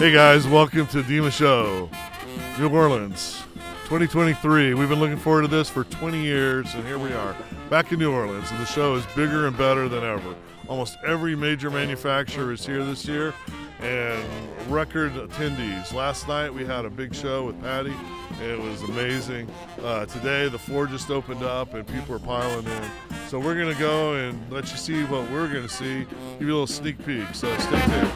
Hey guys, welcome to Dema Show, New Orleans, 2023. We've been looking forward to this for 20 years, and here we are, back in New Orleans, and the show is bigger and better than ever. Almost every major manufacturer is here this year, and record attendees. Last night we had a big show with Patty. It was amazing. Today the floor just opened up, and people are piling in. So we're going to go and let you see what we're going to see, give you a little sneak peek, so stay tuned.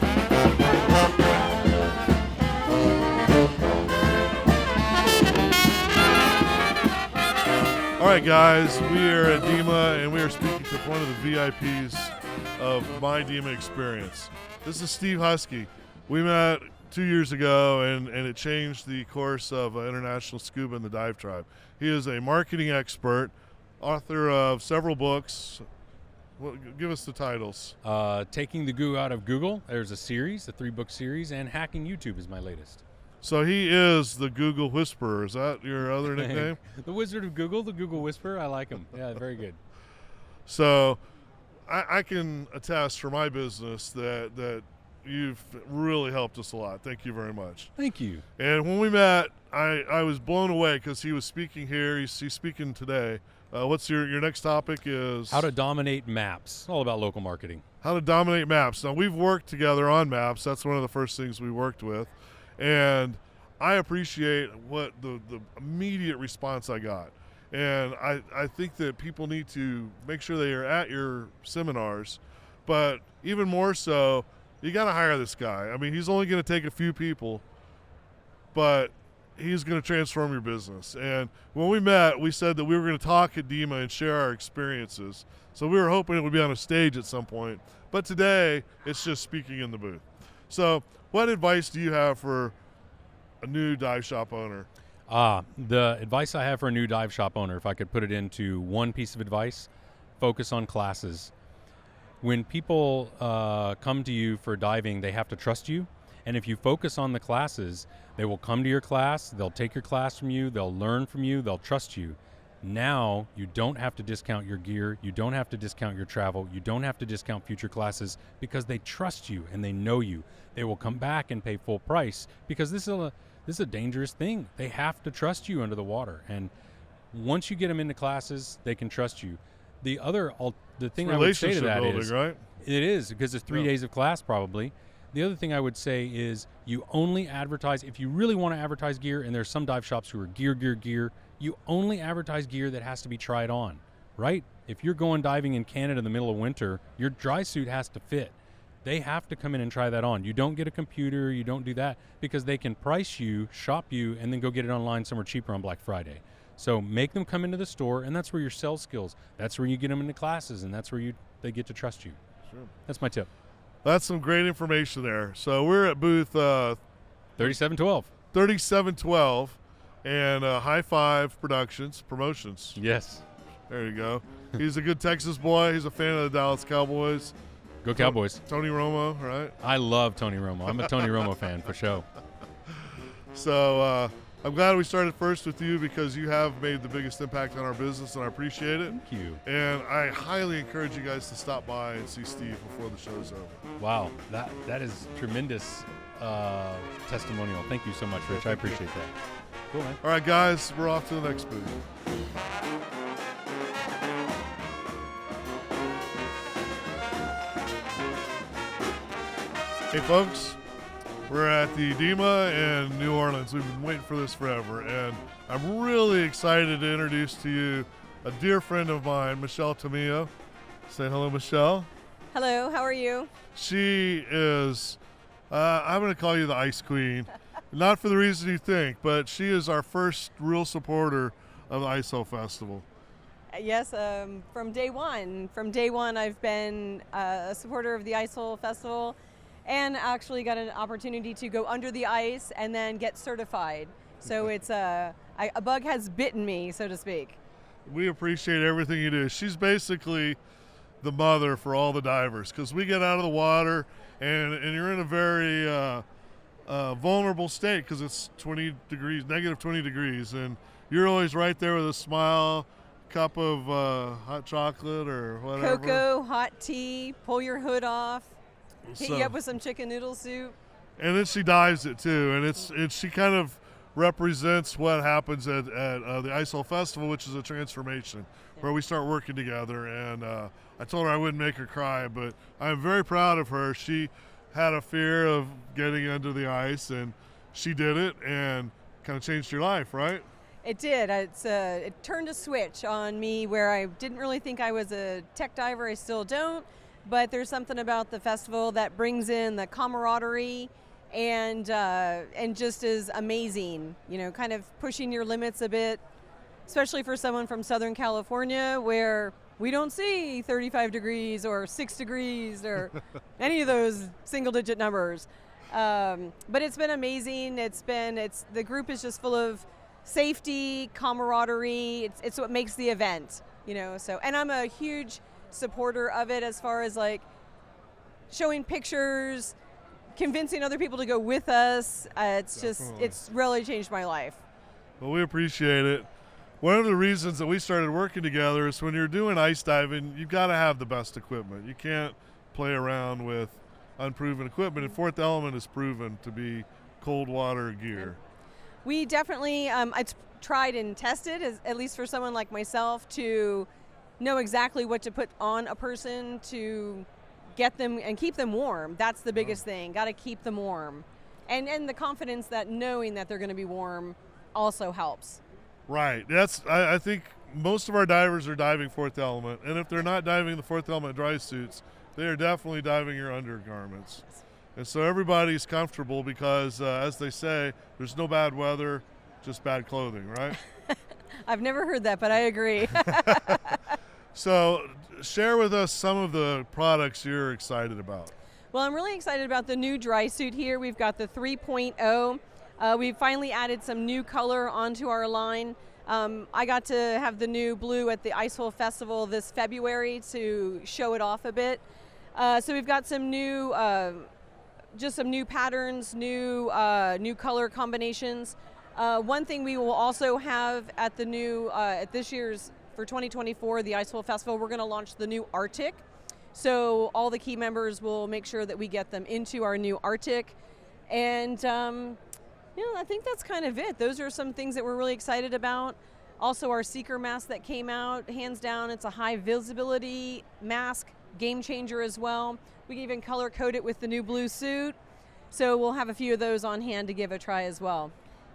All right, guys, we are at Dema, and we are speaking to one of the VIPs of my Dema experience. This is Steve Husky. We met 2 years ago, and it changed the course of international scuba and the dive tribe. He is a marketing expert, author of several books. Well, give us the titles. Taking the Goo Out of Google. There's a series, a 3-book series, and Hacking YouTube is my latest. So he is the Google Whisperer. Is that your other nickname? The Wizard of Google, the Google Whisperer. I like him. Yeah, very good. So I can attest for my business that you've really helped us a lot. Thank you very much. Thank you. And when we met, I was blown away because he was speaking here. He's speaking today. What's your next topic is? How to dominate maps. All about local marketing. How to dominate maps. Now, we've worked together on maps. That's one of the first things we worked with. And I appreciate what the immediate response I got. And I think that people need to make sure they are at your seminars. But even more so, you got to hire this guy. I mean, he's only going to take a few people, but he's going to transform your business. And when we met, we said that we were going to talk at Dema and share our experiences. So we were hoping it would be on a stage at some point. But today, it's just speaking in the booth. So what advice do you have for a new dive shop owner? The advice I have for a new dive shop owner, if I could put it into one piece of advice, focus on classes. When people come to you for diving, they have to trust you. And if you focus on the classes, they will come to your class, they'll take your class from you, they'll learn from you, they'll trust you. Now you don't have to discount your gear, you don't have to discount your travel, you don't have to discount future classes because they trust you and they know you. They will come back and pay full price because this is a dangerous thing. They have to trust you under the water. And once you get them into classes, they can trust you. The thing I would say to that is, right? It is, because it's 3 days of class probably. The other thing I would say is you only advertise, if you really want to advertise gear, and there's some dive shops who are gear, you only advertise gear that has to be tried on, right? If you're going diving in Canada in the middle of winter, your dry suit has to fit. They have to come in and try that on. You don't get a computer, you don't do that, because they can price you, shop you, and then go get it online somewhere cheaper on Black Friday. So make them come into the store, and that's where your sales skills, that's where you get them into classes, and that's where they get to trust you. Sure. That's my tip. That's some great information there. So we're at booth 3712. 3712 and High Five Promotions. Yes. There you go. He's a good Texas boy. He's a fan of the Dallas Cowboys. Go Cowboys. Tony Romo, right? I love Tony Romo. I'm a Tony Romo fan for sure. So I'm glad we started first with you because you have made the biggest impact on our business, and I appreciate it. Thank you. And I highly encourage you guys to stop by and see Steve before the show's over. Wow, that is tremendous testimonial. Thank you so much, Rich. I appreciate that. Cool, man. All right, guys, we're off to the next booth. Hey, folks. We're at the Dema in New Orleans. We've been waiting for this forever, and I'm really excited to introduce to you a dear friend of mine, Michelle Tamillo. Say hello, Michelle. Hello, how are you? She is, I'm going to call you the Ice Queen. Not for the reason you think, but she is our first real supporter of the ISO Festival. Yes, from day one. From day one, I've been a supporter of the ISO Festival, and actually got an opportunity to go under the ice and then get certified. So it's a bug has bitten me, so to speak. We appreciate everything you do. She's basically the mother for all the divers, because we get out of the water and you're in a very vulnerable state because it's negative 20 degrees, and you're always right there with a smile, cup of hot chocolate or whatever. Cocoa, hot tea, pull your hood off. Hit you up with some chicken noodle soup. and then she dives it too, and she kind of represents what happens at the Ice Hole Festival, which is a transformation where we start working together. And I told her I wouldn't make her cry, but I'm very proud of her. She had a fear of getting under the ice, and she did it, and kind of changed your life, right? It did. It turned a switch on me where I didn't really think I was a tech diver. I still don't, but there's something about the festival that brings in the camaraderie and just is amazing. Kind of pushing your limits a bit, especially for someone from Southern California where we don't see 35 degrees or 6 degrees or any of those single-digit numbers. But it's been amazing. The group is just full of safety, camaraderie. It's what makes the event, So, and I'm a huge supporter of it as far as like showing pictures, convincing other people to go with us. It's really changed my life. Well, we appreciate it. One of the reasons that we started working together is when you're doing ice diving, you've got to have the best equipment. You can't play around with unproven equipment, and Fourth Element is proven to be cold water gear. We definitely, it's tried and tested, at least for someone like myself, to know exactly what to put on a person to get them and keep them warm. That's the biggest thing. Got to keep them warm. And the confidence that knowing that they're going to be warm also helps. Right. I think most of our divers are diving Fourth Element, and if they're not diving the Fourth Element dry suits, they are definitely diving your undergarments. And so everybody's comfortable because, as they say, there's no bad weather, just bad clothing, right? I've never heard that, but I agree. So share with us some of the products you're excited about. Well, I'm really excited about the new dry suit here. We've got the 3.0. We've finally added some new color onto our line. I got to have the new blue at the Ice Hole Festival this February to show it off a bit. So we've got some new, just some new patterns, new color combinations. One thing we will also have at the new, at this year's, for 2024, the Ice Hole Festival, we're going to launch the new Arctic. So all the key members will make sure that we get them into our new Arctic. And I think that's kind of it. Those are some things that we're really excited about. Also our Seeker mask that came out, hands down, it's a high visibility mask, game changer as well. We can even color code it with the new blue suit. So we'll have a few of those on hand to give a try as well.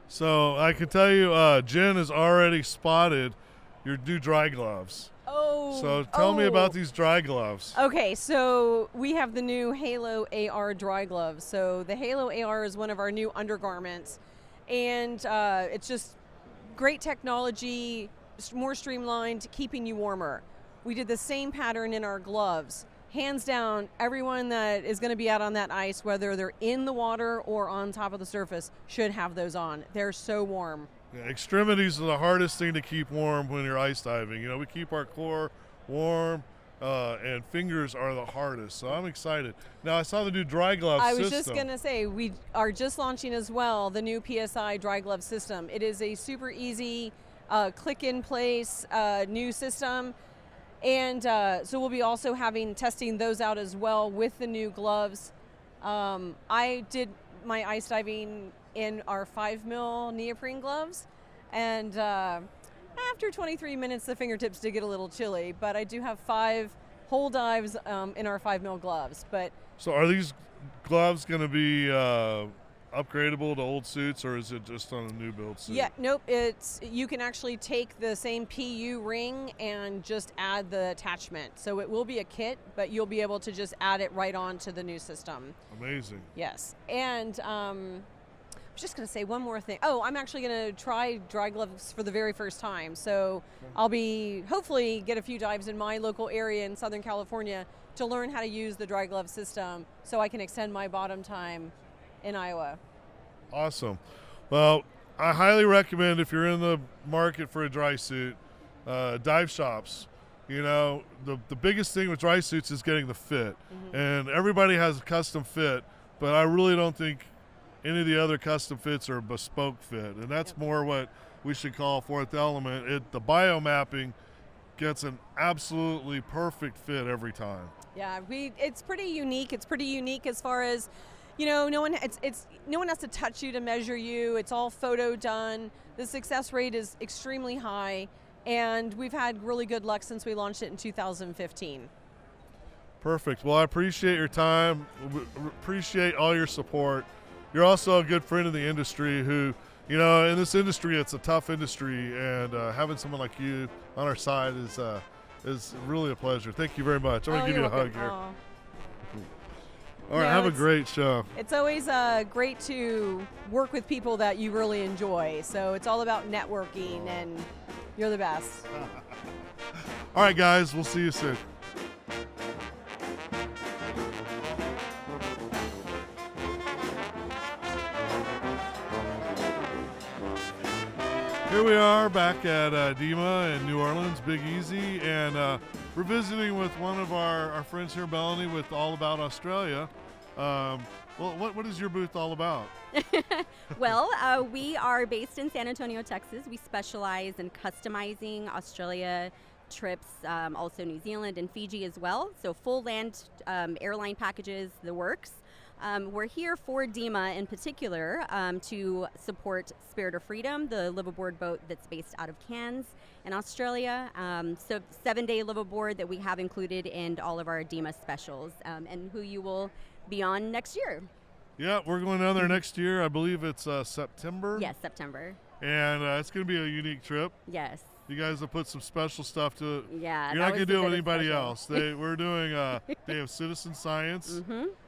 So I can tell you, Jen has already spotted your new dry gloves. Oh. So tell me about these dry gloves. Okay, so we have the new Halo AR dry gloves. So the Halo AR is one of our new undergarments, and it's just great technology, more streamlined, keeping you warmer. We did the same pattern in our gloves. Hands down, everyone that is going to be out on that ice, whether they're in the water or on top of the surface, should have those on. They're so warm. Yeah, extremities are the hardest thing to keep warm when you're ice diving. We keep our core warm, and fingers are the hardest. So I'm excited. Now I saw the new dry glove system. I was just going to say, we are just launching as well the new PSI dry glove system. It is a super easy, click in place new system. And so we'll be also testing those out as well with the new gloves. I did my ice diving in our 5mm neoprene gloves, and after 23 minutes the fingertips did get a little chilly, but I do have 5 whole dives in our 5mm gloves. But so are these gloves going to be upgradable to old suits, or is it just on a new build suit? Yeah, nope, you can actually take the same PU ring and just add the attachment. So it will be a kit, but you'll be able to just add it right on to the new system. Amazing. Yes, and I was just going to say one more thing. Oh, I'm actually going to try dry gloves for the very first time. So I'll hopefully get a few dives in my local area in Southern California to learn how to use the dry glove system so I can extend my bottom time in Iowa. Awesome. Well, I highly recommend, if you're in the market for a dry suit, dive shops. The biggest thing with dry suits is getting the fit. Mm-hmm. And everybody has a custom fit, but I really don't think any of the other custom fits are a bespoke fit. And that's more what we should call Fourth Element. The biomapping gets an absolutely perfect fit every time. Yeah, it's pretty unique. It's pretty unique as far as no one no one has to touch you to measure you. It's all photo done. The success rate is extremely high, and we've had really good luck since we launched it in 2015. Perfect. Well, I appreciate your time. Appreciate all your support. You're also a good friend of the industry who, in this industry, it's a tough industry, and having someone like you on our side is really a pleasure. Thank you very much. I'm going to give you a hug here. All right, have a great show. It's always great to work with people that you really enjoy. So it's all about networking, and you're the best. All right, guys, we'll see you soon. Here we are back at Dema in New Orleans, Big Easy, and we're visiting with one of our friends here, Melanie, with All About Australia. Well, what is your booth all about? Well, we are based in San Antonio, Texas. We specialize in customizing Australia trips, also New Zealand and Fiji as well. So full land airline packages, the works. We're here for Dema in particular to support Spirit of Freedom, the liveaboard boat that's based out of Cairns in Australia. So 7-day liveaboard that we have included in all of our Dema specials, and who you will be on next year. Yeah, we're going down there next year. I believe it's September. Yes, September. And it's going to be a unique trip. Yes. You guys have put some special stuff to it. Yeah, you're not going to do it with anybody else. We're doing they have citizen science,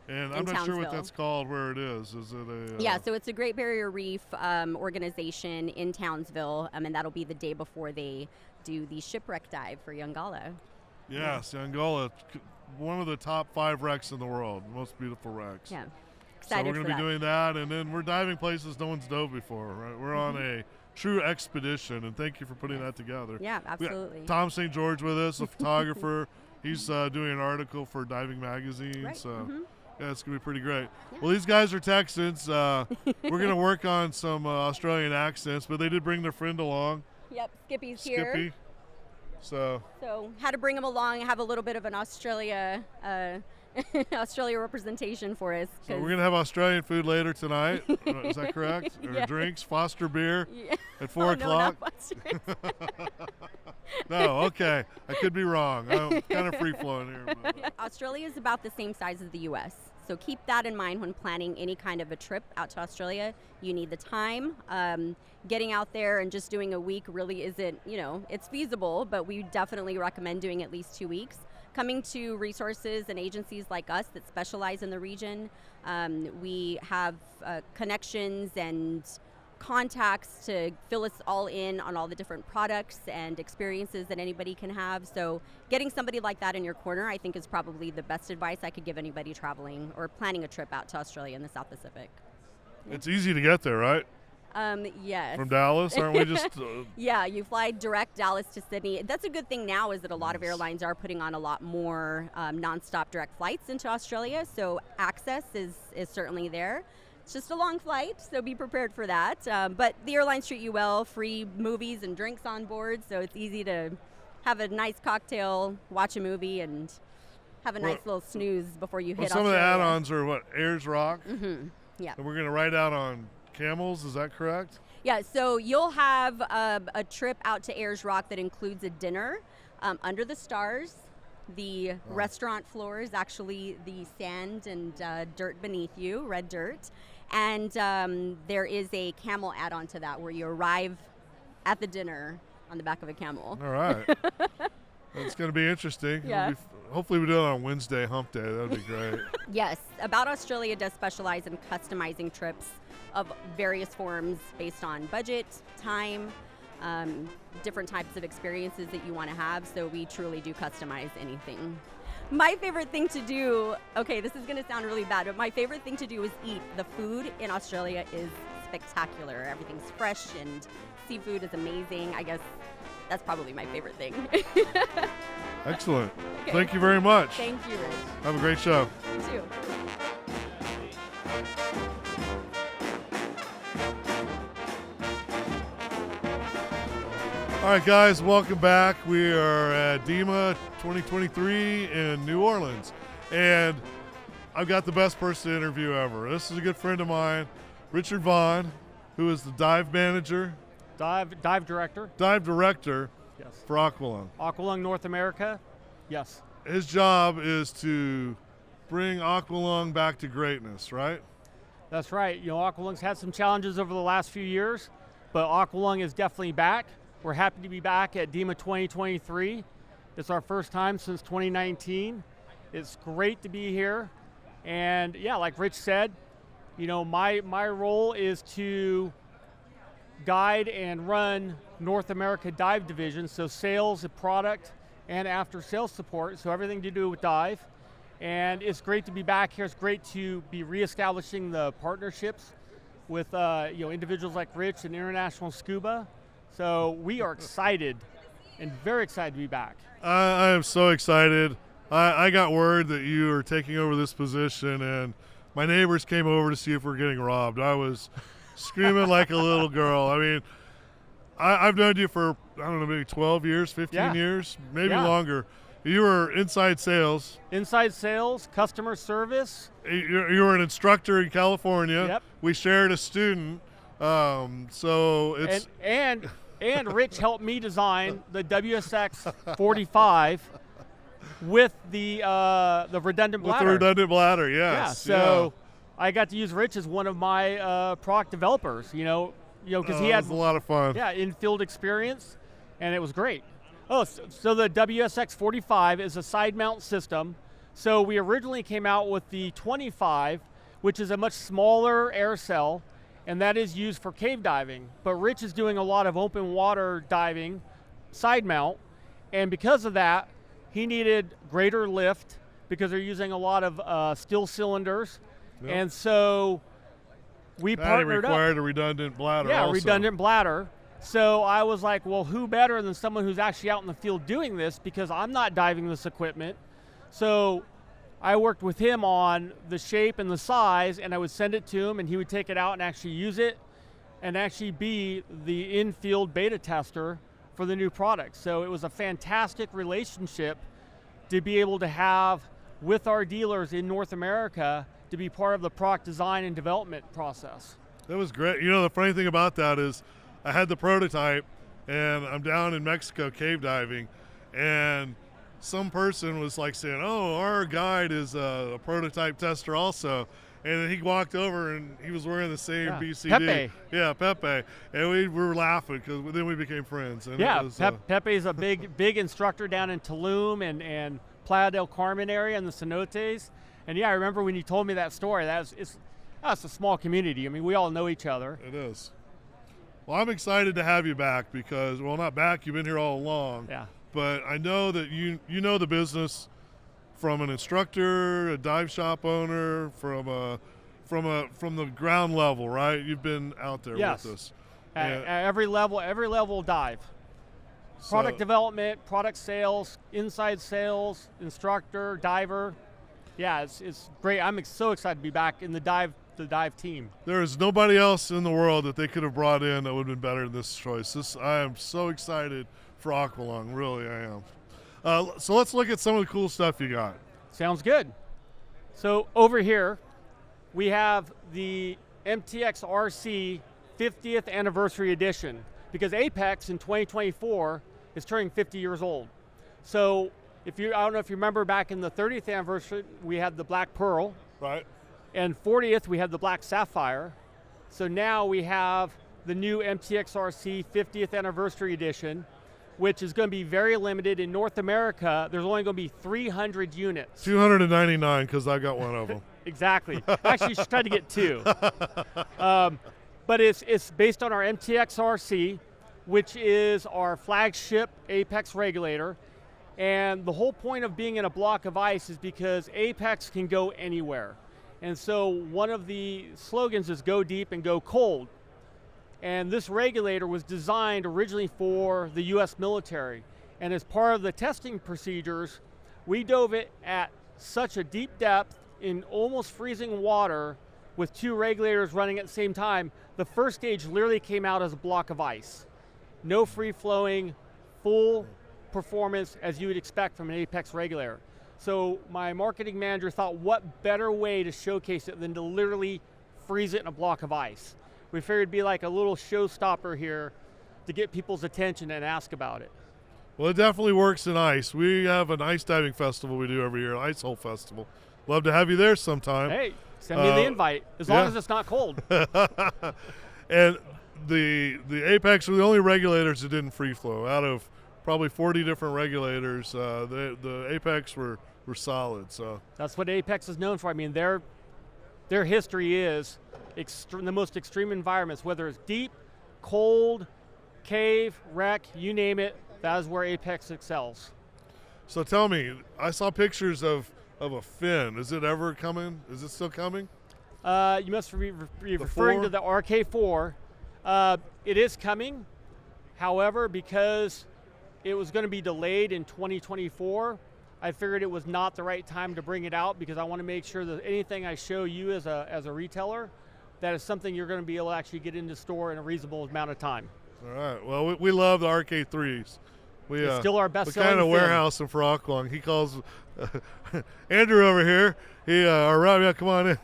and I'm not sure what that's called. Where it is it a? Yeah, so it's a Great Barrier Reef organization in Townsville, and that'll be the day before they do the shipwreck dive for Yongala. Yes, Yongala, one of the top 5 wrecks in the world, most beautiful wrecks. Yeah, excited. So we're going to be doing that, and then we're diving places no one's dove before. Right, we're on a true expedition, and thank you for putting that together. Yeah, absolutely. Tom St. George with us, a photographer. He's doing an article for Diving Magazine, right. So yeah, it's going to be pretty great. Yeah. Well, these guys are Texans. We're going to work on some Australian accents, but they did bring their friend along. Yep, Skippy's here. Skippy. So had to bring him along and have a little bit of an Australia representation for us. So we're going to have Australian food later tonight. Is that correct? Or Yes. Drinks, Foster beer at 4 No, o'clock? not Foster's. No, okay. I could be wrong. I'm kind of free-flowing here. But, Australia is about the same size as the U.S., so keep that in mind when planning any kind of a trip out to Australia. You need the time. Getting out there and just doing a week really isn't, it's feasible, but we definitely recommend doing at least 2 weeks. Coming to resources and agencies like us that specialize in the region, we have connections and contacts to fill us all in on all the different products and experiences that anybody can have. So getting somebody like that in your corner, I think, is probably the best advice I could give anybody traveling or planning a trip out to Australia in the South Pacific. it's easy to get there, right? Yes. From Dallas, aren't we just? Yeah, you fly direct Dallas to Sydney. That's a good thing now, is that a lot of airlines are putting on a lot more nonstop direct flights into Australia, so access is certainly there. It's just a long flight, so be prepared for that. But the airlines treat you well, free movies and drinks on board, so it's easy to have a nice cocktail, watch a movie, and have a nice little snooze before you hit some Australia. of the add-ons are what? Ayers Rock? Yeah. And we're going to ride out on camels, is that correct? Yeah, so you'll have a trip out to Ayers Rock that includes a dinner under the stars. The restaurant floor is actually the sand and dirt beneath you, red dirt. And there is a camel add-on to that where you arrive at the dinner on the back of a camel. All right. It's going to be interesting. Yeah. Hopefully we do it on Wednesday, hump day. That would be great. Yes, About Australia does specialize in customizing trips of various forms based on budget, time, different types of experiences that you want to have. So we truly do customize anything. My favorite thing to do, okay, this is going to sound really bad, but my favorite thing to do is eat. The food in Australia is spectacular. Everything's fresh and seafood is amazing. I guess that's probably my favorite thing. Excellent. Okay. Thank you very much. Thank you, Rich. Have a great show. You too. All right, guys, welcome back. We are at Dema 2023 in New Orleans. And I've got the best person to interview ever. This is a good friend of mine, Richard Vaughn, who is the dive manager, Dive director. dive director Yes. for Aqualung. Aqualung North America. Yes. His job is to bring Aqualung back to greatness, right? That's right. You know, Aqualung's had some challenges over the last few years, but Aqualung is definitely back. We're happy to be back at Dema 2023. It's our first time since 2019. It's great to be here. And yeah, like Rich said, you know, my role is to guide and run North America Dive Division, so sales, product, and after sales support, so everything to do with dive. And it's great to be back here. It's great to be reestablishing the partnerships with individuals like Rich and International Scuba. So we are excited and very excited to be back. I am so excited. I got word that you are taking over this position, and my neighbors came over to see if we're getting robbed. I was screaming like a little girl. I mean, I've known you for, I don't know, maybe 12 years, 15 years, maybe longer. You were inside sales. Inside sales, customer service. You were an instructor in California. Yep. We shared a student. So it's... And Rich helped me design the WSX 45 with the redundant bladder. With the redundant bladder, yes. Yeah, so I got to use Rich as one of my product developers, because he had a lot of fun. Yeah, in-field experience, and it was great. Oh, so the WSX 45 is a side mount system. So we originally came out with the 25, which is a much smaller air cell, and that is used for cave diving. But Rich is doing a lot of open water diving, side mount, and because of that, he needed greater lift because they're using a lot of steel cylinders. Yep. And so we partnered up. Required a redundant bladder Yeah, also. redundant bladder. So I was like, well, who better than someone who's actually out in the field doing this, because I'm not diving this equipment. So I worked with him on the shape and the size, and I would send it to him, and he would take it out and actually use it and actually be the in-field beta tester for the new product. So it was a fantastic relationship to be able to have with our dealers in North America to be part of the product design and development process. That was great. You know, the funny thing about that is I had the prototype, and I'm down in Mexico cave diving, and some person was like saying, oh, our guide is a prototype tester also. And then he walked over, and he was wearing the same BCD. Pepe. Yeah, Pepe. And we were laughing because then we became friends. And yeah, it was, Pepe's a big instructor down in Tulum and Playa del Carmen area and the cenotes. And yeah, I remember when you told me that story. That's a small community. I mean, we all know each other. It is. Well, I'm excited to have you back because, well, not back. You've been here all along. Yeah. But I know that you know the business from an instructor, a dive shop owner, from the ground level, right? You've been out there with us. At every level dive. Product development, product sales, inside sales, instructor, diver. Yeah, it's great. I'm so excited to be back in the dive team. There is nobody else in the world that they could have brought in that would have been better than this choice. I am so excited for Aqualung, really I am. So let's look at some of the cool stuff you got. Sounds good. So over here, we have the MTX RC 50th anniversary edition, because Apex in 2024 is turning 50 years old. So I don't know if you remember back in the 30th anniversary, we had the Black Pearl. Right. And 40th, we had the Black Sapphire. So now we have the new MTX RC 50th anniversary edition, which is going to be very limited in North America. There's only going to be 300 units. 299 because I got one of them. Exactly. Actually, you should try to get two. But it's based on our MTX RC, which is our flagship Apex regulator. And the whole point of being in a block of ice is because Apex can go anywhere. And so one of the slogans is go deep and go cold. And this regulator was designed originally for the US military. And as part of the testing procedures, we dove it at such a deep depth in almost freezing water with two regulators running at the same time. The first stage literally came out as a block of ice. No free flowing, full performance as you would expect from an Apex regulator. So my marketing manager thought, what better way to showcase it than to literally freeze it in a block of ice. We figured it'd be like a little showstopper here to get people's attention and ask about it. Well, it definitely works in ice. We have an ice diving festival we do every year, Ice Hole Festival. Love to have you there sometime. Hey, send me the invite, as long as it's not cold. And the Apex were the only regulators that didn't free flow. Out of probably 40 different regulators, the Apex were solid. So that's what Apex is known for. I mean, their history is the most extreme environments, whether it's deep, cold, cave, wreck, you name it. That is where Apex excels. So tell me, I saw pictures of a fin. Is it ever coming? Is it still coming? You must be referring to the RK4. It is coming. However, because it was going to be delayed in 2024, I figured it was not the right time to bring it out, because I want to make sure that anything I show you as a retailer, that is something you're going to be able to actually get into store in a reasonable amount of time. All right. Well, we love the RK3s. It's still our best-selling kind of warehouse in Aqualung. He calls Andrew over here. Or Rob, yeah, come on in.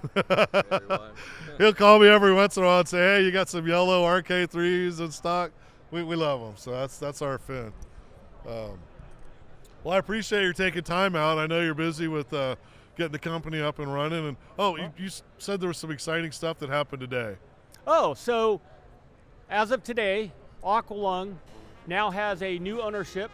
He'll call me every once in a while and say, "Hey, you got some yellow RK3s in stock?" We love them. So that's our fin. Well, I appreciate you taking time out. I know you're busy with getting the company up and running. And you said there was some exciting stuff that happened today. Oh, so as of today, Aqualung now has a new ownership,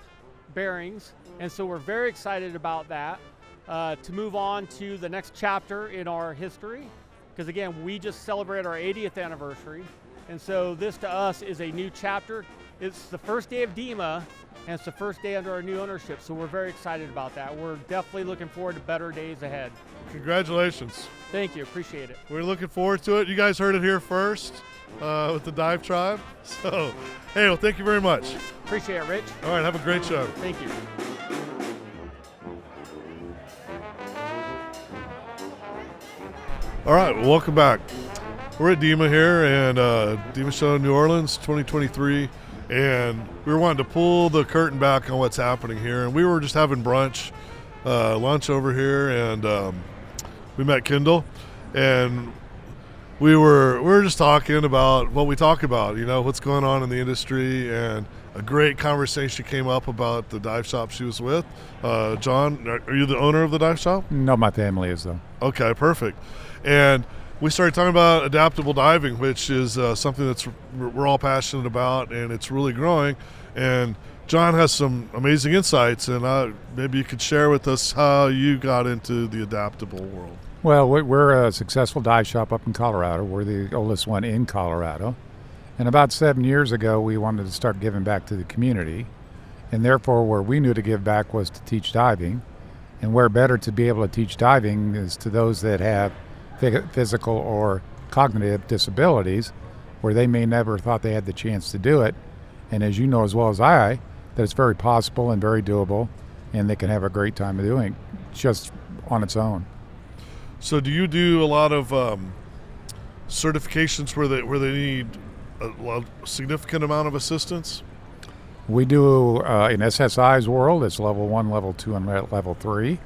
Bearings, and so we're very excited about that, to move on to the next chapter in our history, because again, we just celebrated our 80th anniversary, and so this to us is a new chapter. It's the first day of Dema, and it's the first day under our new ownership, so we're very excited about that. We're definitely looking forward to better days ahead. Congratulations. Thank you, appreciate it. We're looking forward to it. You guys heard it here first with the Dive Tribe. So, hey, well, thank you very much. Appreciate it, Rich. All right, have a great show. Thank you. All right, well, welcome back. We're at Dema here, and Dema Show in New Orleans 2023, and we were wanting to pull the curtain back on what's happening here, and we were just having lunch over here, and we met Kendall, and we were just talking about what we talk about, what's going on in the industry, and a great conversation came up about the dive shop she was with. John, are you the owner of the dive shop? No, my family is, though. Okay, perfect. And we started talking about adaptable diving, which is something we're all passionate about, and it's really growing. And John has some amazing insights, and maybe you could share with us how you got into the adaptable world. Well, we're a successful dive shop up in Colorado. We're the oldest one in Colorado. And about 7 years ago, we wanted to start giving back to the community. And therefore, where we knew to give back was to teach diving. And where better to be able to teach diving is to those that have physical or cognitive disabilities, where they may never thought they had the chance to do it. And as you know as well as I, that it's very possible and very doable, and they can have a great time doing it just on its own. So do you do a lot of certifications where they need a significant amount of assistance? We do in SSI's world, it's level 1, level 2, and level 3.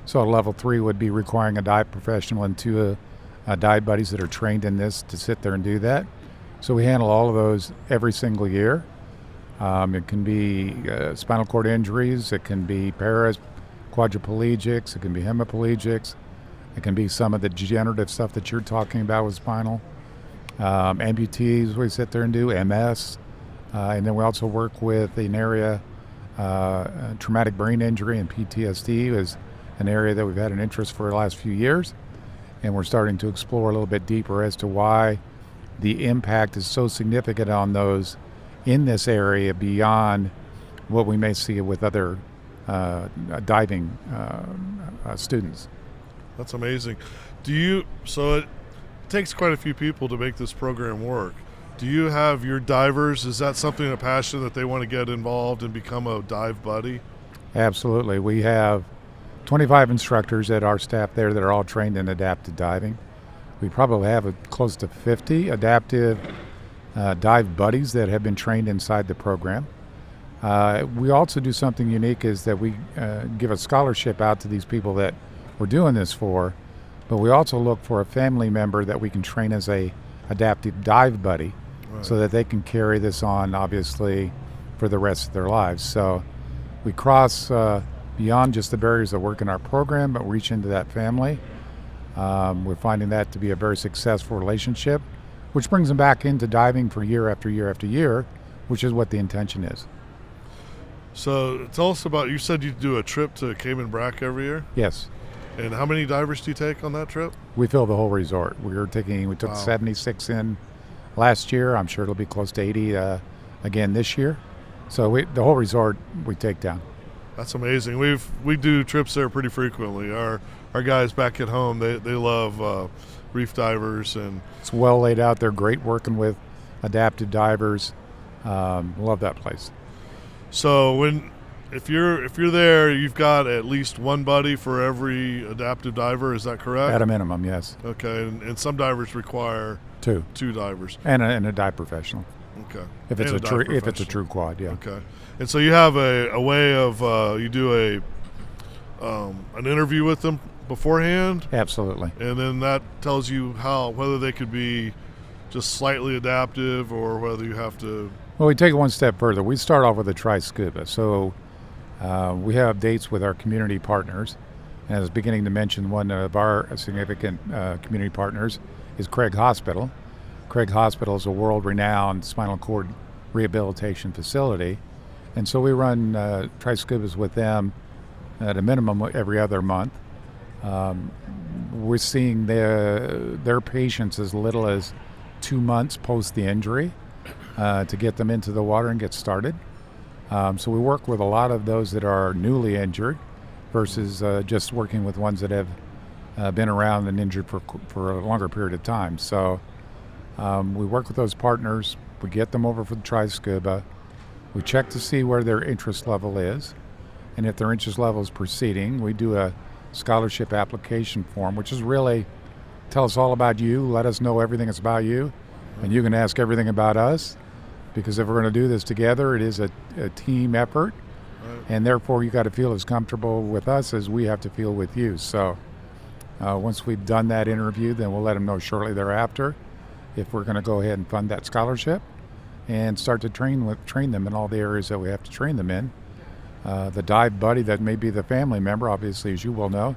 So level 3 would be requiring a dive professional and 2 dive buddies that are trained in this to sit there and do that. So we handle all of those every single year. It can be spinal cord injuries, it can be quadriplegics, it can be hemiplegics, it can be some of the degenerative stuff that you're talking about with spinal. Amputees, we sit there and do MS. And then we also work with an area, traumatic brain injury and PTSD is an area that we've had an interest for the last few years. And we're starting to explore a little bit deeper as to why the impact is so significant on those in this area beyond what we may see with other diving students. That's amazing. So it takes quite a few people to make this program work. Do you have your divers, is that something, a passion that they want to get involved and become a dive buddy? Absolutely. We have 25 instructors at our staff there that are all trained in adaptive diving. We probably have close to 50 adaptive dive buddies that have been trained inside the program. We also do something unique is that we give a scholarship out to these people that we're doing this for, but we also look for a family member that we can train as a adaptive dive buddy, so that they can carry this on, obviously, for the rest of their lives. So we cross beyond just the barriers that work in our program, but reach into that family. We're finding that to be a very successful relationship, which brings them back into diving for year after year after year, which is what the intention is. So tell us about, you said you do a trip to Cayman Brac every year? Yes. And how many divers do you take on that trip? We fill the whole resort. We took Wow. 76 in last year. I'm sure it'll be close to 80 again this year. So the whole resort we take down. That's amazing. We do trips there pretty frequently. Our guys back at home, they love reef divers, and It's well laid out. They're great working with adaptive divers. Love that place. so if you're there, you've got at least one buddy for every adaptive diver. Is that correct? At a minimum, yes. Okay, and some divers require Two. two divers. And a dive professional. Okay. If it's And a dive true if it's a professional. true quad, yeah. Okay. And so you have a way of you do an interview with them beforehand, Absolutely. and then that tells you whether they could be just slightly adaptive or whether you have to. Well, we take it one step further. We start off with a try scuba. So we have dates with our community partners. And I was beginning to mention one of our significant community partners is Craig Hospital. Craig Hospital is a world-renowned spinal cord rehabilitation facility. And so we run try scubas with them at a minimum every other month. We're seeing their patients as little as 2 months post the injury to get them into the water and get started. So we work with a lot of those that are newly injured versus just working with ones that have been around and injured for a longer period of time. So we work with those partners. We get them over for the try scuba. We check to see where their interest level is. And if their interest level is proceeding, we do a scholarship application form, which is really tell us all about you, let us know everything that's about you, and you can ask everything about us, because if we're going to do this together, it is a team effort, and therefore you got to feel as comfortable with us as we have to feel with you. So once we've done that interview, then we'll let them know shortly thereafter if we're going to go ahead and fund that scholarship and start to train them in all the areas that we have to train them in. The dive buddy that may be the family member, obviously, as you well know,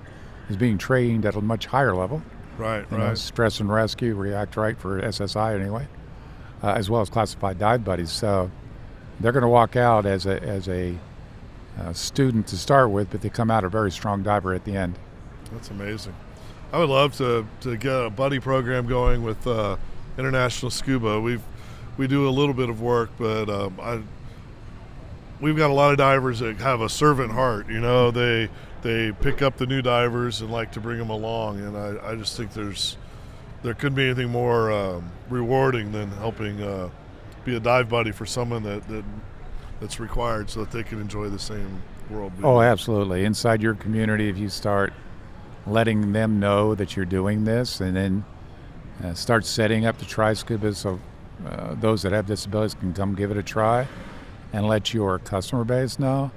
is being trained at a much higher level. Right. You know, stress and rescue, react right for SSI anyway, as well as classified dive buddies. So they're going to walk out as a student to start with, but they come out a very strong diver at the end. That's amazing. I would love to get a buddy program going with International Scuba. We do a little bit of work, but we've got a lot of divers that have a servant heart. You know, they pick up the new divers and like to bring them along, and I just think there couldn't be anything more rewarding than helping be a dive buddy for someone that's required so that they can enjoy the same world. Oh, absolutely. Inside your community, if you start letting them know that you're doing this, and then start setting up the try scuba so those that have disabilities can come give it a try, and let your customer base know,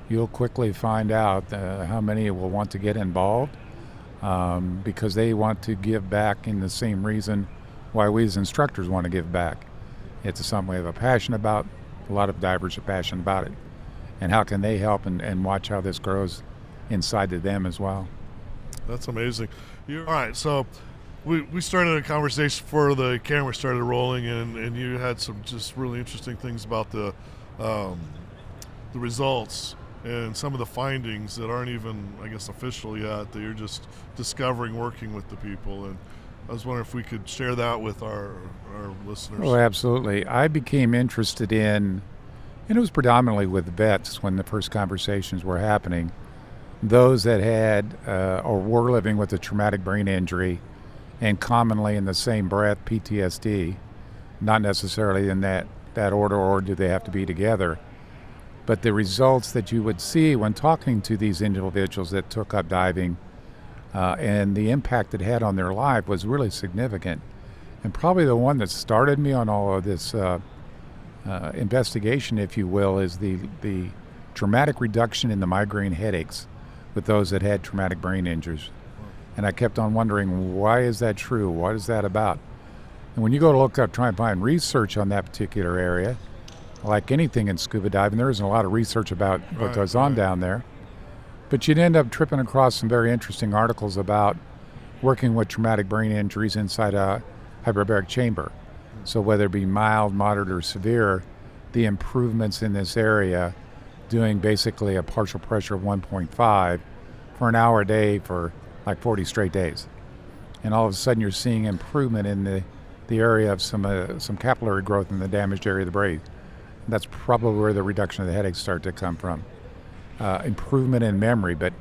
you'll quickly find out how many will want to get involved because they want to give back in the same reason why we as instructors want to give back. It's something we have a passion about. A lot of divers are passionate about it. And how can they help and watch how this grows inside of them as well. That's amazing. All right, so we started a conversation before the camera started rolling, and you had some just really interesting things about the results and some of the findings that aren't even, I guess, official yet, that you're just discovering working with the people. And I was wondering if we could share that with our listeners. Oh, absolutely. I became interested in, and it was predominantly with vets when the first conversations were happening, those that had or were living with a traumatic brain injury, and commonly in the same breath PTSD, not necessarily in that order, or do they have to be together. But the results that you would see when talking to these individuals that took up diving and the impact it had on their life was really significant. And probably the one that started me on all of this investigation, if you will, is the dramatic reduction in the migraine headaches with those that had traumatic brain injuries. And I kept on wondering, why is that true? What is that about? And when you go to look up, try and find research on that particular area, like anything in scuba diving, there isn't a lot of research about what goes on down there. But you'd end up tripping across some very interesting articles about working with traumatic brain injuries inside a hyperbaric chamber. So whether it be mild, moderate, or severe, the improvements in this area, doing basically a partial pressure of 1.5 for an hour a day for like 40 straight days. And all of a sudden you're seeing improvement in the area of some capillary growth in the damaged area of the brain. That's probably where the reduction of the headaches start to come from. Improvement in memory, but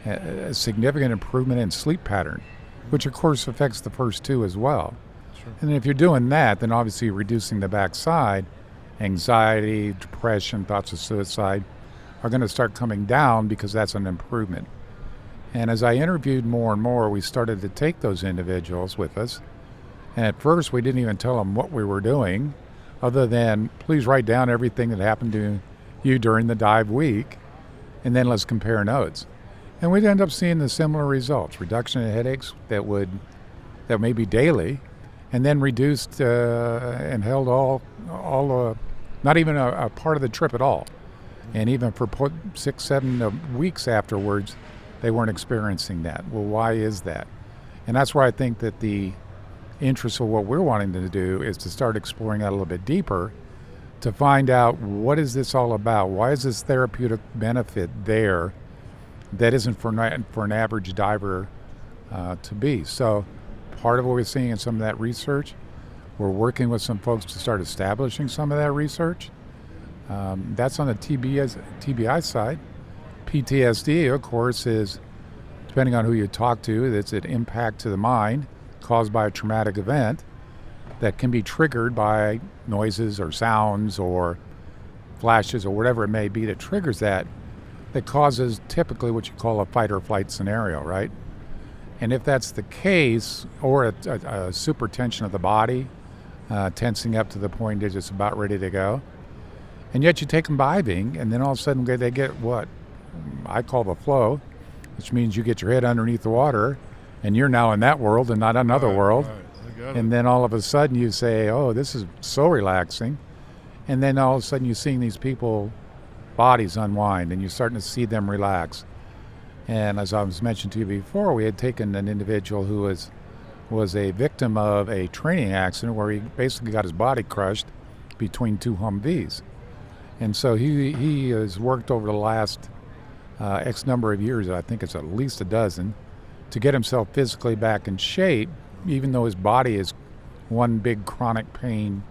a significant improvement in sleep pattern, which of course affects the first two as well. Sure. And if you're doing that, then obviously you're reducing the backside. Anxiety, depression, thoughts of suicide are going to start coming down because that's an improvement. And as I interviewed more and more, we started to take those individuals with us. And at first, we didn't even tell them what we were doing, other than please write down everything that happened to you during the dive week, and then let's compare notes. And we'd end up seeing the similar results: reduction in headaches that may be daily, and then reduced and held all not even a part of the trip at all. And even for 6-7 weeks afterwards, they weren't experiencing that. Well, why is that? And that's where I think that the interest of what we're wanting to do is to start exploring that a little bit deeper, to find out what is this all about? Why is this therapeutic benefit there that isn't for an average diver to be? So part of what we're seeing in some of that research, we're working with some folks to start establishing some of that research. That's on the TBI side. PTSD, of course, is, depending on who you talk to, it's an impact to the mind caused by a traumatic event that can be triggered by noises or sounds or flashes or whatever it may be that triggers that causes typically what you call a fight or flight scenario, right? And if that's the case, or a super tension of the body, tensing up to the point they're just about ready to go, and yet you take them diving, and then all of a sudden they get what I call the flow, which means you get your head underneath the water, and you're now in that world and not another world. Right. I got it. And then all of a sudden you say, oh, this is so relaxing. And then all of a sudden you're seeing these people bodies unwind, and you're starting to see them relax. And as I was mentioned to you before, we had taken an individual who was a victim of a training accident where he basically got his body crushed between two Humvees. And so he has worked over the last X number of years, I think it's at least a dozen, to get himself physically back in shape, even though his body is one big chronic pain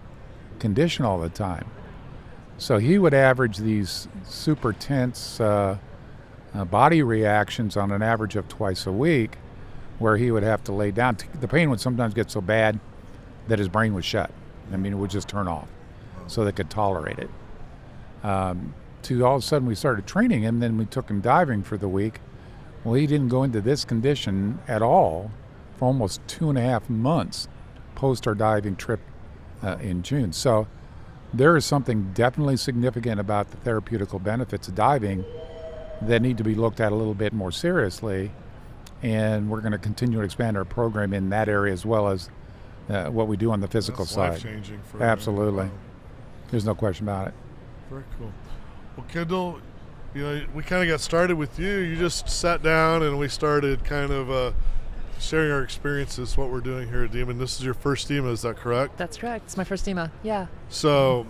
condition all the time. So he would average these super tense body reactions on an average of twice a week, where he would have to lay down. The pain would sometimes get so bad that his brain would shut. I mean, it would just turn off so they could tolerate it. To all of a sudden we started training him, then we took him diving for the week. Well, he didn't go into this condition at all for almost 2.5 months post our diving trip in June. So there is something definitely significant about the therapeutical benefits of diving that need to be looked at a little bit more seriously. And we're going to continue to expand our program in that area as well as what we do on the physical That's side. life-changing for Absolutely. There's no question about it. Very cool. Well, Kendall, we kind of got started with you. You just sat down and we started kind of sharing our experiences, what we're doing here at Dema. This is your first Dema, is that correct? That's correct. It's my first Dema. Yeah. So,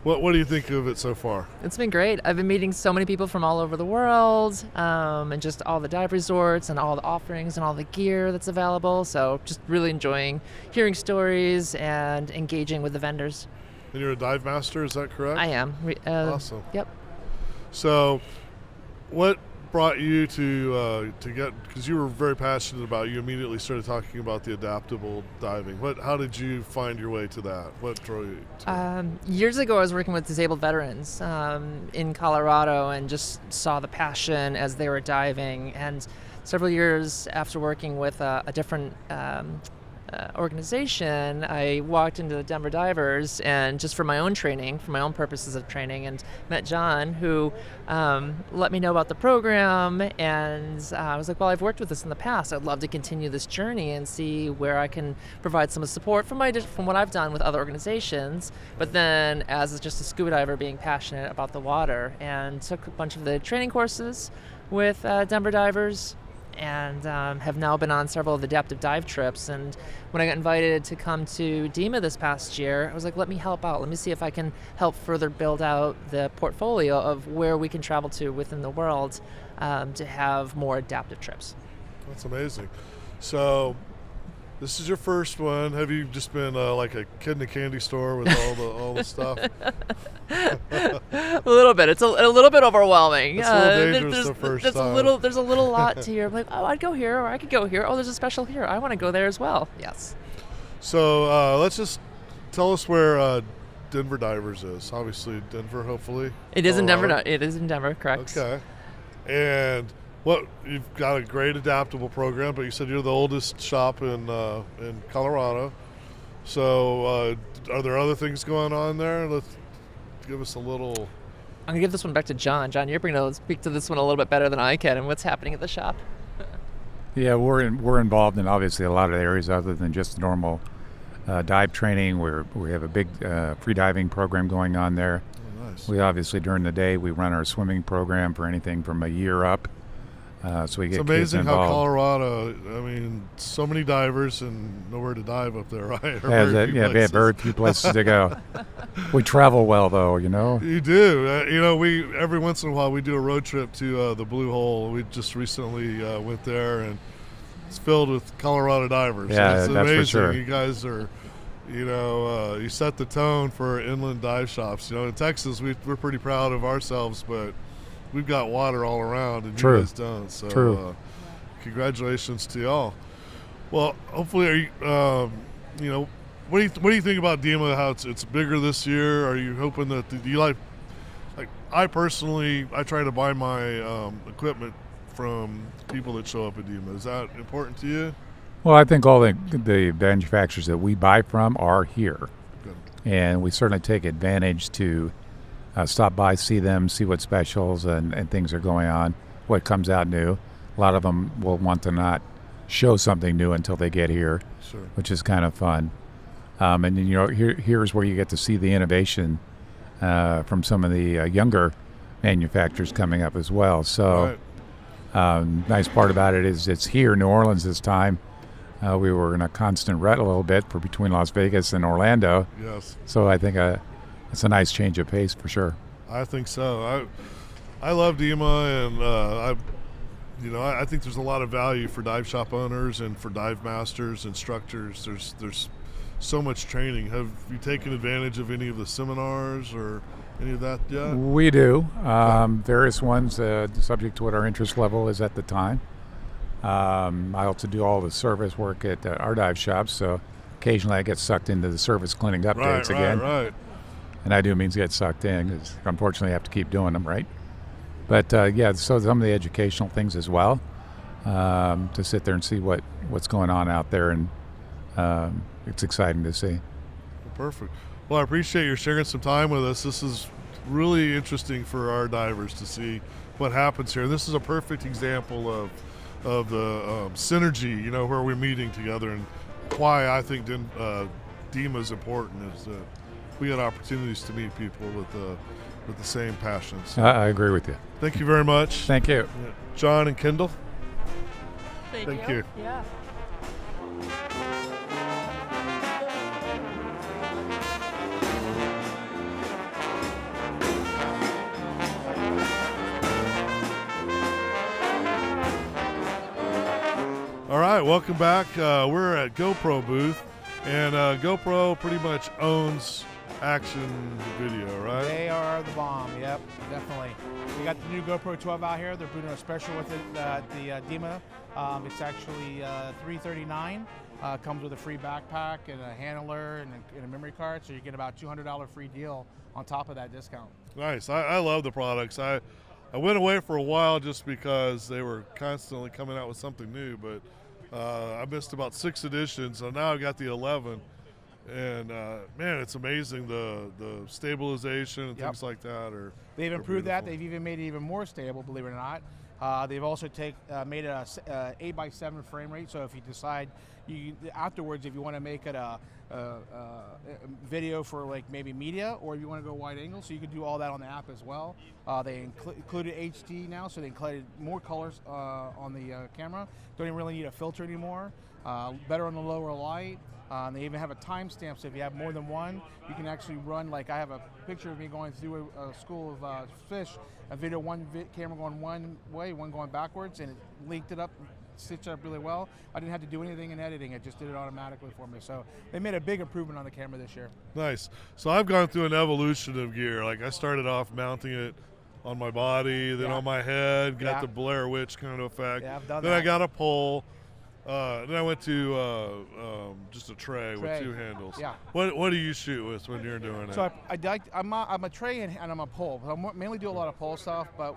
what do you think of it so far? It's been great. I've been meeting so many people from all over the world, and just all the dive resorts and all the offerings and all the gear that's available. So just really enjoying hearing stories and engaging with the vendors. And you're a dive master, is that correct? I am. Awesome. Yep. So, what brought you to get, because you were very passionate about it, you immediately started talking about the adaptable diving. How did you find your way to that? What drove you to Years ago, I was working with disabled veterans in Colorado and just saw the passion as they were diving. And several years after working with a different organization, I walked into the Denver Divers and just for my own training, for my own purposes of training, and met John, who let me know about the program. And I was like, well, I've worked with this in the past. I'd love to continue this journey and see where I can provide some support from what I've done with other organizations. But then, as just a scuba diver, being passionate about the water, and took a bunch of the training courses with Denver Divers, and have now been on several of the adaptive dive trips. And when I got invited to come to Dema this past year, I was like, let me help out. Let me see if I can help further build out the portfolio of where we can travel to within the world to have more adaptive trips. That's amazing. So this is your first one. Have you just been like a kid in a candy store with all the stuff? A little bit. It's a little bit overwhelming. It's a little dangerous the first time. There's a little lot to hear. I'm like, oh, I'd go here, or I could go here. Oh, there's a special here. I want to go there as well. Yes. So let's just tell us where Denver Divers is. Obviously, Denver. Hopefully, it is in Denver. Colorado. It is in Denver. Correct. Okay. And you've got a great adaptable program, but you said you're the oldest shop in Colorado. So are there other things going on there? Let's give us a little. I'm gonna give this one back to John. John, you're going to speak to this one a little bit better than I can, and what's happening at the shop. Yeah, we're involved in obviously a lot of areas other than just normal dive training. We have a big free diving program going on there. Oh, nice. We obviously during the day we run our swimming program for anything from a year up. So we get it's kids amazing how involved. Colorado, I mean, so many divers and nowhere to dive up there, right? Or We have very few places to go. We travel well, though, you know. You do. We every once in a while we do a road trip to the Blue Hole. We just recently went there, and it's filled with Colorado divers. Yeah, it's that's amazing. for sure. You guys are, you set the tone for inland dive shops. In Texas, we're pretty proud of ourselves, but we've got water all around, and True. you guys don't. So, True. Congratulations to y'all. Well, hopefully, what do you think about Dema? How it's bigger this year? Are you hoping that do you like I personally try to buy my equipment from people that show up at Dema. Is that important to you? Well, I think all the manufacturers that we buy from are here, Good. and we certainly take advantage to stop by, see them, see what specials and things are going on, what comes out new. A lot of them will want to not show something new until they get here, Sure. which is kind of fun. And then, here's where you get to see the innovation from some of the younger manufacturers coming up as well. So, nice part about it is it's here, New Orleans this time. We were in a constant rut a little bit between Las Vegas and Orlando. Yes. So I think it's a nice change of pace for sure. I think so. I love Dema, and I think there's a lot of value for dive shop owners and for dive masters, instructors. There's so much training. Have you taken advantage of any of the seminars or any of that yet? We do. Various ones, subject to what our interest level is at the time. I also do all the service work at our dive shops, so occasionally I get sucked into the service clinic updates again. Right. And I do means get sucked in because unfortunately I have to keep doing them, right? But so some of the educational things as well, to sit there and see what's going on out there, and it's exciting to see. Perfect. Well, I appreciate you sharing some time with us. This is really interesting for our divers to see what happens here. This is a perfect example of the synergy, where we're meeting together, and why I think Dema is important is that we get opportunities to meet people with the same passions. I agree with you. Thank you very much. Thank you. John and Kendall. Thank you. Yeah. All right, welcome back. We're at GoPro booth, and GoPro pretty much owns action video, right? They are the bomb. Yep, definitely. We got the new GoPro 12 out here. They're doing a special with it at the Dema. It's actually $339. Comes with a free backpack and a handler and a memory card, so you get about $200 free deal on top of that discount. Nice. I love the products. I went away for a while just because they were constantly coming out with something new, but I missed about 6 editions, so now I got the 11. And man, it's amazing the stabilization and Yep. things like that. They've are improved that. beautiful. They've even made it even more stable, believe it or not. They've also made it a 8x7 frame rate. So if you decide afterwards, if you want to make it a video for like maybe media, or if you want to go wide angle, so you can do all that on the app as well. They included HD now, so they included more colors on the camera. Don't even really need a filter anymore. Better on the lower light. They even have a timestamp, so if you have more than one, you can actually run, like I have a picture of me going through a school of fish, a video, camera going one way, one going backwards, and it linked it up, stitched it up really well. I didn't have to do anything in editing, it just did it automatically for me. So they made a big improvement on the camera this year. Nice. So I've gone through an evolution of gear. Like I started off mounting it on my body, then Yeah. on my head, got Yeah. the Blair Witch kind of effect. Yeah, I've done then that. I got a pole. Then I went to just a tray with 2 handles. Yeah. What do you shoot with when you're doing it? So I'm a tray and I'm a pole. I mainly do a lot of pole stuff, but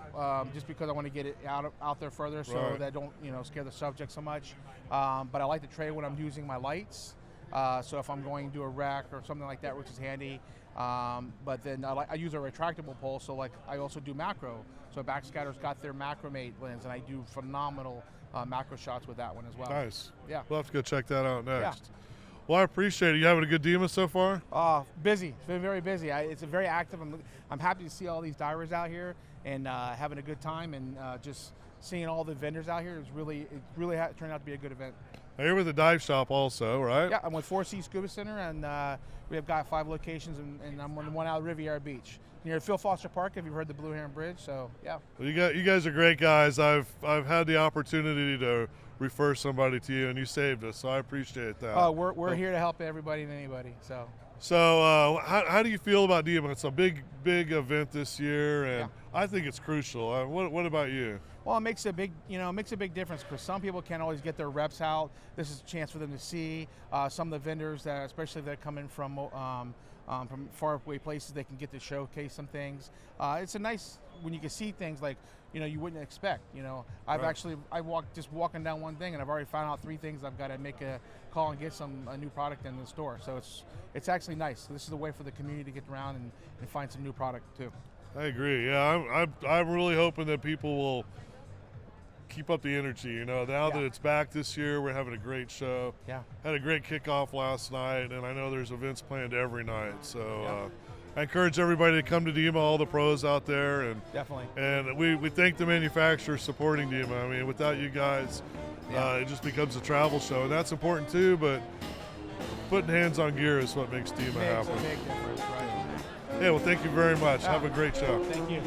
just because I want to get it out there further, so Right. that I don't scare the subject so much. But I like the tray when I'm using my lights. So if I'm going to do a rack or something like that, which is handy. But then I use a retractable pole, so like I also do macro. So Backscatter's got their Macromate lens, and I do phenomenal macro shots with that one as well. Nice. Yeah. We'll have to go check that out next. Well, I appreciate it. You having a good Dema so far? Busy. It's been very busy. It's a very active. I'm happy to see all these divers out here and having a good time, and just seeing all the vendors out here. It really turned out to be a good event. Now, you're with the dive shop also, right? Yeah, I'm with 4C Scuba Center, and we have got 5 locations, and I'm on the one out of Riviera Beach near Phil Foster Park. If you've heard the Blue Heron Bridge, so yeah. Well, you guys are great guys. I've had the opportunity to refer somebody to you, and you saved us, so I appreciate that. We're here to help everybody and anybody. So how do you feel about Dema? It's a big event this year, and Yeah. I think it's crucial. What about you? Well, it makes a big difference because some people can't always get their reps out. This is a chance for them to see some of the vendors that, especially that come in from faraway places, they can get to showcase some things. It's a nice when you can see things like you wouldn't expect. I've walking down one thing, and I've already found out 3 things I've got to make a call and get a new product in the store. So it's actually nice. This is a way for the community to get around and find some new product too. I agree. Yeah, I'm really hoping that people will keep up the energy. Now that it's back this year, we're having a great show. Yeah. Had a great kickoff last night, and I know there's events planned every night. So I encourage everybody to come to Dema, all the pros out there, and Definitely. And we thank the manufacturers supporting Dema. I mean, without you guys, it just becomes a travel show, and that's important too. But putting hands on gear is what makes Dema happen. Makes a big difference, right? Yeah. Well, thank you very much. Have a great show. Thank you.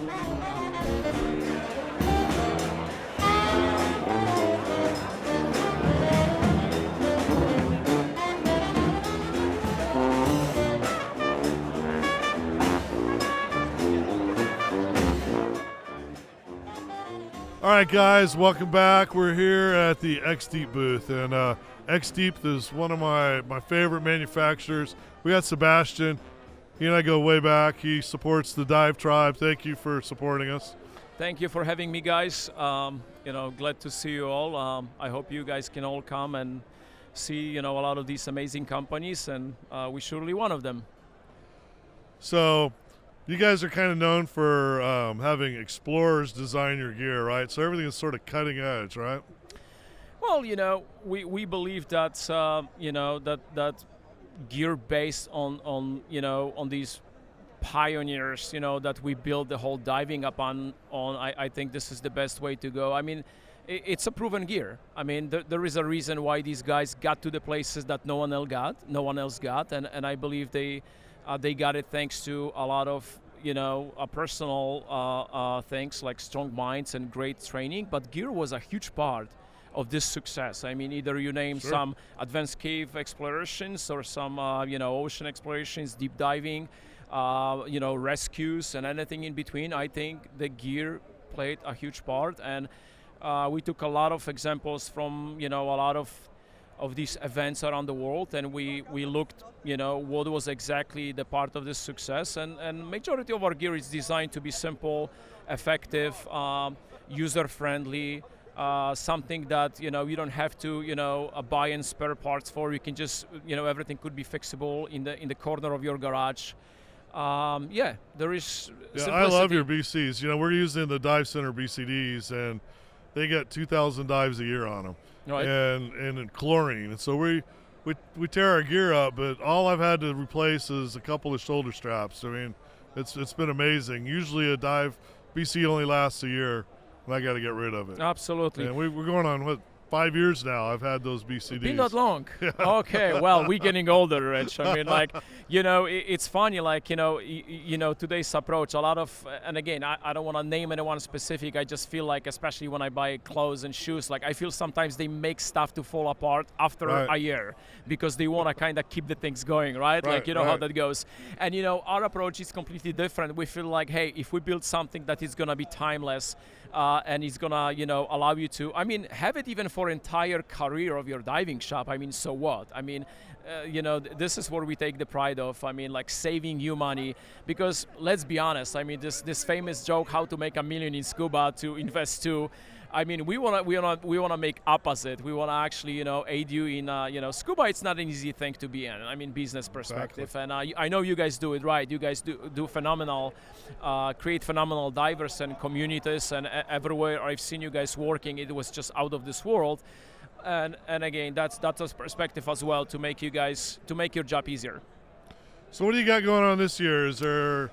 All right, guys, welcome back. We're here at the X-Deep booth, and X-Deep is one of my favorite manufacturers. We got Sebastian. He and I go way back. He supports the Dive Tribe. Thank you for supporting us. Thank you for having me, guys. Glad to see you all. I hope you guys can all come and see, a lot of these amazing companies, and we're surely one of them. So you guys are kind of known for having explorers design your gear, right? So everything is sort of cutting edge, right? Well, we believe that, that gear based on these pioneers, that we build the whole diving upon. I think this is the best way to go. I mean, it's a proven gear. I mean, there is a reason why these guys got to the places that no one else got, and I believe they got it thanks to a lot of personal things like strong minds and great training. But gear was a huge part of this success. I mean, either you name some advanced cave explorations or some ocean explorations, deep diving, rescues, and anything in between. I think the gear played a huge part, and we took a lot of examples from a lot of these events around the world, and we looked what was exactly the part of this success, and majority of our gear is designed to be simple, effective, user friendly, something that you don't have to buy in spare parts for. You can just everything could be fixable in the corner of your garage. There is. Yeah, I love your BCs. We're using the Dive Center BCDs, and they get 2,000 dives a year on them, Right. and in chlorine. And so we tear our gear up, but all I've had to replace is a couple of shoulder straps. I mean, it's been amazing. Usually a dive BC only lasts a year, and I got to get rid of it. Absolutely. And we're going on 5 years now. I've had those BCDs. Been that long? Yeah. Okay, well, we're getting older, Rich. I mean, it's funny, today's approach, a lot of, and again, I don't want to name anyone specific. I just feel like, especially when I buy clothes and shoes, I feel sometimes they make stuff to fall apart after Right. a year because they want to kind of keep the things going, right? Right, How right. that goes. And, our approach is completely different. We feel like, hey, if we build something that is going to be timeless, and it's gonna, allow you to, have it even for entire career of your diving shop. So what? This is where we take the pride of. Saving you money, because let's be honest. This famous joke, how to make $1 million in scuba to invest to. We wanna make opposite. We wanna actually, aid you in, scuba. It's not an easy thing to be in. Business perspective, Exactly. and I know you guys do it right. You guys do phenomenal, create phenomenal divers and communities, and everywhere I've seen you guys working, it was just out of this world. And again, that's a perspective as well to make your job easier. So what do you got going on this year? Is there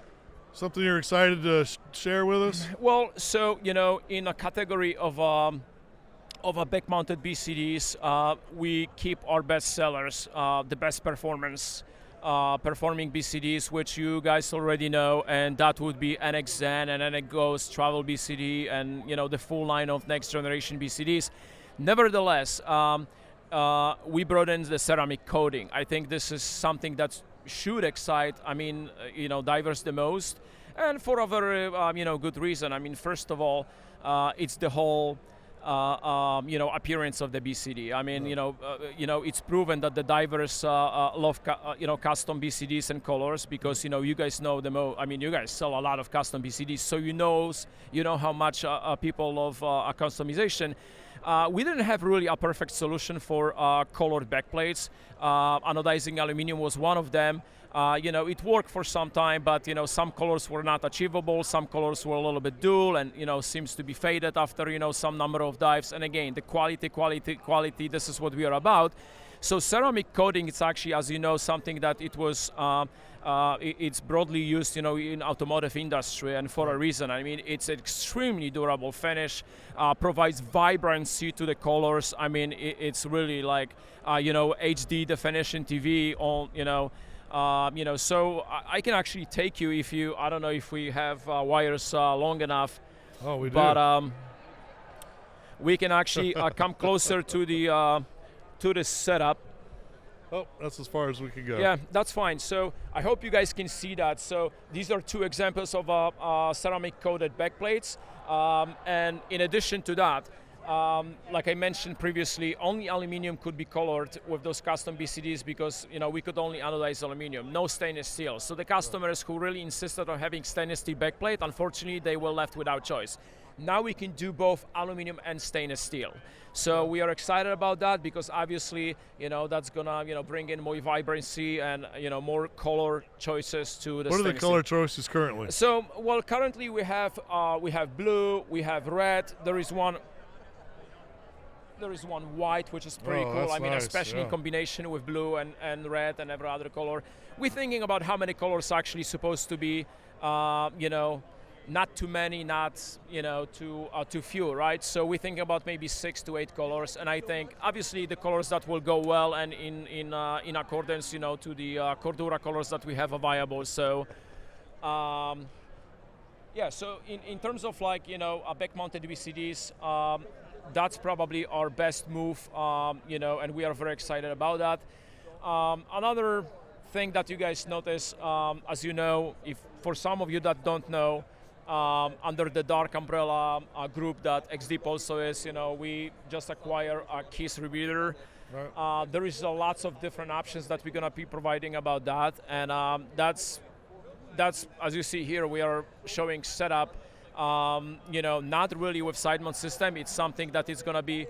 something you're excited to share with us? Well, so in a category of a back-mounted BCDs, we keep our best sellers, the best performing BCDs, which you guys already know, and that would be NX-Zen and NX Ghost Travel BCD, and the full line of next generation BCDs. Nevertheless, we brought in the ceramic coating. I think this is something that should excite, divers the most, and for a very, good reason. First of all, it's the whole, appearance of the BCD. It's proven that the divers love, custom BCDs and colors, because you guys know you guys sell a lot of custom BCDs, so you know how much people love customization. We didn't have really a perfect solution for colored backplates. Anodizing aluminum was one of them. It worked for some time, but some colors were not achievable. Some colors were a little bit dull, and seems to be faded after some number of dives. And again, the quality. This is what we are about. So ceramic coating, it's actually, as you know, something that it was. It's broadly used, in automotive industry, and for a reason. It's an extremely durable finish, provides vibrancy to the colors. It's really like, HD definition TV on, So I can actually take you if you. I don't know if we have wires long enough. Oh, we do. But we can actually come closer to the setup. Oh, that's as far as we can go. Yeah, that's fine. So I hope you guys can see that. So these are two examples of ceramic coated backplates. And in addition to that, like I mentioned previously, only aluminum could be colored with those custom BCDs, because we could only anodize aluminum, no stainless steel. So the customers who really insisted on having stainless steel backplate, unfortunately, they were left without choice. Now we can do both aluminum and stainless steel. So we are excited about that, because obviously, that's gonna, bring in more vibrancy and, more color choices to the. What are the stainless color steel. choices currently? So, well, currently we have blue, we have red. There is one white, which is pretty Oh, cool. that's nice, Especially in yeah. combination with blue and red and every other color. We're thinking about how many colors actually supposed to be, not too many, not too few, right? So we think about maybe 6 to 8 colors, and I think obviously the colors that will go well and in accordance, to the Cordura colors that we have available. So, So in terms of back-mounted BCDs, that's probably our best move, and we are very excited about that. Another thing that you guys notice, as you know, if for some of you that don't know. Under the dark umbrella group that XDeep also is, we just acquire a Keys Revealer. Right. There is lots of different options that we're gonna be providing about that, and that's as you see here, we are showing setup not really with side mount system. It's something that is going to be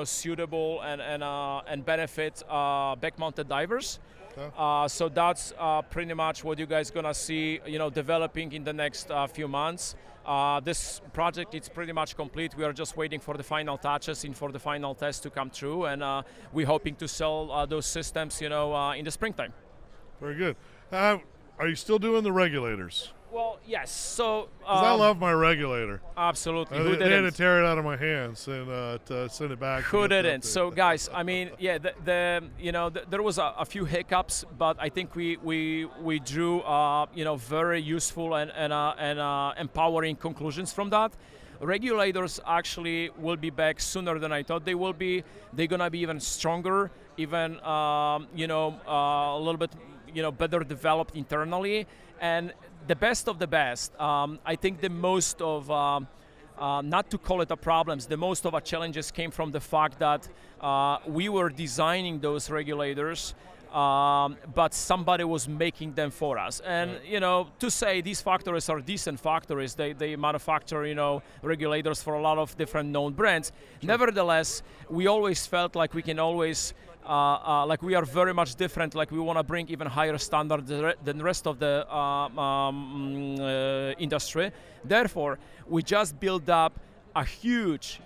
suitable and benefit back mounted divers. So that's pretty much what you guys gonna see, developing in the next few months. This project is pretty much complete. We are just waiting for the final touches and for the final test to come through, and we're hoping to sell those systems, in the springtime. Very good. Are you still doing the regulators? Well, yes. So 'cause I love my regulator. Absolutely. They Who had to didn't? tear it out of my hands and to send it back. Who to get didn't? updated. So, guys, I mean, yeah, there was a few hiccups, but I think we drew very useful and empowering conclusions from that. Regulators actually will be back sooner than I thought they will be. They're gonna be even stronger, even a little bit better developed internally, and the best of the best. I think the most of not to call it a problems, the most of our challenges came from the fact that we were designing those regulators, but somebody was making them for us. And to say these factories are decent factories, they manufacture regulators for a lot of different known brands. Sure. Nevertheless, we always felt like we can always like we are very much different, like we want to bring even higher standard than the rest of the industry. Therefore, we just built up a huge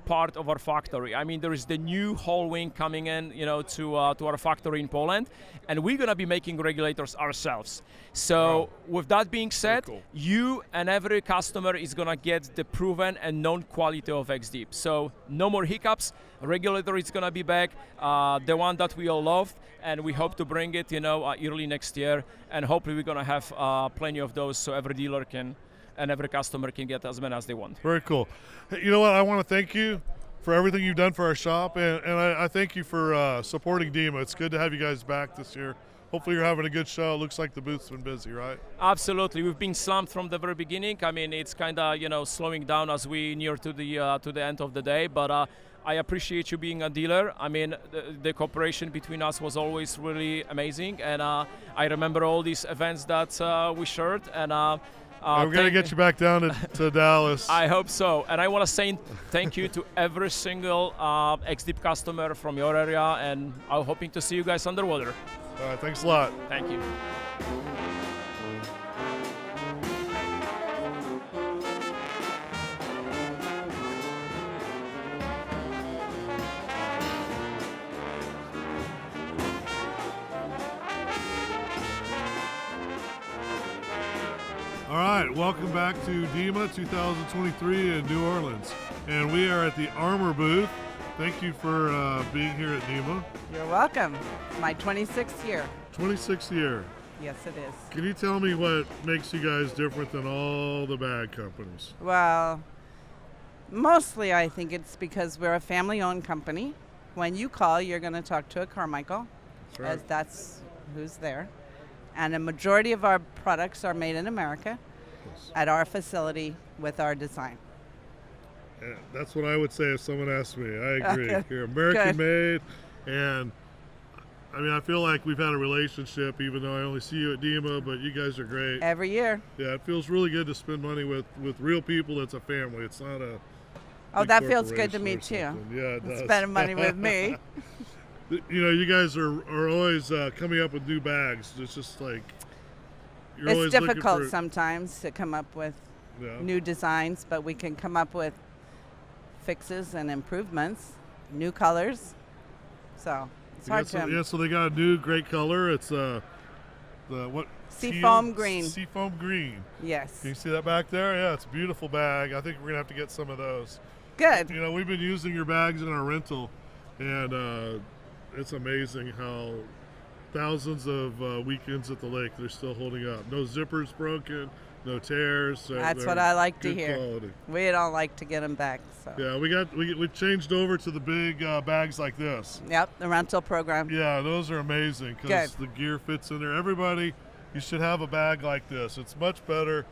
part of our factory. I mean, there is the new whole wing coming in, to our factory in Poland, and we're gonna be making regulators ourselves. So, with that being said, cool. You and every customer is gonna get the proven and known quality of X-Deep. So, no more hiccups. Regulator is gonna be back, the one that we all love, and we hope to bring it, early next year, and hopefully we're gonna have plenty of those, so every dealer can. And every customer can get as many as they want. Very cool. Hey, you know what? I want to thank you for everything you've done for our shop, and I thank you for supporting Dema. It's good to have you guys back this year. Hopefully you're having a good show. It looks like the booth's been busy, right? Absolutely. We've been slammed from the very beginning. I mean, it's kind of, slowing down as we near to the end of the day, but I appreciate you being a dealer. I mean, the cooperation between us was always really amazing, and I remember all these events that we shared, and we're going to get you back down to Dallas. I hope so. And I want to say thank you to every single X-Deep customer from your area, and I'm hoping to see you guys underwater. All right, thanks a lot. Thank you. All right, welcome back to Dema 2023 in New Orleans. And we are at the Armor booth. Thank you for being here at Dema. You're welcome. My 26th year. 26th year. Yes, it is. Can you tell me what makes you guys different than all the bag companies? Well, mostly I think it's because we're a family-owned company. When you call, you're going to talk to a Carmichael, That's right. as that's who's there. And a majority of our products are made in America at our facility with our design. Yeah, that's what I would say if someone asked me. I agree. You're American made, and I mean, I feel like we've had a relationship, even though I only see you at Dema, but you guys are great. Every year. Yeah, it feels really good to spend money with real people. That's a family. It's not a Oh, big that feels good to corporation me or too. something. Yeah, it does. Spending money with me. You guys are always coming up with new bags. It's just like you're It's always looking difficult for, sometimes to come up with yeah. new designs, but we can come up with fixes and improvements, new colors. So it's hard to. Yeah, so they got a new great color. It's the what? Seafoam green. Seafoam green. Yes. Can you see that back there? Yeah, it's a beautiful bag. I think we're gonna have to get some of those. Good. We've been using your bags in our rental, and it's amazing how thousands of weekends at the lake they're still holding up. No zippers broken, no tears. That's what I like to good hear. quality. We don't like to get them back. So. Yeah, we changed over to the big bags like this. Yep, the rental program. Yeah, those are amazing because the gear fits in there. Everybody, you should have a bag like this. It's much better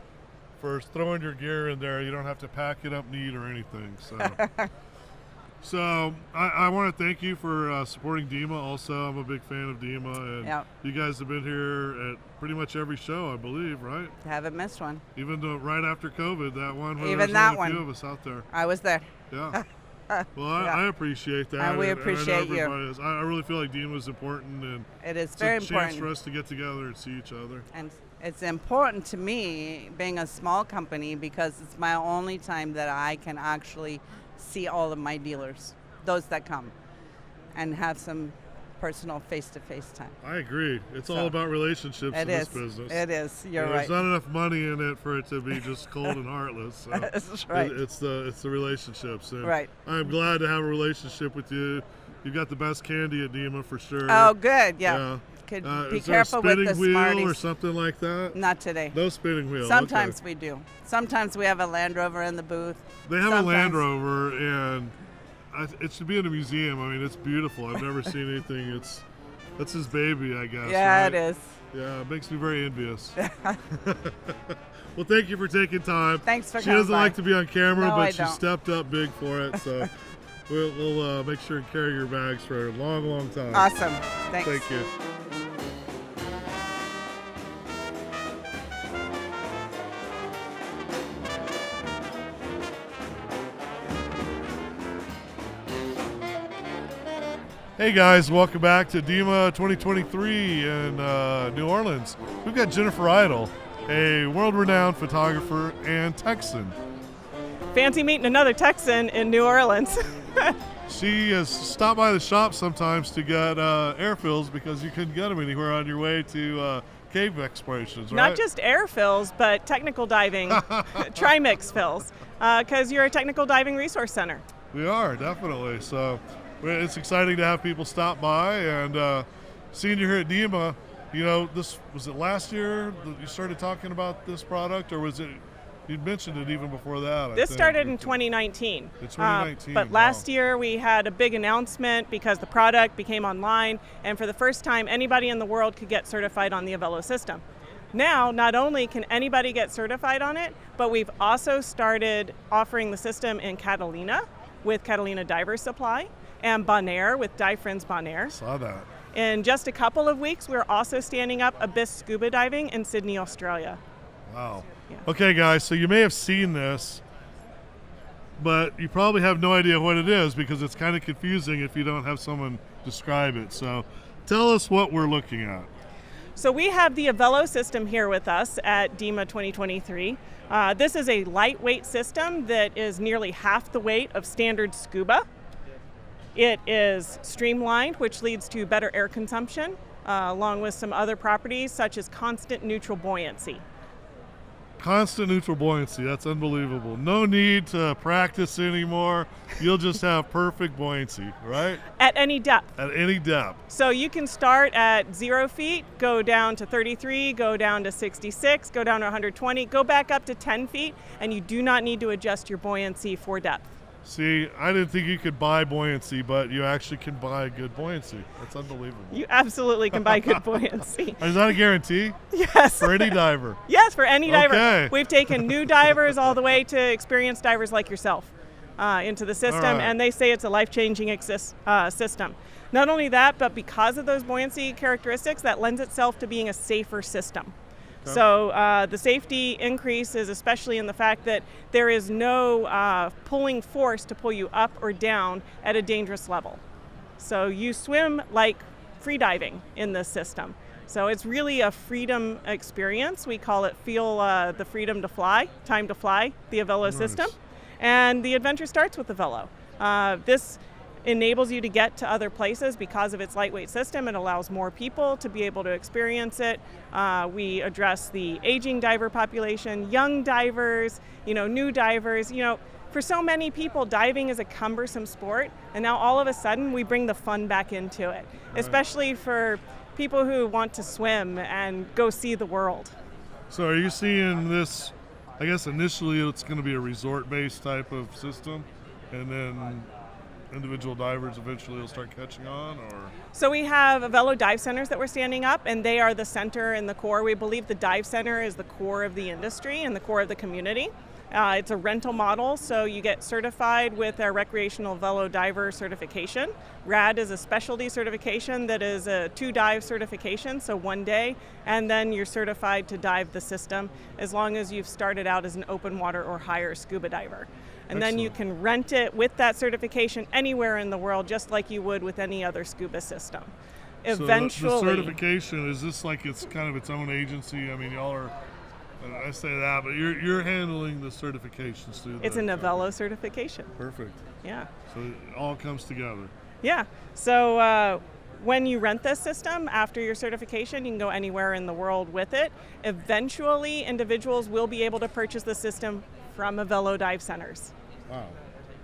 for throwing your gear in there. You don't have to pack it up neat or anything. So. So I want to thank you for supporting Dema. Also, I'm a big fan of Dema, and Yep. you guys have been here at pretty much every show, I believe, right? Haven't missed one. Even though right after COVID, that one where Even there's that only a few one. of us out there. I was there. Yeah. Well, Yeah. I appreciate that. And we I know appreciate you. everybody is. I really feel like Dema is important, and It is it's very a chance important. for us to get together and see each other. And it's important to me, being a small company, because it's my only time that I can actually see all of my dealers, those that come, and have some personal face-to-face time. I agree. It's all So, about relationships in It this is. business. It is. You're There's right. not enough money in it for it to be just cold and heartless. So That's right. It's the relationships. And Right. I'm glad to have a relationship with you. You got the best candy at Dema for sure. Oh, good. Yeah. Could be is there a careful with spinning the wheel Smarties. or something like that? Not today. No spinning wheel. Sometimes okay. we do. Sometimes we have a Land Rover in the booth. They have a Land Sometimes- Rover, and it should be in a museum. I mean, it's beautiful. I've never seen anything. That's his baby, I guess. Yeah, right? it is. Yeah, it makes me very envious. Well, thank you for taking time. Thanks for She coming doesn't by. like to be on camera, No, but I she don't. stepped up big for it. So we'll make sure and carry your bags for a long, long time. Awesome. Thanks. Thank you. Hey guys, welcome back to Dema 2023 in New Orleans. We've got Jennifer Idle, a world-renowned photographer and Texan. Fancy meeting another Texan in New Orleans. She has stopped by the shop sometimes to get air fills because you couldn't get them anywhere on your way to cave explorations, right? Not just air fills, but technical diving, trimix fills, because you're a technical diving resource center. We are, definitely. So it's exciting to have people stop by, and seeing you here at Dema, you know, was it last year that you started talking about this product, or was it, you'd mentioned it even before that? This started in 2019. In 2019, but last year we had a big announcement because the product became online, and for the first time anybody in the world could get certified on the Avello system. Now, not only can anybody get certified on it, but we've also started offering the system in Catalina with Catalina Diver Supply, and Bonaire with Dive Friends Bonaire. Saw that. In just a couple of weeks, we're also standing up Abyss Scuba Diving in Sydney, Australia. Wow. Yeah. Okay, guys, so you may have seen this, but you probably have no idea what it is because it's kind of confusing if you don't have someone describe it. So tell us what we're looking at. So we have the Avello system here with us at Dema 2023. This is a lightweight system that is nearly half the weight of standard scuba. It is streamlined, which leads to better air consumption, along with some other properties such as constant neutral buoyancy. Constant neutral buoyancy, that's unbelievable. No need to practice anymore. You'll just have perfect buoyancy, right? At any depth. At any depth. So you can start at 0 feet, go down to 33, go down to 66, go down to 120, go back up to 10 feet, and you do not need to adjust your buoyancy for depth. See, I didn't think you could buy buoyancy, but you actually can buy good buoyancy. That's unbelievable. You absolutely can buy good buoyancy. Is that a guarantee? Yes. For any diver? Yes, for any diver. Okay. We've taken new divers all the way to experienced divers like yourself into the system, All right. and they say it's a life-changing system. Not only that, but because of those buoyancy characteristics, that lends itself to being a safer system. Okay. So the safety increase is especially in the fact that there is no pulling force to pull you up or down at a dangerous level. So you swim like free diving in this system. So it's really a freedom experience. We call it Feel the Freedom to Fly, Time to Fly, the Avello system. And the adventure starts with Avello. This enables you to get to other places because of its lightweight system. It allows more people to be able to experience it. We address the aging diver population, young divers, new divers. For so many people, diving is a cumbersome sport, and now all of a sudden we bring the fun back into it, especially for people who want to swim and go see the world. So are you seeing this, I guess initially it's going to be a resort-based type of system, and then individual divers eventually will start catching on, or? So we have Velo dive centers that we're standing up, and they are the center and the core. We believe the dive center is the core of the industry and the core of the community. It's a rental model, so you get certified with our recreational Velo diver certification. RAD is a specialty certification that is a 2-dive certification, so 1 day, and then you're certified to dive the system as long as you've started out as an open water or higher scuba diver. And then you can rent it with that certification anywhere in the world, just like you would with any other scuba system. Eventually, so the certification, is this like it's kind of its own agency? I mean, y'all are, I say that, but you're handling the certifications through it's a Velo certification. Perfect. Yeah. So it all comes together. Yeah. So when you rent this system after your certification, you can go anywhere in the world with it. Eventually, individuals will be able to purchase the system from Velo dive centers. Wow.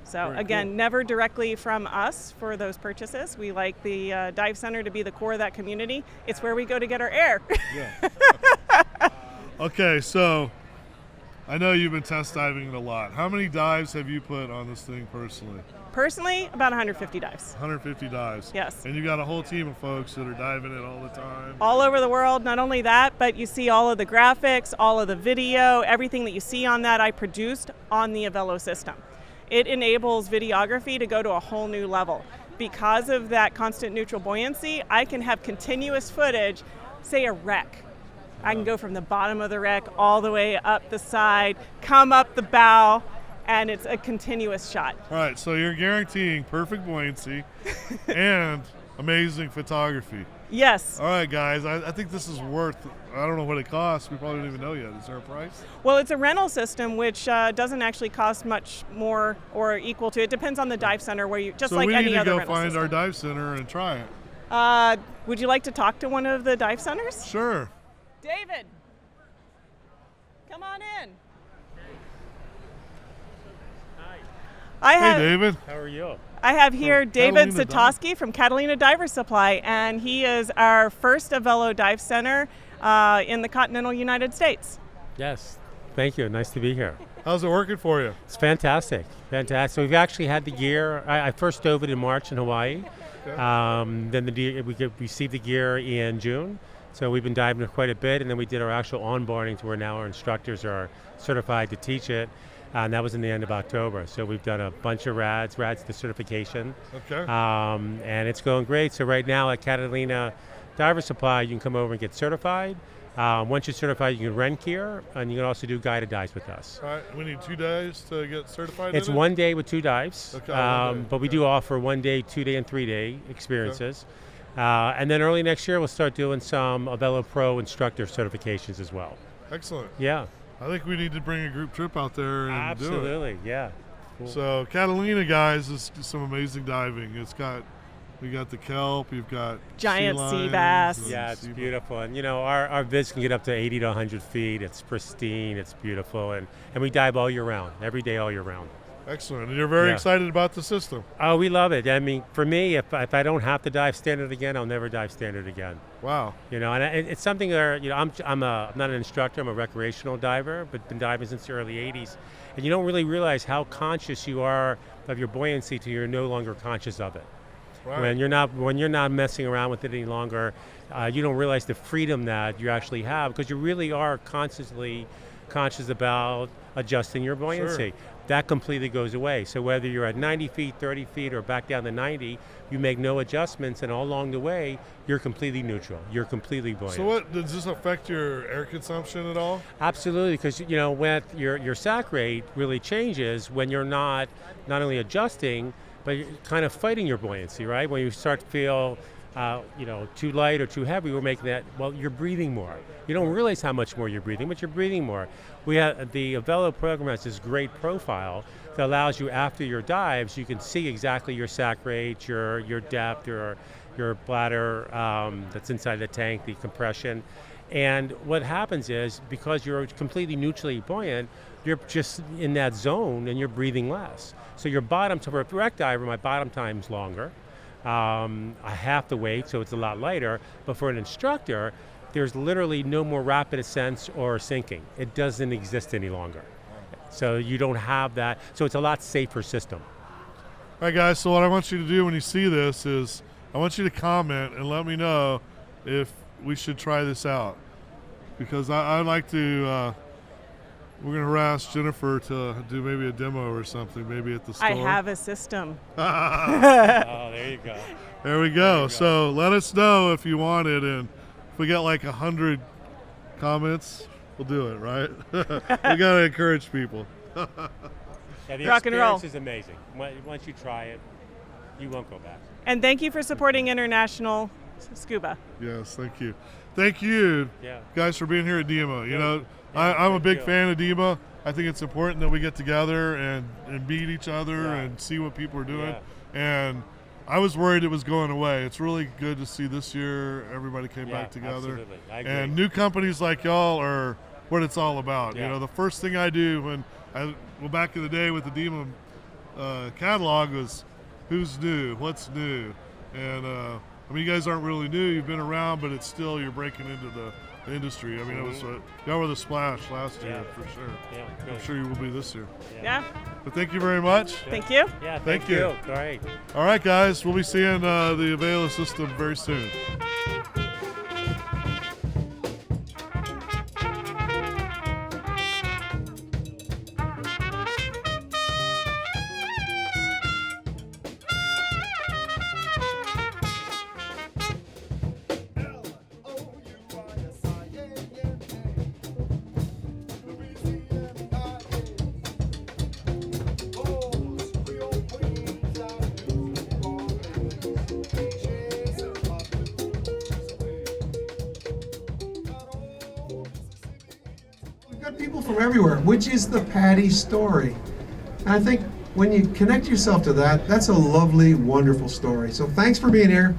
So Very again, cool. never directly from us for those purchases. We like the dive center to be the core of that community. It's where we go to get our air. Yeah. Okay, so I know you've been test diving it a lot. How many dives have you put on this thing personally? Personally, about 150 dives. 150 dives. Yes. And you got a whole team of folks that are diving it all the time. All over the world. Not only that, but you see all of the graphics, all of the video, everything that you see on that I produced on the Velo system. It enables videography to go to a whole new level. Because of that constant neutral buoyancy, I can have continuous footage, say a wreck. I can go from the bottom of the wreck all the way up the side, come up the bow, and it's a continuous shot. All right, so you're guaranteeing perfect buoyancy and amazing photography. Yes. All right, guys, I think this is worth, I don't know what it costs. We probably don't even know yet. Is there a price? Well, it's a rental system, which doesn't actually cost much more or equal to. It depends on the dive center where you, just like any other rental system. So we need to go find our dive center and try it. Would you like to talk to one of the dive centers? Sure. David, come on in. Hey, David. How are you? I have here David Catalina Satosky from Catalina Diver Supply, and he is our first Velo dive center in the continental United States. Yes. Thank you. Nice to be here. How's it working for you? It's fantastic. Fantastic. We've actually had the gear. I first dove it in March in Hawaii. Okay. Then we received the gear in June. So we've been diving it quite a bit, and then we did our actual onboarding to where now our instructors are certified to teach it. And that was in the end of October. So we've done a bunch of RADs. RAD's the certification. Okay. And it's going great. So right now at Catalina Diver Supply, you can come over and get certified. Once you're certified, you can rent gear, and you can also do guided dives with us. All right. We need 2 days to get certified. It's in it? 1 day with 2 dives. Okay, 1 day. But we do offer 1 day, 2 day, and 3 day experiences. Okay. And then early next year, we'll start doing some Velo Pro instructor certifications as well. Excellent. Yeah. I think we need to bring a group trip out there and Absolutely, do it. Yeah. Cool. So Catalina, guys, is some amazing diving. We got the kelp, you've got giant sea sea bass. Yeah, it's beautiful. And our vids can get up to 80 to 100 feet. It's pristine, it's beautiful. And we dive all year round, every day all year round. Excellent. And you're very excited about the system. Oh, we love it. I mean, for me, if I don't have to dive standard again, I'll never dive standard again. Wow. And it's something where, I'm not an instructor, I'm a recreational diver, but been diving since the early 80s. And you don't really realize how conscious you are of your buoyancy till you're no longer conscious of it. Right. When you're not messing around with it any longer, you don't realize the freedom that you actually have, because you really are constantly conscious about adjusting your buoyancy. Sure. That completely goes away. So whether you're at 90 feet, 30 feet, or back down to 90, you make no adjustments, and all along the way, you're completely neutral. You're completely buoyant. So does this affect your air consumption at all? Absolutely, because when your sac rate really changes when you're not only adjusting, but you're kind of fighting your buoyancy, right? When you start to feel too light or too heavy, we're making that, you're breathing more. You don't realize how much more you're breathing, but you're breathing more. We have the Velo program has this great profile that allows you, after your dives, you can see exactly your sac rate, your depth, your bladder that's inside the tank, the compression. And what happens is, because you're completely neutrally buoyant, you're just in that zone and you're breathing less. So your bottom, for a wreck diver, my bottom time's longer. I have to wait, so it's a lot lighter. But for an instructor, there's literally no more rapid ascents or sinking. It doesn't exist any longer. So you don't have that. So it's a lot safer system. All right, guys, so what I want you to do when you see this is I want you to comment and let me know if we should try this out. Because I'd like to, we're going to harass Jennifer to do maybe a demo or something, maybe at the store. I have a system. Oh, there you go. There we go. So let us know if you want it, and if we get like 100 comments, we'll do it, right? We got to encourage people. Yeah, the Rock and roll. experience is amazing. Once you try it, you won't go back. And thank you for supporting International Scuba. Yes, thank you. Thank you, guys, for being here at Dema. You know, I'm a big fan of Dema. I think it's important that we get together and meet each other and see what people are doing. And I was worried it was going away. It's really good to see this year everybody came back together. Absolutely. I agree. And new companies like y'all are what it's all about. You know, the first thing I do when I go back in the day with the Dema catalog was who's new, what's new. And I mean, you guys aren't really new. You've been around, but it's still, you're breaking into the industry. I mean, it was y'all were the splash last year for sure. Yeah, I'm sure you will be this year. Yeah. But thank you very much. Thank you. Yeah, thank you. All right. All right, guys, we'll be seeing the Avela system very soon. People from everywhere, which is the Patty story. And I think when you connect yourself to that, that's a lovely, wonderful story. So thanks for being here.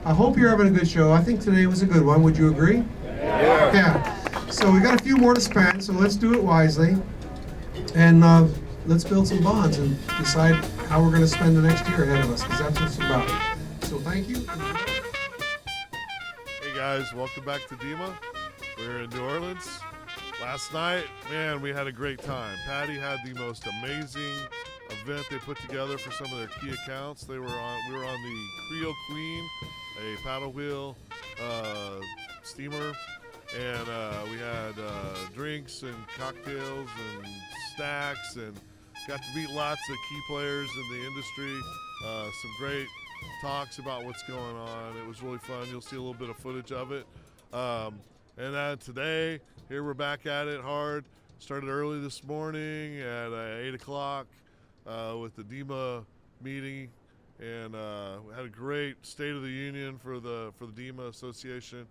I hope you're having a good show. I think today was a good one. Would you agree? Yeah. So we got a few more to spend, so let's do it wisely. And let's build some bonds and decide how we're going to spend the next year ahead of us, because that's what it's about. So thank you. Hey guys, welcome back to Dema. We're in New Orleans. Last night, man, we had a great time. Patty had the most amazing event they put together for some of their key accounts. We were on the Creole Queen, a paddle wheel steamer, and we had drinks and cocktails and snacks, and got to meet lots of key players in the industry. Some great talks about what's going on. It was really fun. You'll see a little bit of footage of it. And then today, here we're back at it hard. Started early this morning at 8 o'clock with the Dema meeting, and we had a great State of the Union for the Dema Association.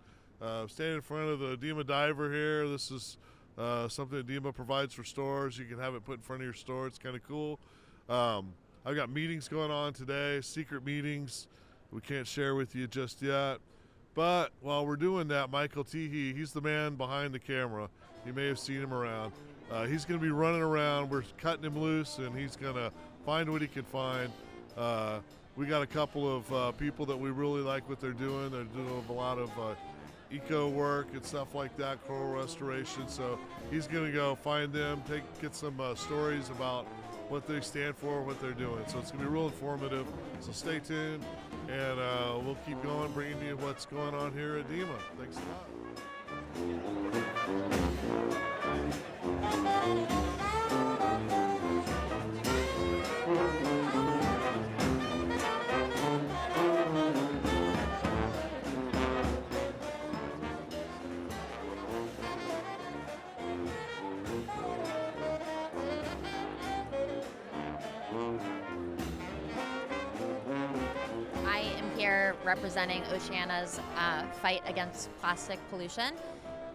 Standing in front of the Dema diver here. This is something that Dema provides for stores. You can have it put in front of your store. It's kind of cool. I've got meetings going on today, secret meetings we can't share with you just yet. But while we're doing that, Michael Teehee, he's the man behind the camera. You may have seen him around. He's going to be running around. We're cutting him loose, and he's going to find what he can find. We got a couple of people that we really like what they're doing. They're doing a lot of eco work and stuff like that, coral restoration. So he's going to go find them, get some stories about what they stand for, what they're doing. So it's going to be real informative. So stay tuned, and we'll keep going, bringing you what's going on here at Dema. Thanks a lot. I am here representing Oceania's fight against plastic pollution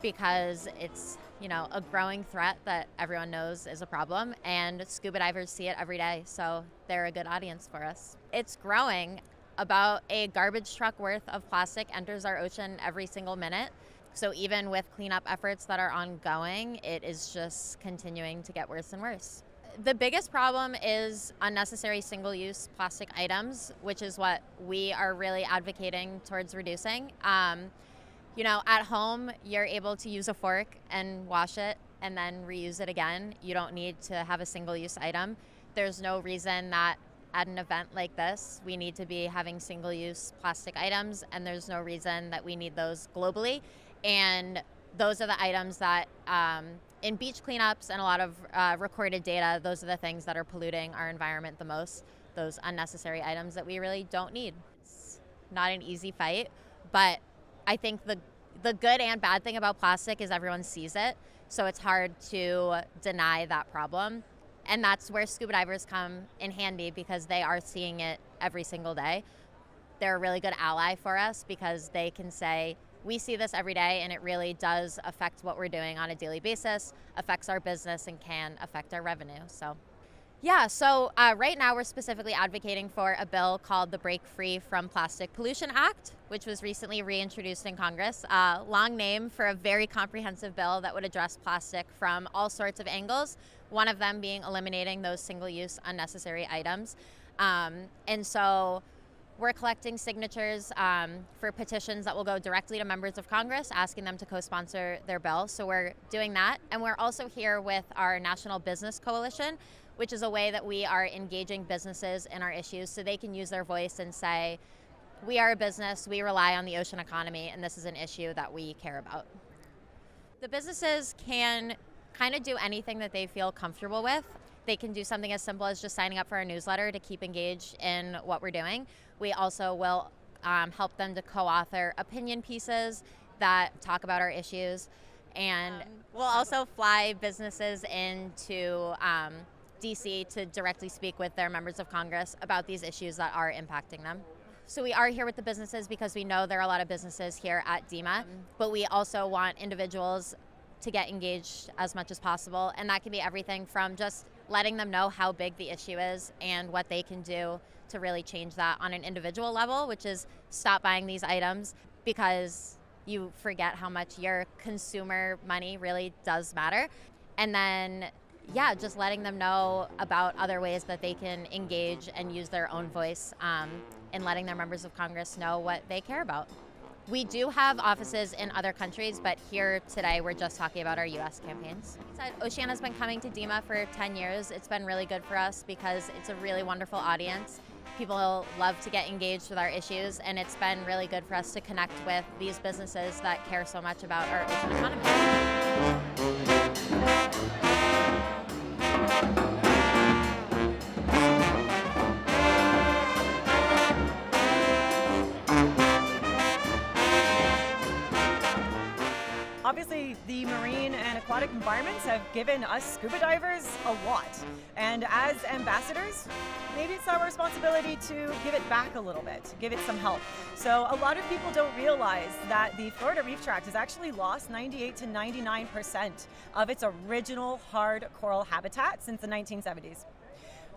because it's, a growing threat that everyone knows is a problem, and scuba divers see it every day, so they're a good audience for us. It's growing. About a garbage truck worth of plastic enters our ocean every single minute. So even with cleanup efforts that are ongoing, it is just continuing to get worse and worse. The biggest problem is unnecessary single-use plastic items, which is what we are really advocating towards reducing. At home, you're able to use a fork and wash it and then reuse it again. You don't need to have a single-use item. There's no reason that at an event like this, we need to be having single-use plastic items, and there's no reason that we need those globally. And those are the items that, in beach cleanups and a lot of recorded data, those are the things that are polluting our environment the most, those unnecessary items that we really don't need. It's not an easy fight, but I think the good and bad thing about plastic is everyone sees it, so it's hard to deny that problem. And that's where scuba divers come in handy, because they are seeing it every single day. They're a really good ally for us because they can say, we see this every day and it really does affect what we're doing on a daily basis, affects our business, and can affect our revenue. So right now we're specifically advocating for a bill called the Break Free from Plastic Pollution Act, which was recently reintroduced in Congress. Long name for a very comprehensive bill that would address plastic from all sorts of angles, one of them being eliminating those single-use unnecessary items. And so we're collecting signatures for petitions that will go directly to members of Congress, asking them to co-sponsor their bill. So we're doing that. And we're also here with our National Business Coalition, which is a way that we are engaging businesses in our issues so they can use their voice and say, we are a business, we rely on the ocean economy, and this is an issue that we care about. The businesses can kind of do anything that they feel comfortable with. They can do something as simple as just signing up for our newsletter to keep engaged in what we're doing. We also will help them to co-author opinion pieces that talk about our issues. And we'll also fly businesses into DC to directly speak with their members of Congress about these issues that are impacting them. So we are here with the businesses because we know there are a lot of businesses here at Dema, but we also want individuals to get engaged as much as possible. And that can be everything from just letting them know how big the issue is and what they can do to really change that on an individual level, which is stop buying these items because you forget how much your consumer money really does matter. And then, just letting them know about other ways that they can engage and use their own voice, and letting their members of Congress know what they care about. We do have offices in other countries, but here today we're just talking about our U.S. campaigns. Oceana's been coming to Dema for 10 years. It's been really good for us because it's a really wonderful audience. People love to get engaged with our issues, and it's been really good for us to connect with these businesses that care so much about our ocean economy. Obviously, the marine and aquatic environments have given us scuba divers a lot. And as ambassadors, maybe it's our responsibility to give it back a little bit, give it some help. So a lot of people don't realize that the Florida Reef Tract has actually lost 98 to 99% of its original hard coral habitat since the 1970s.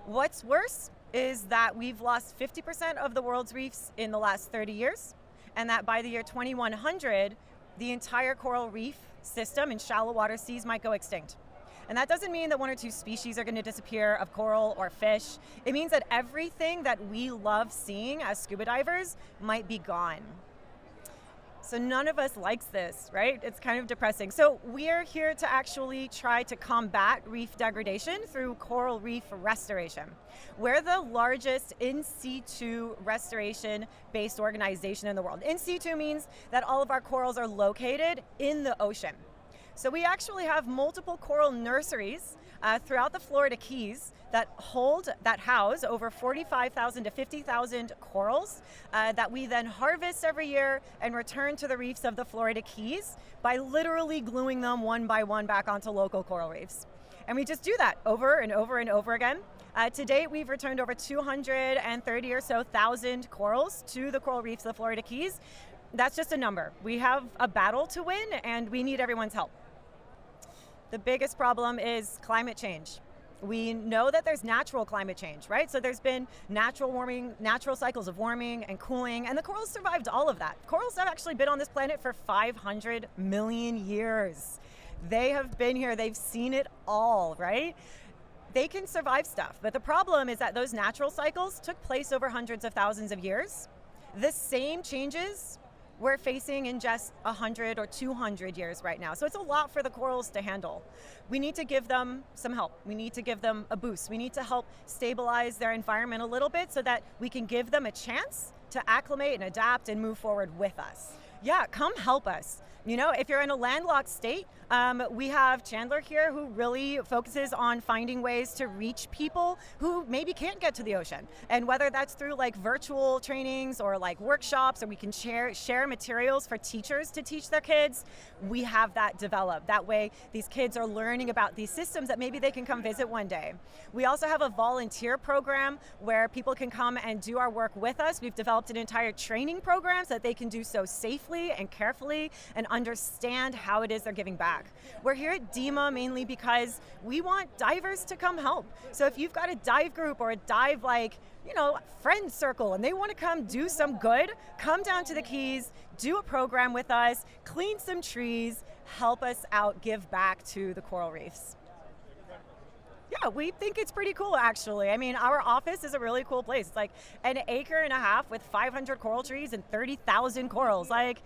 What's worse is that we've lost 50% of the world's reefs in the last 30 years, and that by the year 2100, the entire coral reef system in shallow water seas might go extinct. And that doesn't mean that one or two species are going to disappear of coral or fish. It means that everything that we love seeing as scuba divers might be gone. So none of us likes this, right? It's kind of depressing. So we're here to actually try to combat reef degradation through coral reef restoration. We're the largest in situ restoration-based organization in the world. In situ means that all of our corals are located in the ocean. So we actually have multiple coral nurseries throughout the Florida Keys that house over 45,000 to 50,000 corals that we then harvest every year and return to the reefs of the Florida Keys by literally gluing them one by one back onto local coral reefs. And we just do that over and over and over again. To date, we've returned over 230 or so thousand corals to the coral reefs of the Florida Keys. That's just a number. We have a battle to win, and we need everyone's help. The biggest problem is climate change. We know that there's natural climate change, right? So there's been natural warming, natural cycles of warming and cooling, and the corals survived all of that. Corals have actually been on this planet for 500 million years. They have been here, they've seen it all, right? They can survive stuff, but the problem is that those natural cycles took place over hundreds of thousands of years. The same changes we're facing in just 100 or 200 years right now. So it's a lot for the corals to handle. We need to give them some help. We need to give them a boost. We need to help stabilize their environment a little bit so that we can give them a chance to acclimate and adapt and move forward with us. Yeah, come help us. You know, if you're in a landlocked state, we have Chandler here who really focuses on finding ways to reach people who maybe can't get to the ocean. And whether that's through like virtual trainings or like workshops, or we can share materials for teachers to teach their kids, we have that developed. That way these kids are learning about these systems that maybe they can come visit one day. We also have a volunteer program where people can come and do our work with us. We've developed an entire training program so that they can do so safely and carefully and understand how it is they're giving back. We're here at Dema mainly because we want divers to come help. So if you've got a dive group or a dive friend circle and they want to come do some good, come down to the Keys, do a program with us, clean some trees, help us out, give back to the coral reefs. Yeah, we think it's pretty cool, actually. I mean, our office is a really cool place. It's like an acre and a half with 500 coral trees and 30,000 corals. Like,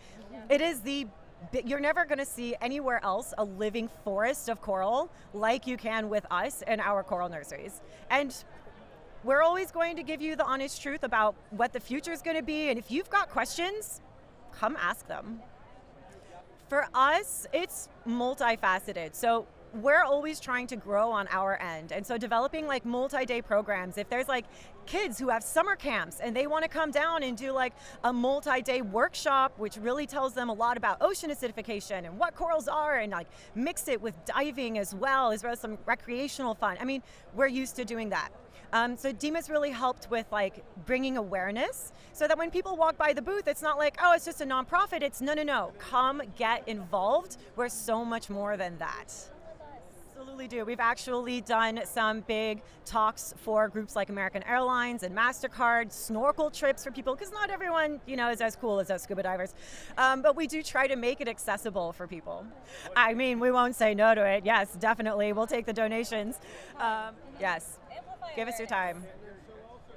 it is you're never going to see anywhere else a living forest of coral like you can with us and our coral nurseries. And we're always going to give you the honest truth about what the future is going to be. And if you've got questions, come ask them. For us, it's multifaceted. So we're always trying to grow on our end. And so developing like multi-day programs, if there's like kids who have summer camps and they want to come down and do like a multi-day workshop, which really tells them a lot about ocean acidification and what corals are, and like mix it with diving as well as some recreational fun. I mean, we're used to doing that. So Dema's really helped with like bringing awareness so that when people walk by the booth, it's not like, oh, it's just a nonprofit. It's no, come get involved. We're so much more than that. Absolutely do. We've actually done some big talks for groups like American Airlines and MasterCard, snorkel trips for people, because not everyone, is as cool as us scuba divers. But we do try to make it accessible for people. I mean, we won't say no to it. Yes, definitely. We'll take the donations. Yes. Give us your time.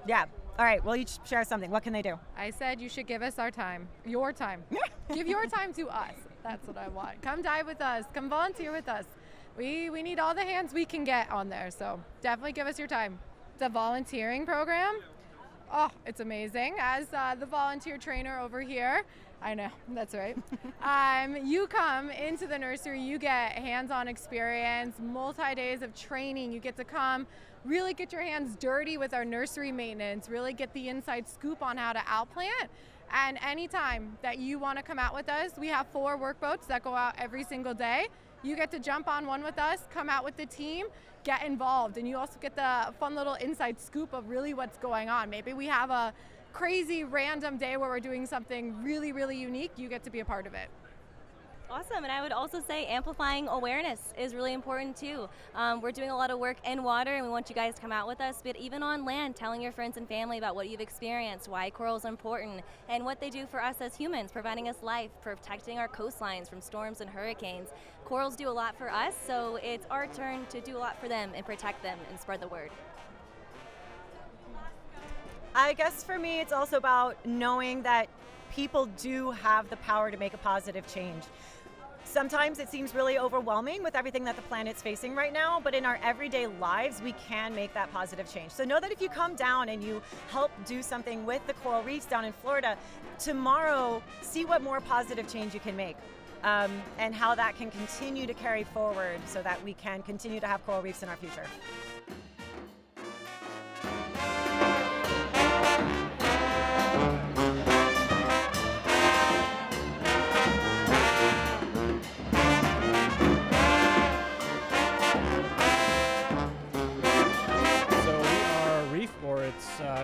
Yeah. All right. We'll each share something. What can they do? I said you should give us our time. Your time. Give your time to us. That's what I want. Come dive with us. Come volunteer with us. We need all the hands we can get on there, so definitely give us your time. It's a volunteering program. Oh, it's amazing. As the volunteer trainer over here, I know, that's right. You come into the nursery, you get hands-on experience, multi-days of training. You get to come, really get your hands dirty with our nursery maintenance, really get the inside scoop on how to outplant. And anytime that you want to come out with us, we have 4 workboats that go out every single day. You get to jump on one with us, come out with the team, get involved, and you also get the fun little inside scoop of really what's going on. Maybe we have a crazy random day where we're doing something really, really unique. You get to be a part of it. Awesome, and I would also say amplifying awareness is really important too. We're doing a lot of work in water, and we want you guys to come out with us, but even on land, telling your friends and family about what you've experienced, why corals are important, and what they do for us as humans, providing us life, protecting our coastlines from storms and hurricanes. Corals do a lot for us, so it's our turn to do a lot for them and protect them and spread the word. I guess for me, it's also about knowing that people do have the power to make a positive change. Sometimes it seems really overwhelming with everything that the planet's facing right now, but in our everyday lives, we can make that positive change. So know that if you come down and you help do something with the coral reefs down in Florida, tomorrow, see what more positive change you can make. And how that can continue to carry forward so that we can continue to have coral reefs in our future.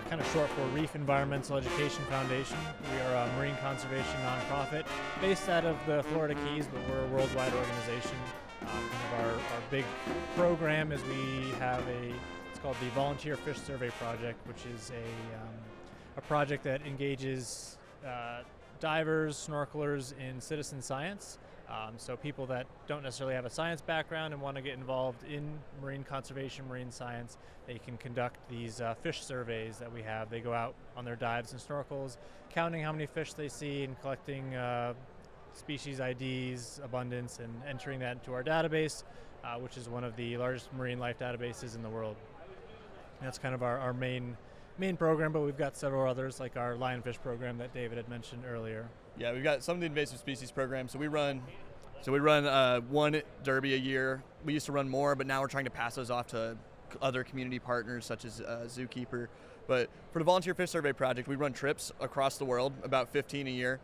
Kind of short for Reef Environmental Education Foundation. We are a marine conservation nonprofit based out of the Florida Keys, but we're a worldwide organization. Our big program is we have it's called the Volunteer Fish Survey Project, which is a project that engages divers, snorkelers in citizen science. So people that don't necessarily have a science background and want to get involved in marine conservation, marine science, they can conduct these fish surveys that we have. They go out on their dives and snorkels, counting how many fish they see and collecting species IDs, abundance, and entering that into our database, which is one of the largest marine life databases in the world. And that's kind of our main program, but we've got several others like our lionfish program that David had mentioned earlier. Yeah, we've got some of the invasive species program. So we run one derby a year. We used to run more, but now we're trying to pass those off to other community partners such as Zookeeper. But for the Volunteer Fish Survey Project, we run trips across the world, about 15 a year,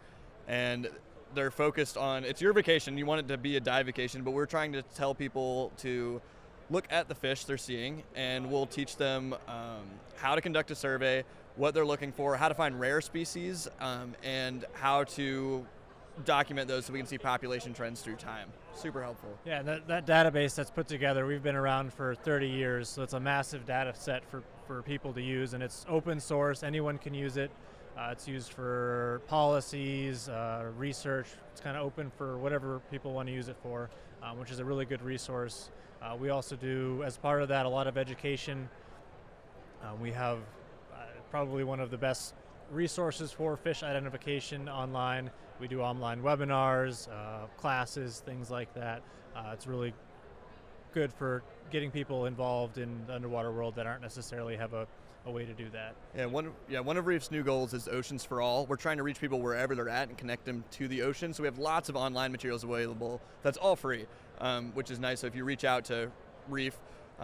and they're focused on, it's your vacation, you want it to be a dive vacation, but we're trying to tell people to look at the fish they're seeing, and we'll teach them how to conduct a survey, what they're looking for, how to find rare species, and how to document those so we can see population trends through time. Super helpful. Yeah, that database that's put together, we've been around for 30 years, so it's a massive data set for people to use, and it's open source, anyone can use it. It's used for policies, research. It's kind of open for whatever people want to use it for, which is a really good resource. We also do, as part of that, a lot of education. We have probably one of the best resources for fish identification online. We do online webinars, classes, things like that. It's really good for getting people involved in the underwater world that aren't necessarily have a way to do that. One of Reef's new goals is Oceans for All. We're trying to reach people wherever they're at and connect them to the ocean. So we have lots of online materials available that's all free, which is nice. So if you reach out to Reef,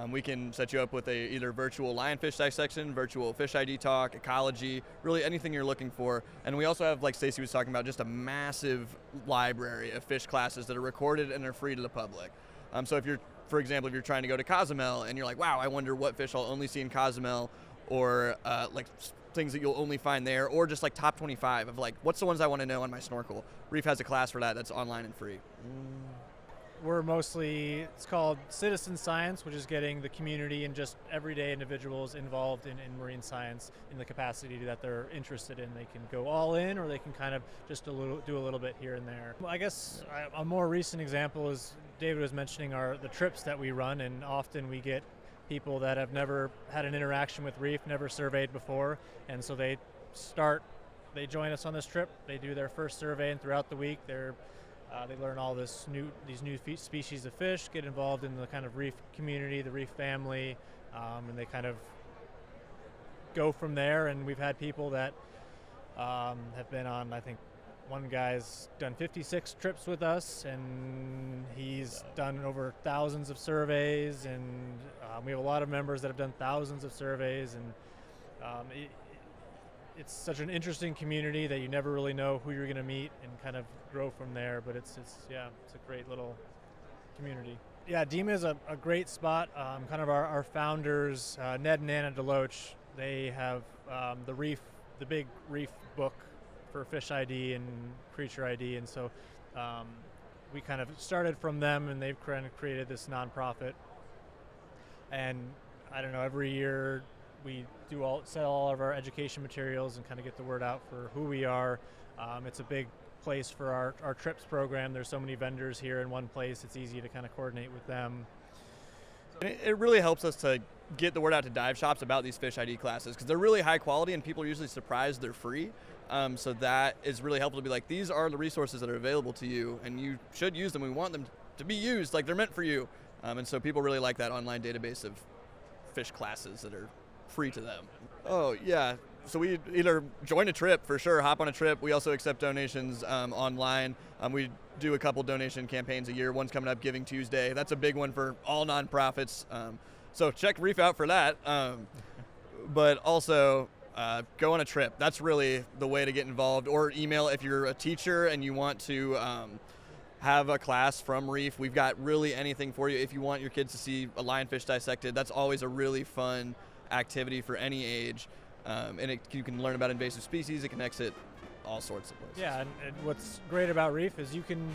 we can set you up with either virtual lionfish dissection, virtual fish ID talk, ecology, really anything you're looking for. And we also have, like Stacy was talking about, just a massive library of fish classes that are recorded and are free to the public. So if you're, for example, if you're trying to go to Cozumel and you're like, wow, I wonder what fish I'll only see in Cozumel, or like things that you'll only find there, or just like top 25 of like, what's the ones I want to know on my snorkel? Reef has a class for that that's online and free. We're mostly, it's called citizen science, which is getting the community and just everyday individuals involved in marine science in the capacity that they're interested in. They can go all in, or they can kind of just do a little bit here and there. Well, I guess a more recent example is David was mentioning the trips that we run, and often we get people that have never had an interaction with Reef, never surveyed before, and so they join us on this trip. They do their first survey, and throughout the week they learn all these new species of fish, get involved in the kind of Reef community, the Reef family, and they kind of go from there. And we've had people that have been on, I think one guy's done 56 trips with us, and he's done over thousands of surveys, and we have a lot of members that have done thousands of surveys, and it's such an interesting community that you never really know who you're going to meet and kind of grow from there. But it's a great little community. Yeah, Dema is a great spot. Kind of our founders, Ned and Anna Deloach, they have the big Reef book for fish ID and creature ID, and so we kind of started from them, and they've kind of created this nonprofit. And I don't know, every year we sell all of our education materials and kind of get the word out for who we are. It's a big place for our trips program. There's so many vendors here in one place. It's easy to kind of coordinate with them. It really helps us to get the word out to dive shops about these fish ID classes, because they're really high quality and people are usually surprised they're free. So that is really helpful to be like, these are the resources that are available to you and you should use them. We want them to be used like they're meant for you. And so people really like that online database of fish classes that are free to them. Oh yeah, so we either join a trip for sure, hop on a trip. We also accept donations online. We do a couple donation campaigns a year. One's coming up, Giving Tuesday. That's a big one for all nonprofits. So check Reef out for that. But also go on a trip. That's really the way to get involved. Or email if you're a teacher and you want to have a class from Reef. We've got really anything for you. If you want your kids to see a lionfish dissected, that's always a really fun activity for any age. And you can learn about invasive species. It connects it all sorts of places. Yeah, and what's great about Reef is you can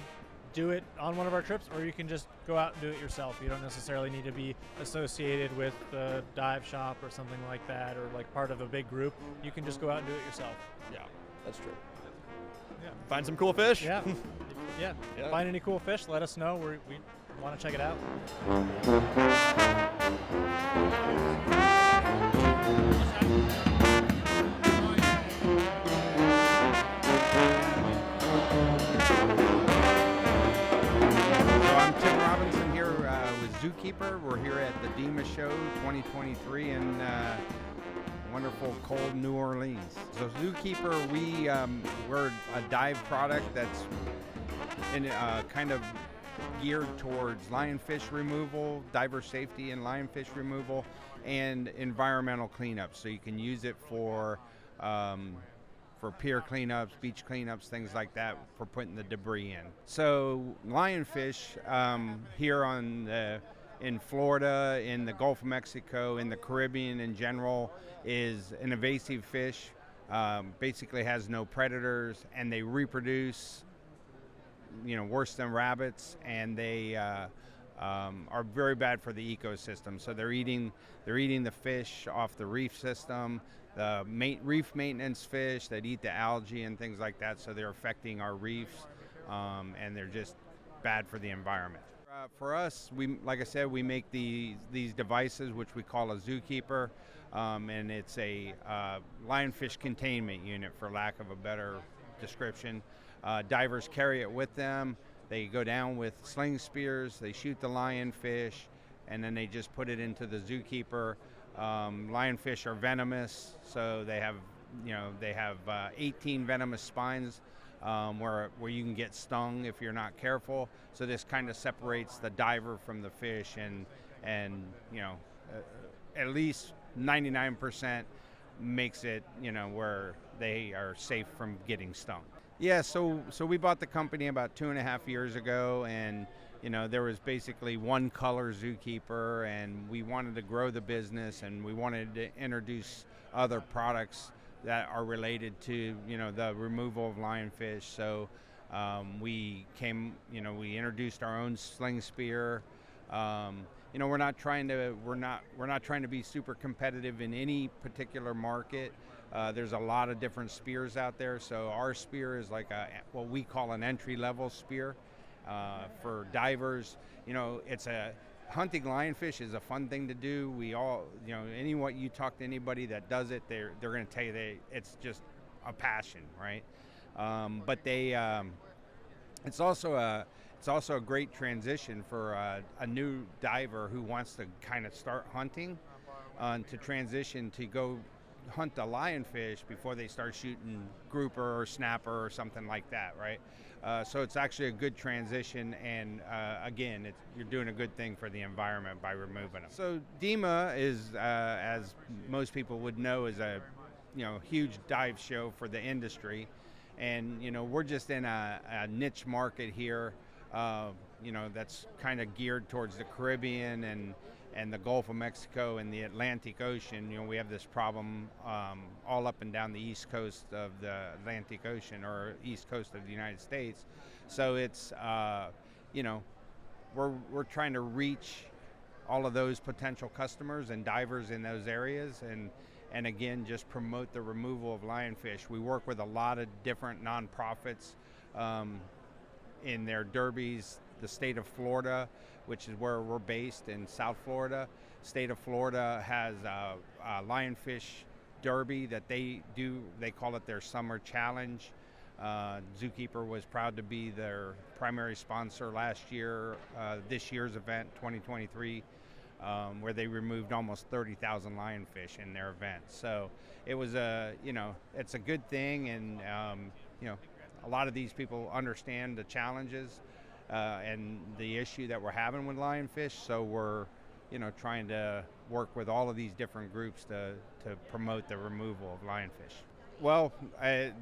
do it on one of our trips, or you can just go out and do it yourself. You don't necessarily need to be associated with the dive shop or something like that, or like part of a big group. You can just go out and do it yourself. Yeah, that's true. find some cool fish. Yeah. Yeah. Yeah. Find any cool fish, let us know. We want to check it out. So I'm Tim Robinson here with Zookeeper. We're here at the Dema Show 2023 in wonderful cold New Orleans. So Zookeeper, we're a dive product that's in kind of geared towards lionfish removal, diver safety and lionfish removal, and environmental cleanup. So you can use it for pier cleanups, beach cleanups, things like that, for putting the debris in. So lionfish here in Florida, in the Gulf of Mexico, in the Caribbean in general, is an invasive fish. Basically has no predators, and they reproduce, worse than rabbits, and they are very bad for the ecosystem. So they're eating the fish off the reef system, the reef maintenance fish that eat the algae and things like that. So they're affecting our reefs, and they're just bad for the environment. For us, like I said, we make these devices, which we call a Zookeeper, and it's a lionfish containment unit, for lack of a better description. Divers carry it with them. They go down with sling spears, they shoot the lionfish, and then they just put it into the Zookeeper. Lionfish are venomous, so they have 18 venomous spines where you can get stung if you're not careful. So this kind of separates the diver from the fish, and at least 99% makes it where they are safe from getting stung. Yeah, so we bought the company about 2.5 years ago, and there was basically one color Zookeeper, and we wanted to grow the business, and we wanted to introduce other products that are related to the removal of lionfish. So we introduced our own sling spear. We're not trying to be super competitive in any particular market. There's a lot of different spears out there, so our spear is like what we call an entry-level spear for divers. Hunting lionfish is a fun thing to do. We all, you talk to anybody that does it, they're going to tell you it's just a passion, right? But it's also a great transition for a new diver who wants to kind of start hunting, to transition to go hunt a lionfish before they start shooting grouper or snapper or something like that, right? So it's actually a good transition, and again, you're doing a good thing for the environment by removing them. So Dema is, as most people would know, is a huge dive show for the industry, and we're just in a niche market here, that's kind of geared towards the Caribbean and the Gulf of Mexico and the Atlantic Ocean. We have this problem all up and down the east coast of the Atlantic Ocean, or east coast of the United States. So it's, we're trying to reach all of those potential customers and divers in those areas, and again, just promote the removal of lionfish. We work with a lot of different nonprofits in their derbies. The state of Florida, which is where we're based in South Florida. State of Florida has a lionfish derby that they do. They call it their summer challenge. Zookeeper was proud to be their primary sponsor last year, this year's event, 2023, where they removed almost 30,000 lionfish in their event. So it was it's a good thing, and a lot of these people understand the challenges and the issue that we're having with lionfish. So we're trying to work with all of these different groups to promote the removal of lionfish. Well,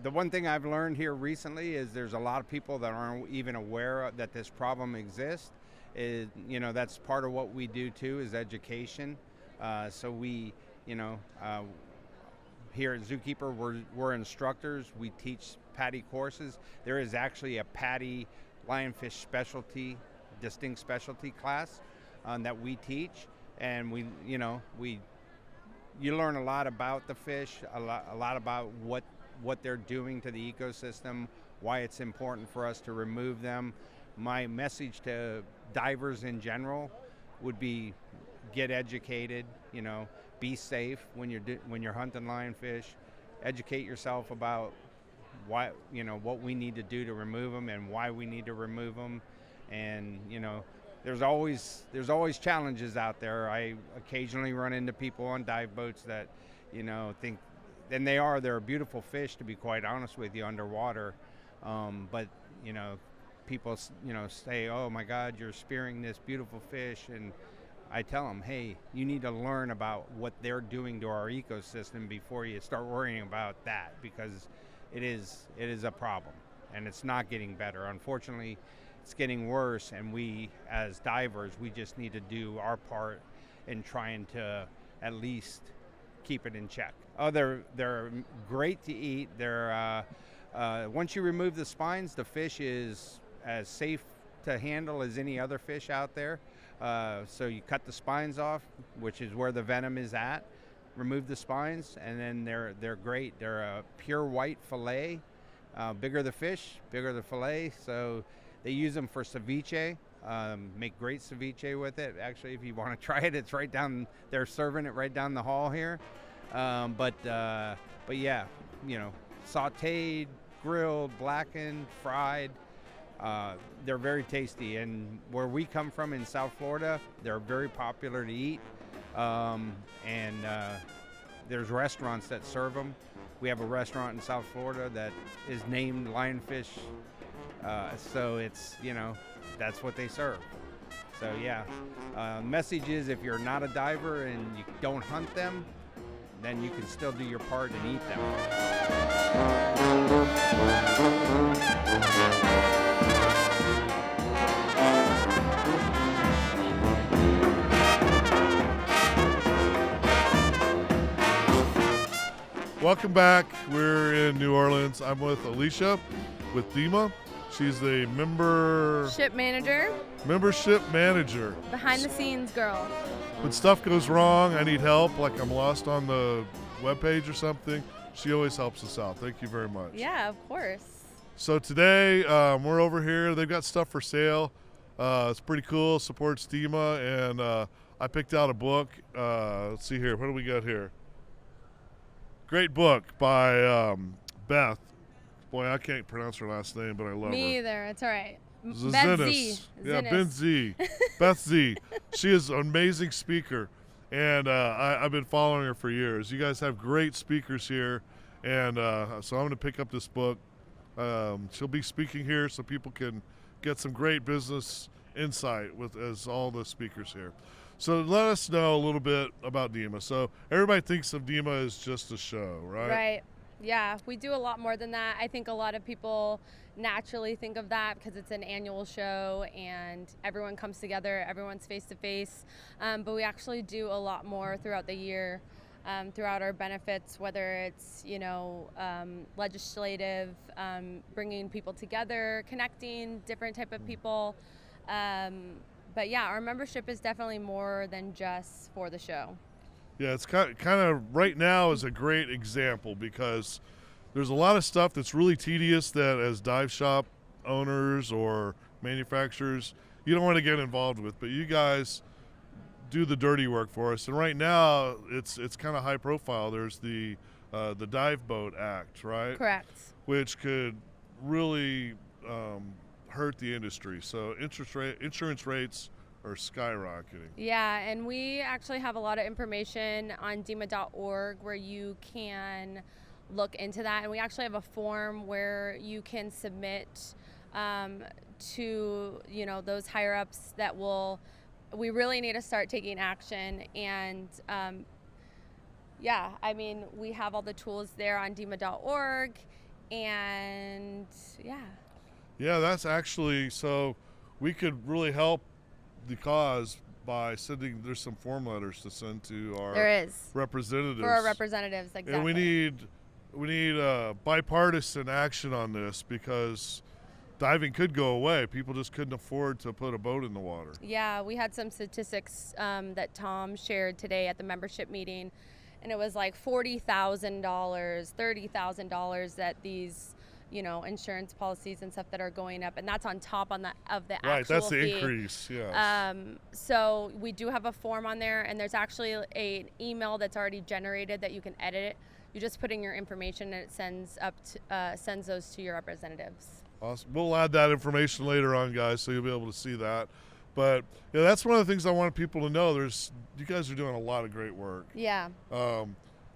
the one thing I've learned here recently is there's a lot of people that aren't even aware that this problem exists. That's part of what we do too, is education. So we, here at Zookeeper, we're instructors. We teach PADI courses. There is actually a PADI lionfish specialty, distinct specialty class that we teach, and you learn a lot about the fish, a lot about what they're doing to the ecosystem, why it's important for us to remove them. My message to divers in general would be get educated, you know, be safe when you're hunting lionfish. Educate yourself about why, you know, what we need to do to remove them and why we need to remove them. And, you know, there's always challenges out there. I occasionally run into people on dive boats that, you know, think, and they're a beautiful fish, to be quite honest with you, underwater. But, you know, people, you know, say, oh my God, you're spearing this beautiful fish. And I tell them, hey, you need to learn about what they're doing to our ecosystem before you start worrying about that, because it is a problem and it's not getting better. Unfortunately, it's getting worse, and we as divers, we just need to do our part in trying to at least keep it in check. Oh, they're great to eat. They're once you remove the spines, the fish is as safe to handle as any other fish out there. So you cut the spines off, which is where the venom is at. Remove the spines, and then they're great. They're a pure white fillet. Bigger the fish, bigger the fillet. So they use them for ceviche. Make great ceviche with it. Actually, if you want to try it, it's right down. They're serving it right down the hall here. But yeah, you know, sautéed, grilled, blackened, fried. They're very tasty, and where we come from in South Florida, they're very popular to eat. There's restaurants that serve them. We have a restaurant in South Florida that is named Lionfish, so it's, you know, that's what they serve. So yeah, message is, if you're not a diver and you don't hunt them, then you can still do your part and eat them. Welcome back. We're in New Orleans. I'm with Alicia with Dema. She's the membership manager. Behind the scenes girl. When stuff goes wrong, I need help, like I'm lost on the webpage or something, she always helps us out. Thank you very much. Yeah, of course. So today we're over here. They've got stuff for sale. It's pretty cool. Supports Dema, and I picked out a book. Let's see here. What do we got here? Great book by Beth. Boy, I can't pronounce her last name, but I love her. Me either. It's all right. Beth Z. Yeah, Ben Z. Beth Z. She is an amazing speaker, and I've been following her for years. You guys have great speakers here, and so I'm going to pick up this book. She'll be speaking here so people can get some great business insight as all the speakers here. So let us know a little bit about Dema. So everybody thinks of Dema as just a show, right? Right. Yeah, we do a lot more than that. I think a lot of people naturally think of that because it's an annual show and everyone comes together, everyone's face to face. But we actually do a lot more throughout the year, throughout our benefits, whether it's, you know, legislative, bringing people together, connecting different type of people. But yeah, our membership is definitely more than just for the show. Yeah, it's kind of right now is a great example because there's a lot of stuff that's really tedious that as dive shop owners or manufacturers, you don't want to get involved with, but you guys do the dirty work for us. And right now it's kind of high profile. There's the Dive Boat Act, right? Correct. Which could really hurt the industry. So insurance rates are skyrocketing. Yeah, and we actually have a lot of information on dema.org where you can look into that, and we actually have a form where you can submit to, you know, those higher ups that we really need to start taking action. And yeah, I mean, we have all the tools there on dema.org, and yeah, that's actually, so we could really help the cause by there's some form letters to send to our representatives. For our representatives, exactly. And we need bipartisan action on this because diving could go away. People just couldn't afford to put a boat in the water. Yeah, we had some statistics that Tom shared today at the membership meeting, and it was like $40,000, $30,000 that these insurance policies and stuff that are going up, and that's on top of the Right, actual that's the fee. increase, yes. So we do have a form on there, and there's actually an email that's already generated that you can edit it. You just put in your information, and it sends those to your representatives. Awesome. We'll add that information later on, guys, so you'll be able to see that. But that's one of the things I want people to know. You guys are doing a lot of great work. Yeah.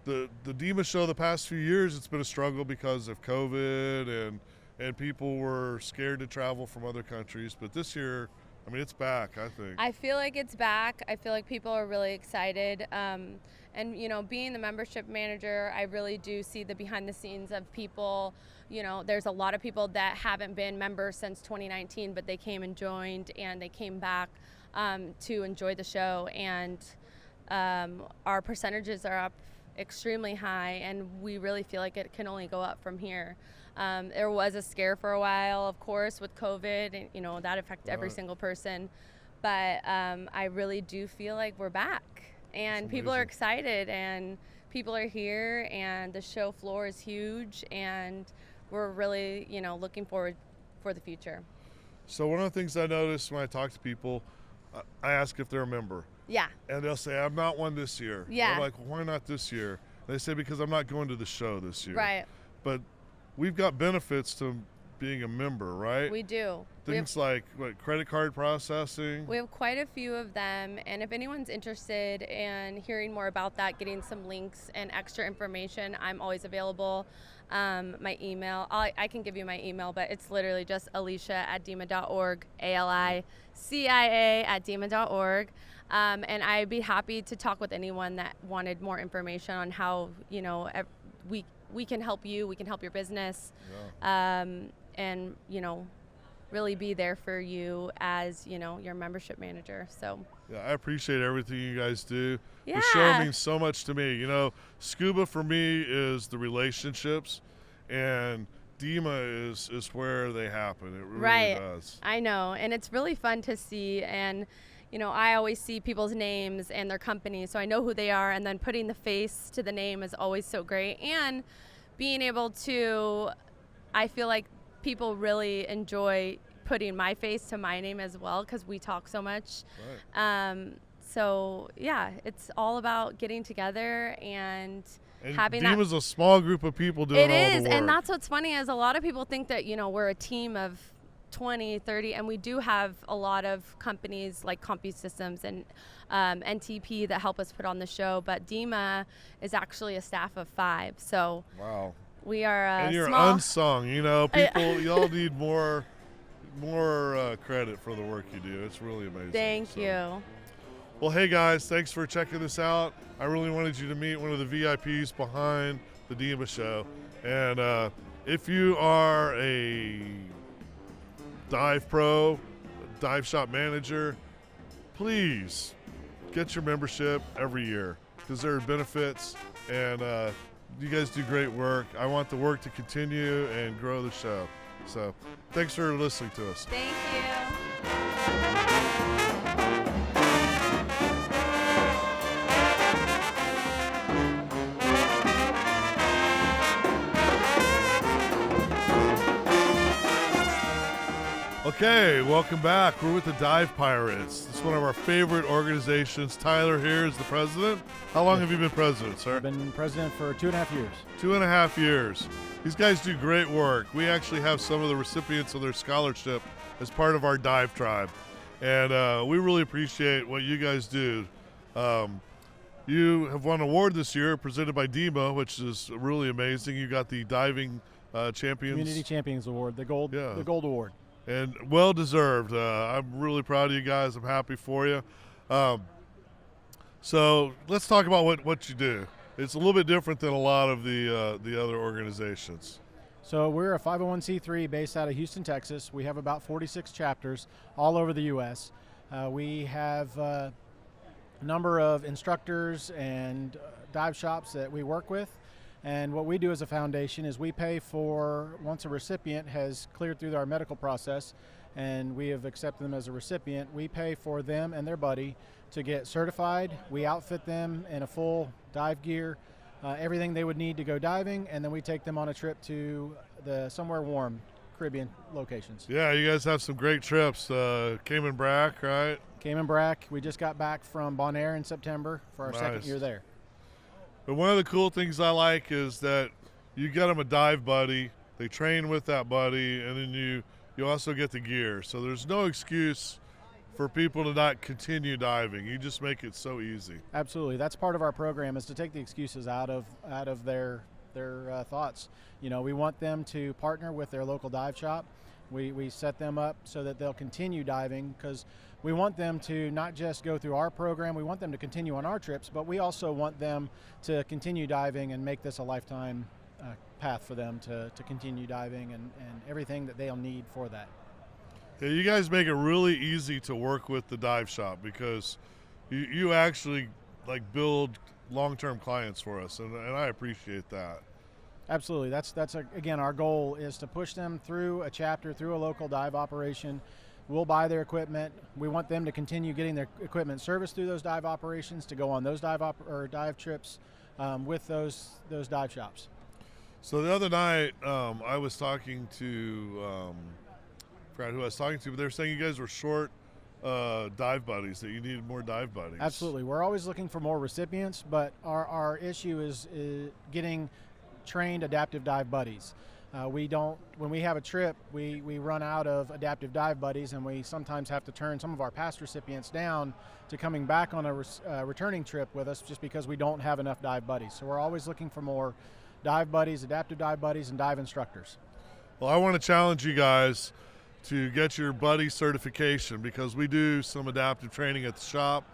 The Dema show the past few years, it's been a struggle because of COVID and people were scared to travel from other countries. But this year, I mean, it's back, I think. I feel like it's back. I feel like people are really excited. And, being the membership manager, I really do see the behind the scenes of people. There's a lot of people that haven't been members since 2019, but they came and joined, and they came back to enjoy the show. And our percentages are up extremely high, and we really feel like it can only go up from here. There was a scare for a while, of course, with COVID, and that affected every single person. But I really do feel like we're back, and people are excited, and people are here, and the show floor is huge, and we're really, looking forward for the future. So one of the things I noticed when I talk to people, I ask if they're a member. Yeah. And they'll say, I'm not one this year. Yeah. I'm like, well, why not this year? And they say, because I'm not going to the show this year. Right. But we've got benefits to being a member, right? We do. Things like credit card processing. We have quite a few of them, and if anyone's interested in hearing more about that, getting some links and extra information, I'm always available. My email, I can give you my email, but it's literally just alicia@dema.org, alicia@dema.org. And I'd be happy to talk with anyone that wanted more information on how, we can help you, we can help your business, and, really be there for you as, your membership manager. So Yeah, I appreciate everything you guys do. Yeah. The show means so much to me. Scuba for me is the relationships, and Dema is where they happen. It really does. I know, and it's really fun to see, and I always see people's names and their companies, so I know who they are, and then putting the face to the name is always so great, and being able to, I feel like people really enjoy putting my face to my name as well, because we talk so much. Right. So yeah, it's all about getting together and having that. Dema's a small group of people doing all the work. It is, and that's what's funny is a lot of people think that we're a team of 20, 30, and we do have a lot of companies like CompuSystems and NTP that help us put on the show, but Dema is actually a staff of 5. So wow, we are and you're small. unsung. People, y'all need more credit for the work you do. It's really amazing. Thank you. Well, hey guys, thanks for checking this out. I really wanted you to meet one of the VIPs behind the Dema show, and if you are a dive pro, dive shop manager, please get your membership every year, because there are benefits, and you guys do great work. I want the work to continue and grow the show. So thanks for listening to us. Thank you. Okay, welcome back. We're with the Dive Pirates. It's one of our favorite organizations. Tyler here is the president. How long have you been president, sir? I've been president for 2.5 years. 2.5 years. These guys do great work. We actually have some of the recipients of their scholarship as part of our dive tribe. And we really appreciate what you guys do. You have won an award this year presented by Dema, which is really amazing. You got the diving champions. Community Champions Award, the gold award. And well deserved. I'm really proud of you guys. I'm happy for you. So let's talk about what you do. It's a little bit different than a lot of the other organizations. So we're a 501c3 based out of Houston, Texas. We have about 46 chapters all over the U.S. We have a number of instructors and dive shops that we work with. And what we do as a foundation is we pay for, once a recipient has cleared through our medical process and we have accepted them as a recipient, we pay for them and their buddy to get certified. We outfit them in a full dive gear, everything they would need to go diving, and then we take them on a trip to the somewhere warm Caribbean locations. Yeah, you guys have some great trips. Cayman Brac, right? Cayman Brac. We just got back from Bonaire in September for our second Nice. year there. But one of the cool things I like is that you get them a dive buddy, they train with that buddy, and then you also get the gear. So there's no excuse for people to not continue diving. You just make it so easy. Absolutely, that's part of our program, is to take the excuses out of their thoughts. You know, we want them to partner with their local dive shop. We set them up so that they'll continue diving, because we want them to not just go through our program, we want them to continue on our trips, but we also want them to continue diving and make this a lifetime path for them to continue diving and everything that they'll need for that. Yeah, you guys make it really easy to work with the dive shop, because you actually like build long-term clients for us, and I appreciate that. Absolutely. That's again, our goal is to push them through a chapter, through a local dive operation. We'll buy their equipment. We want them to continue getting their equipment serviced through those dive operations, to go on those dive trips with those dive shops. So the other night, I was talking to, forgot who I was talking to, but they were saying you guys were short dive buddies, that you needed more dive buddies. Absolutely. We're always looking for more recipients, but our issue is getting trained adaptive dive buddies. When we have a trip, we run out of adaptive dive buddies, and we sometimes have to turn some of our past recipients down to coming back on a returning trip with us, just because we don't have enough dive buddies. So we're always looking for more dive buddies, adaptive dive buddies, and dive instructors. Well, I want to challenge you guys to get your buddy certification, because we do some adaptive training at the shop,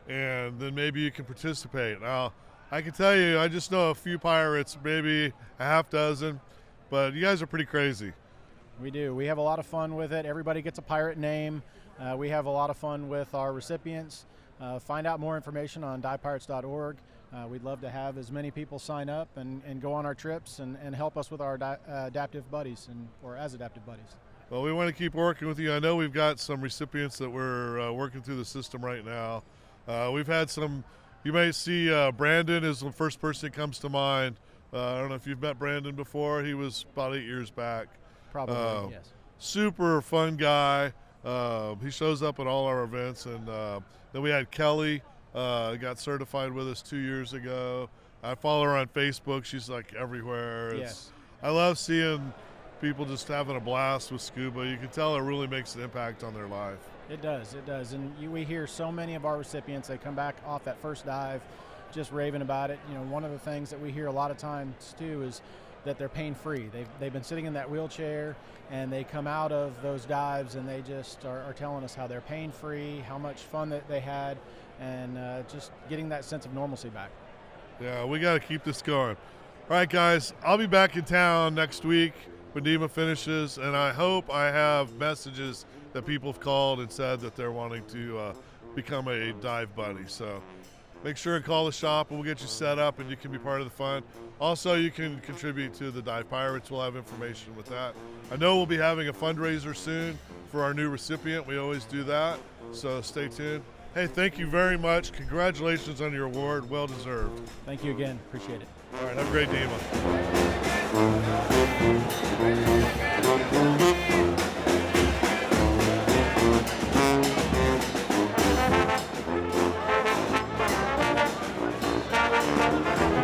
and then maybe you can participate. Now, I can tell you, I just know a few pirates, maybe a half dozen, but you guys are pretty crazy. We do. We have a lot of fun with it. Everybody gets a pirate name. We have a lot of fun with our recipients. Find out more information on divepirates.org. We'd love to have as many people sign up and go on our trips and help us with our adaptive buddies, or as adaptive buddies. Well, we want to keep working with you. I know we've got some recipients that we're working through the system right now. We've had some, you may see Brandon is the first person that comes to mind. I don't know if you've met Brandon before. He was about 8 years back. Probably, yes. Super fun guy. He shows up at all our events. And then we had Kelly, got certified with us 2 years ago. I follow her on Facebook. She's like everywhere. Yes. I love seeing people just having a blast with scuba. You can tell it really makes an impact on their life. It does. And we hear so many of our recipients, they come back off that first dive just raving about it. You know, one of the things that we hear a lot of times too is that they're pain-free. They've been sitting in that wheelchair, and they come out of those dives and they just are telling us how they're pain-free, how much fun that they had, and just getting that sense of normalcy back. Yeah, we got to keep this going. All right, guys, I'll be back in town next week when Dema finishes, and I hope I have messages that people have called and said that they're wanting to become a dive buddy. So make sure and call the shop, and we'll get you set up, and you can be part of the fun. Also, you can contribute to the Dive Pirates. We'll have information with that. I know we'll be having a fundraiser soon for our new recipient. We always do that, so stay tuned. Hey, thank you very much. Congratulations on your award. Well deserved. Thank you again. Appreciate it. All right, have a great Dema.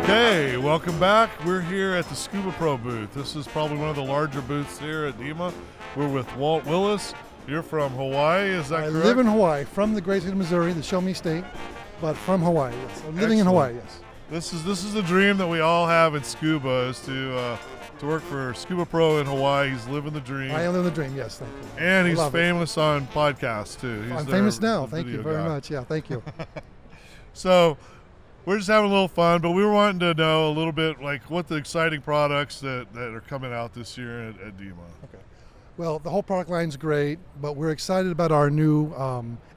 Okay, welcome back. We're here at the Scuba Pro booth. This is probably one of the larger booths here at Dema. We're with Walt Willis. You're from Hawaii, is that correct? I live in Hawaii, from the great state of Missouri, the Show Me State, but from Hawaii, yes. I'm living in Hawaii, yes. This is the dream that we all have in scuba, is to work for Scuba Pro in Hawaii. He's living the dream. I am living the dream, yes, thank you. And he's famous on podcasts, too. I'm famous now, thank you very much, yeah, thank you. So we're just having a little fun, but we were wanting to know a little bit like what the exciting products that are coming out this year at Dema. Okay. Well, the whole product line's great, but we're excited about our new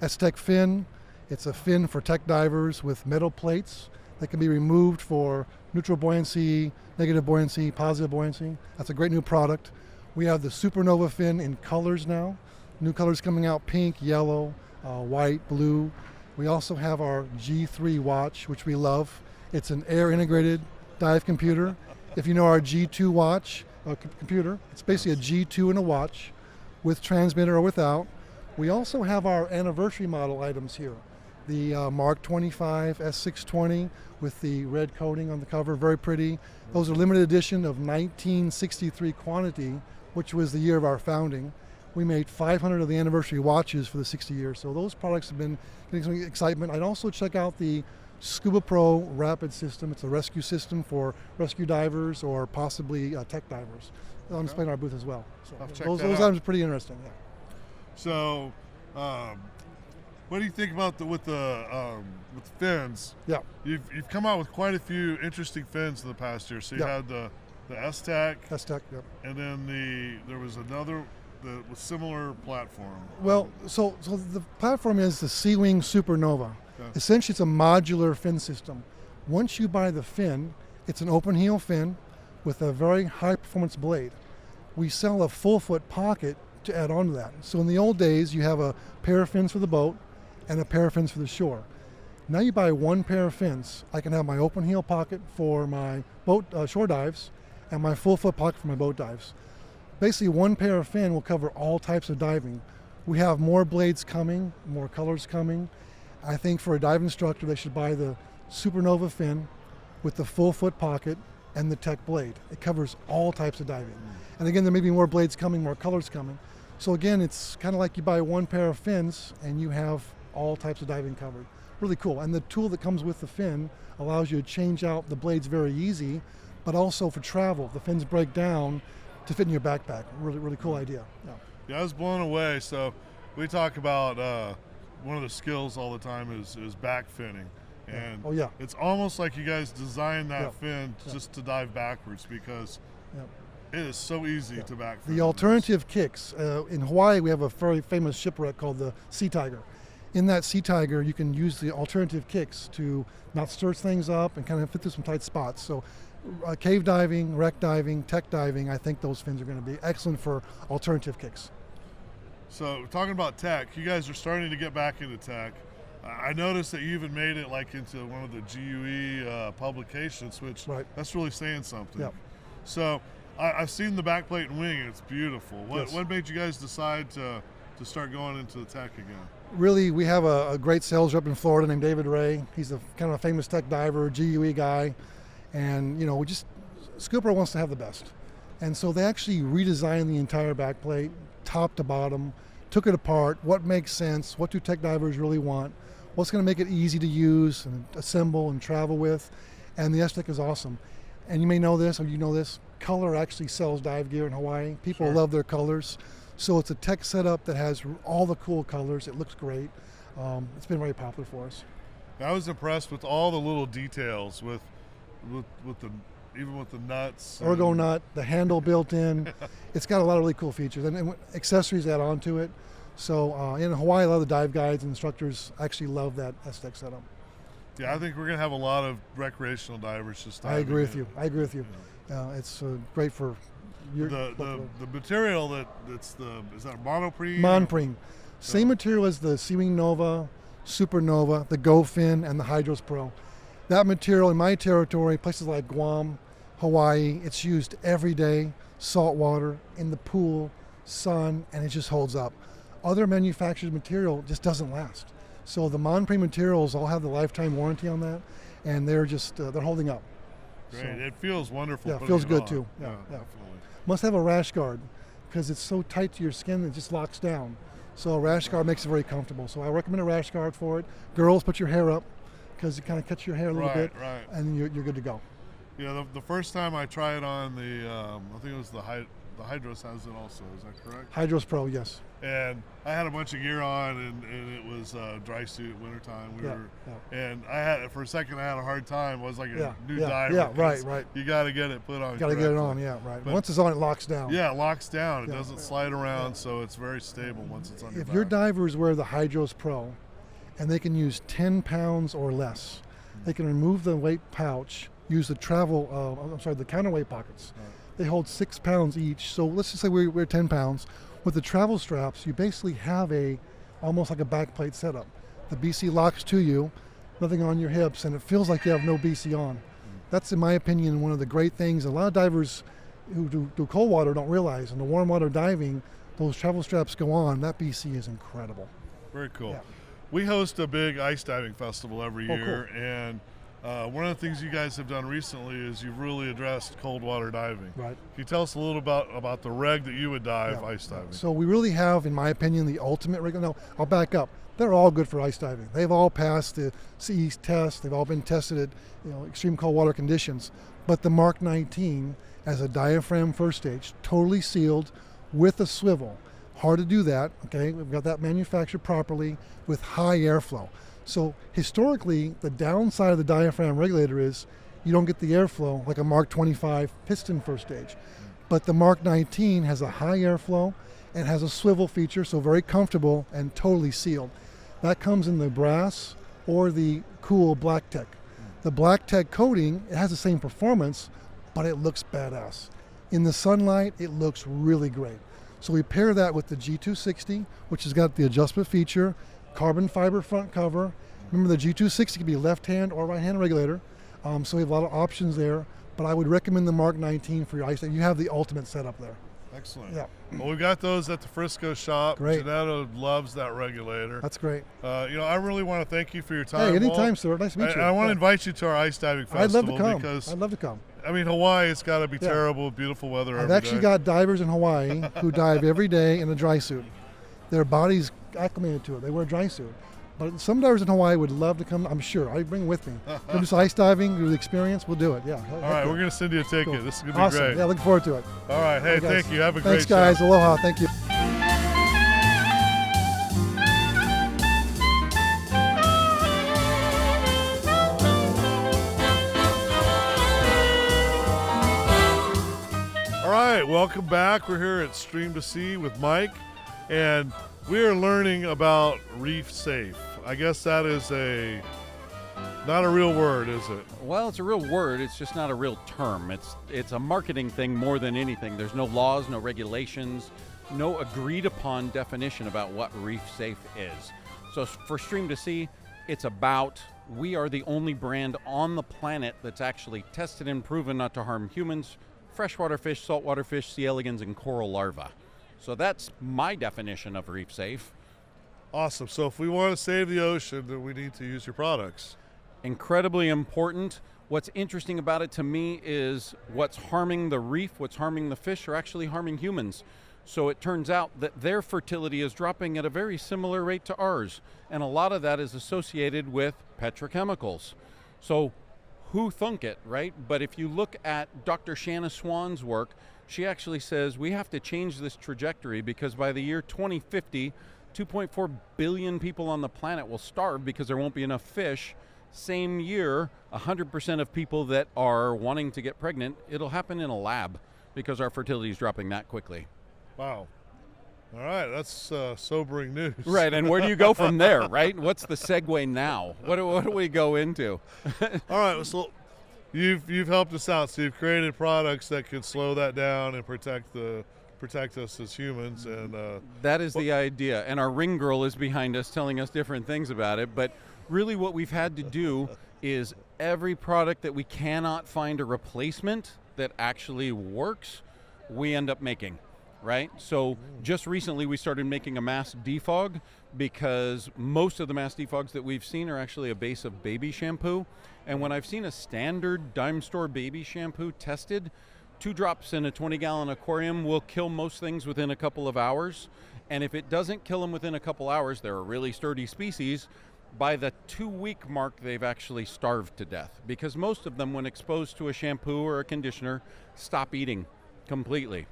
S-Tech fin. It's a fin for tech divers with metal plates that can be removed for neutral buoyancy, negative buoyancy, positive buoyancy. That's a great new product. We have the Supernova fin in colors now. New colors coming out: pink, yellow, white, blue. We also have our G3 watch, which we love. It's an air integrated dive computer. If you know our G2 watch, computer. It's basically a G2 and a watch with transmitter or without. We also have our anniversary model items here. The Mark 25 S620 with the red coating on the cover, very pretty. Those are limited edition of 1963 quantity, which was the year of our founding. We made 500 of the anniversary watches for the 60 years. So those products have been getting some excitement. I'd also check out the Scuba Pro Rapid system. It's a rescue system for rescue divers or possibly tech divers. On display in our booth as well. So those items are pretty interesting. Yeah. So, what do you think about with the fins? Yeah. You've come out with quite a few interesting fins in the past year. So you had the S-Tech. S-Tech, yep. And then there was another with similar platform. Well, so the platform is the Sea-Wing Supernova. Okay. Essentially, it's a modular fin system. Once you buy the fin, it's an open heel fin with a very high performance blade. We sell a full foot pocket to add on to that. So in the old days, you have a pair of fins for the boat and a pair of fins for the shore. Now you buy one pair of fins. I can have my open heel pocket for my boat shore dives and my full foot pocket for my boat dives. Basically, one pair of fin will cover all types of diving. We have more blades coming, more colors coming. I think for a dive instructor, they should buy the Supernova fin with the full foot pocket and the Tech blade. It covers all types of diving. And again, there may be more blades coming, more colors coming. So again, it's kind of like you buy one pair of fins and you have all types of diving covered. Really cool. And the tool that comes with the fin allows you to change out the blades very easy, but also for travel. The fins break down to fit in your backpack. Really, really cool idea. Yeah, I was blown away. So we talk about one of the skills all the time is back finning. And oh, yeah. It's almost like you guys designed that fin just to dive backwards because it is so easy to back fin. The alternative kicks. In Hawaii, we have a very famous shipwreck called the Sea Tiger. In that Sea Tiger, you can use the alternative kicks to not stir things up and kind of fit through some tight spots. So cave diving, wreck diving, tech diving, I think those fins are going to be excellent for alternative kicks. So talking about tech, you guys are starting to get back into tech. I noticed that you even made it like into one of the GUE publications, which that's really saying something. Yep. So I've seen the backplate and wing, and it's beautiful. What made you guys decide to start going into the tech again? Really, we have a great sales rep in Florida named David Ray. He's a kind of a famous tech diver, GUE guy. And, Scuba wants to have the best. And so they actually redesigned the entire backplate, top to bottom, took it apart, what makes sense, what do tech divers really want, what's going to make it easy to use and assemble and travel with. And the S-Tech is awesome. And you may know this, or you know this, Color actually sells dive gear in Hawaii. People love their colors. So it's a tech setup that has all the cool colors. It looks great. It's been very popular for us. I was impressed with all the little details with the nuts. Ergo nut, the handle built in. It's got a lot of really cool features and accessories add on to it. So in Hawaii, a lot of the dive guides and instructors actually love that S-Tech setup. Yeah, I think we're going to have a lot of recreational divers just diving. I agree with you. It's great for the material is that monoprene? Monoprene. Same material as the Sea-Wing Nova, Supernova, the Go Fin, and the Hydros Pro. That material in my territory, places like Guam, Hawaii, it's used every day, salt water, in the pool, sun, and it just holds up. Other manufactured material just doesn't last. So the monoprene materials all have the lifetime warranty on that, and they're holding up. Great. So, it feels wonderful. Yeah, it feels good too. Yeah, yeah. definitely. Must have a rash guard because it's so tight to your skin it just locks down. So a rash guard makes it very comfortable. So I recommend a rash guard for it. Girls, put your hair up because it kind of cuts your hair a little bit, and you're good to go. Yeah, the first time I tried on I think it was the Hydros has it also. Is that correct? Hydros Pro, yes. And I had a bunch of gear on, and it was dry suit wintertime. And I had for a second I had a hard time. I was like a new diver. Yeah, right. You got to get it put on. Got to get it on, right. But once it's on, it locks down. Yeah, it locks down. It doesn't slide around, so it's very stable once it's on your back. If your divers wear the Hydros Pro, and they can use 10 pounds or less, they can remove the weight pouch, use the the counterweight pockets. They hold 6 pounds each. So let's just say we're 10 pounds. With the travel straps, you basically have almost like a backplate setup. The BC locks to you, nothing on your hips, and it feels like you have no BC on. That's, in my opinion, one of the great things. A lot of divers who do cold water don't realize. In the warm water diving, those travel straps go on. That BC is incredible. Very cool. Yeah. We host a big ice diving festival every Oh, year, and one of the things you guys have done recently is you've really addressed cold water diving. Right. Can you tell us a little about the reg that you would dive Yeah. ice diving? So we really have, in my opinion, the ultimate rig. No, I'll back up. They're all good for ice diving. They've all passed the CE test. They've all been tested at extreme cold water conditions. But the Mark 19 as a diaphragm first stage, totally sealed with a swivel. Hard to do that, okay? We've got that manufactured properly with high airflow. So historically, the downside of the diaphragm regulator is you don't get the airflow like a Mark 25 piston first stage. But the Mark 19 has a high airflow and has a swivel feature, so very comfortable and totally sealed. That comes in the brass or the cool black tech. The black tech coating, it has the same performance, but it looks badass. In the sunlight, it looks really great. So we pair that with the G260, which has got the adjustment feature, carbon fiber front cover. Remember, the G260 can be left hand or right hand regulator, so we have a lot of options there. But I would recommend the Mark 19 for your ice. You have the ultimate setup there. Excellent. Yeah. Well, we've got those at the Frisco shop. Great. Janetta loves that regulator. That's great. I really want to thank you for your time. Hey, anytime, Walt. sir. Nice to meet you. I want to Yeah. invite you to our ice diving festival. I'd love to come. Because, I'd love to come. I mean, Hawaii, it's got to be Yeah. terrible, beautiful weather I've every actually day. got divers in Hawaii who dive every day in a dry suit. Their body's acclimated to it. They wear a dry suit. But some divers in Hawaii would love to come, I'm sure. I'd bring with me. Come do ice diving, do the experience, we'll do it. Yeah. All right, we're going to send you a ticket. Cool. This is going to be Awesome. great. Yeah, looking forward to it. All right. Hey, All right, guys. thank you. Have a Thanks, great guys. show. Aloha. Thank you. All right, welcome back. We're here at Stream to Sea with Mike, and we are learning about reef safe. I guess that is not a real word, is it? Well, it's a real word. It's just not a real term. It's a marketing thing more than anything. There's no laws, no regulations, no agreed upon definition about what reef safe is. So for Stream to Sea, it's about we are the only brand on the planet that's actually tested and proven not to harm humans, freshwater fish, saltwater fish, C. elegans, and coral larvae. So that's my definition of reef safe. Awesome. So if we want to save the ocean, then we need to use your products. Incredibly important. What's interesting about it to me is what's harming the reef, what's harming the fish are actually harming humans. So it turns out that their fertility is dropping at a very similar rate to ours. And a lot of that is associated with petrochemicals. So who thunk it, right? But if you look at Dr. Shanna Swan's work, she actually says we have to change this trajectory because by the year 2050, 2.4 billion people on the planet will starve because there won't be enough fish. Same year, 100% of people that are wanting to get pregnant, it'll happen in a lab because our fertility is dropping that quickly. Wow. All right, that's sobering news. Right, and where do you go from there, right? What's the segue now? What do we go into? All right, so you've helped us out. So you've created products that can slow that down and protect us as humans. And that is the idea. And our ring girl is behind us telling us different things about it. But really what we've had to do is every product that we cannot find a replacement that actually works, we end up making. Right? So just recently we started making a mass defog because most of the mass defogs that we've seen are actually a base of baby shampoo. And when I've seen a standard dime store baby shampoo tested, 2 drops in a 20-gallon aquarium will kill most things within a couple of hours. And if it doesn't kill them within a couple hours, they're a really sturdy species. By the 2-week mark, they've actually starved to death because most of them, when exposed to a shampoo or a conditioner, stop eating completely.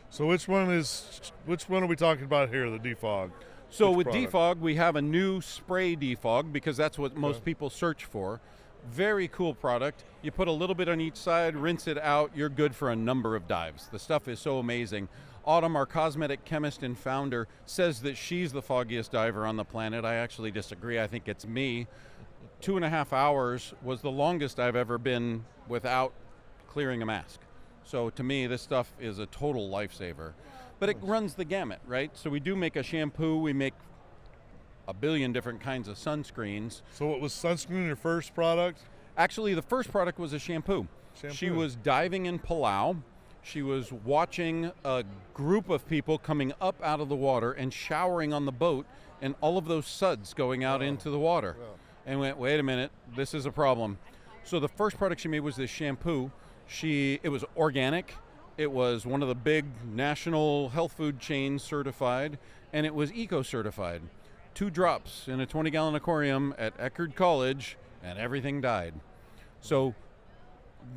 So which one are we talking about here, the defog? So Which with product? defog, we have a new spray defog because that's what most people search for. Very cool product. You put a little bit on each side, rinse it out, you're good for a number of dives. The stuff is so amazing. Autumn, our cosmetic chemist and founder, says that she's the foggiest diver on the planet. I actually disagree. I think it's me. 2.5 hours was the longest I've ever been without clearing a mask. So to me, this stuff is a total lifesaver. But it runs the gamut, right? So we do make a shampoo, we make a billion different kinds of sunscreens. So what was sunscreen your first product? Actually, the first product was a shampoo. She was diving in Palau. She was watching a group of people coming up out of the water and showering on the boat, and all of those suds going out into the water. And went, wait a minute, this is a problem. So the first product she made was this shampoo. It was organic. It was one of the big national health food chains certified, and it was eco-certified. 2 drops in a 20-gallon aquarium at Eckerd College, and everything died. So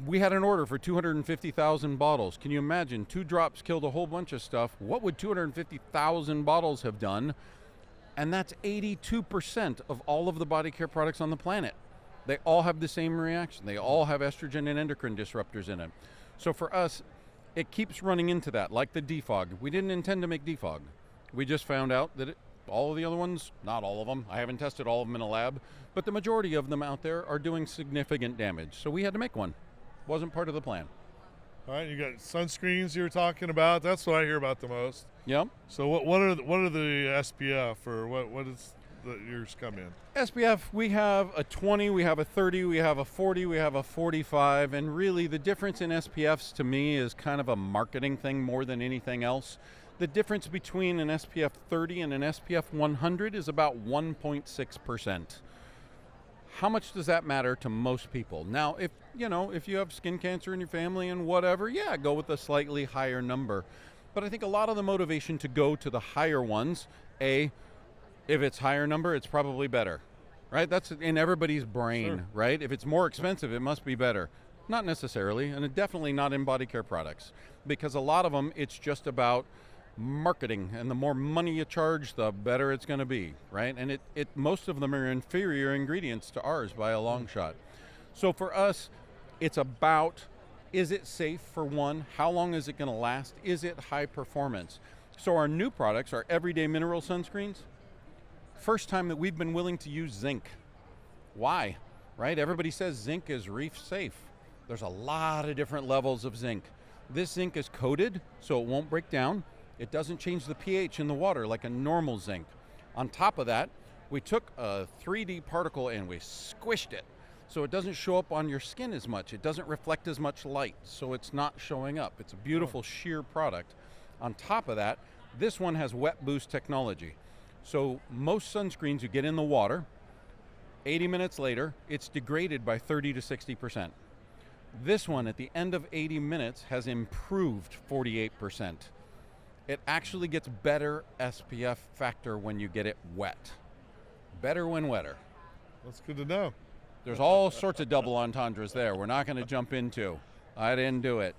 we had an order for 250,000 bottles. Can you imagine? 2 drops killed a whole bunch of stuff. What would 250,000 bottles have done? And that's 82% of all of the body care products on the planet. They all have the same reaction. They all have estrogen and endocrine disruptors in it. So for us, it keeps running into that, like the defog. We didn't intend to make defog. We just found out that all of the other ones, not all of them, I haven't tested all of them in a lab, but the majority of them out there are doing significant damage. So we had to make one. Wasn't part of the plan. All right, you got sunscreens you were talking about. That's what I hear about the most. Yep. So what are the SPF, or what is yours come in? SPF, we have a 20, we have a 30, we have a 40, we have a 45, and really the difference in SPFs to me is kind of a marketing thing more than anything else. The difference between an SPF 30 and an SPF 100 is about 1.6%. How much does that matter to most people? Now, if you have skin cancer in your family and whatever, yeah, go with a slightly higher number. But I think a lot of the motivation to go to the higher ones, if it's higher number, it's probably better, right? That's in everybody's brain, Sure. right? If it's more expensive, it must be better. Not necessarily, and definitely not in body care products, because a lot of them, it's just about marketing, and the more money you charge, the better it's going to be, right? And most of them are inferior ingredients to ours by a long shot. So for us, it's about, is it safe for one? How long is it going to last? Is it high performance? So our new products, our everyday mineral sunscreens, first time that we've been willing to use zinc. Why? Right? Everybody says zinc is reef safe. There's a lot of different levels of zinc. This zinc is coated so it won't break down. It doesn't change the pH in the water like a normal zinc. On top of that, we took a 3D particle and we squished it so it doesn't show up on your skin as much. It doesn't reflect as much light, so it's not showing up. It's a beautiful sheer product. On top of that, this one has wet boost technology. So most sunscreens you get in the water, 80 minutes later, it's degraded by 30 to 60%. This one at the end of 80 minutes has improved 48%. It actually gets better SPF factor when you get it wet. Better when wetter. That's good to know. There's all sorts of double entendres there we're not going to jump into. I didn't do it.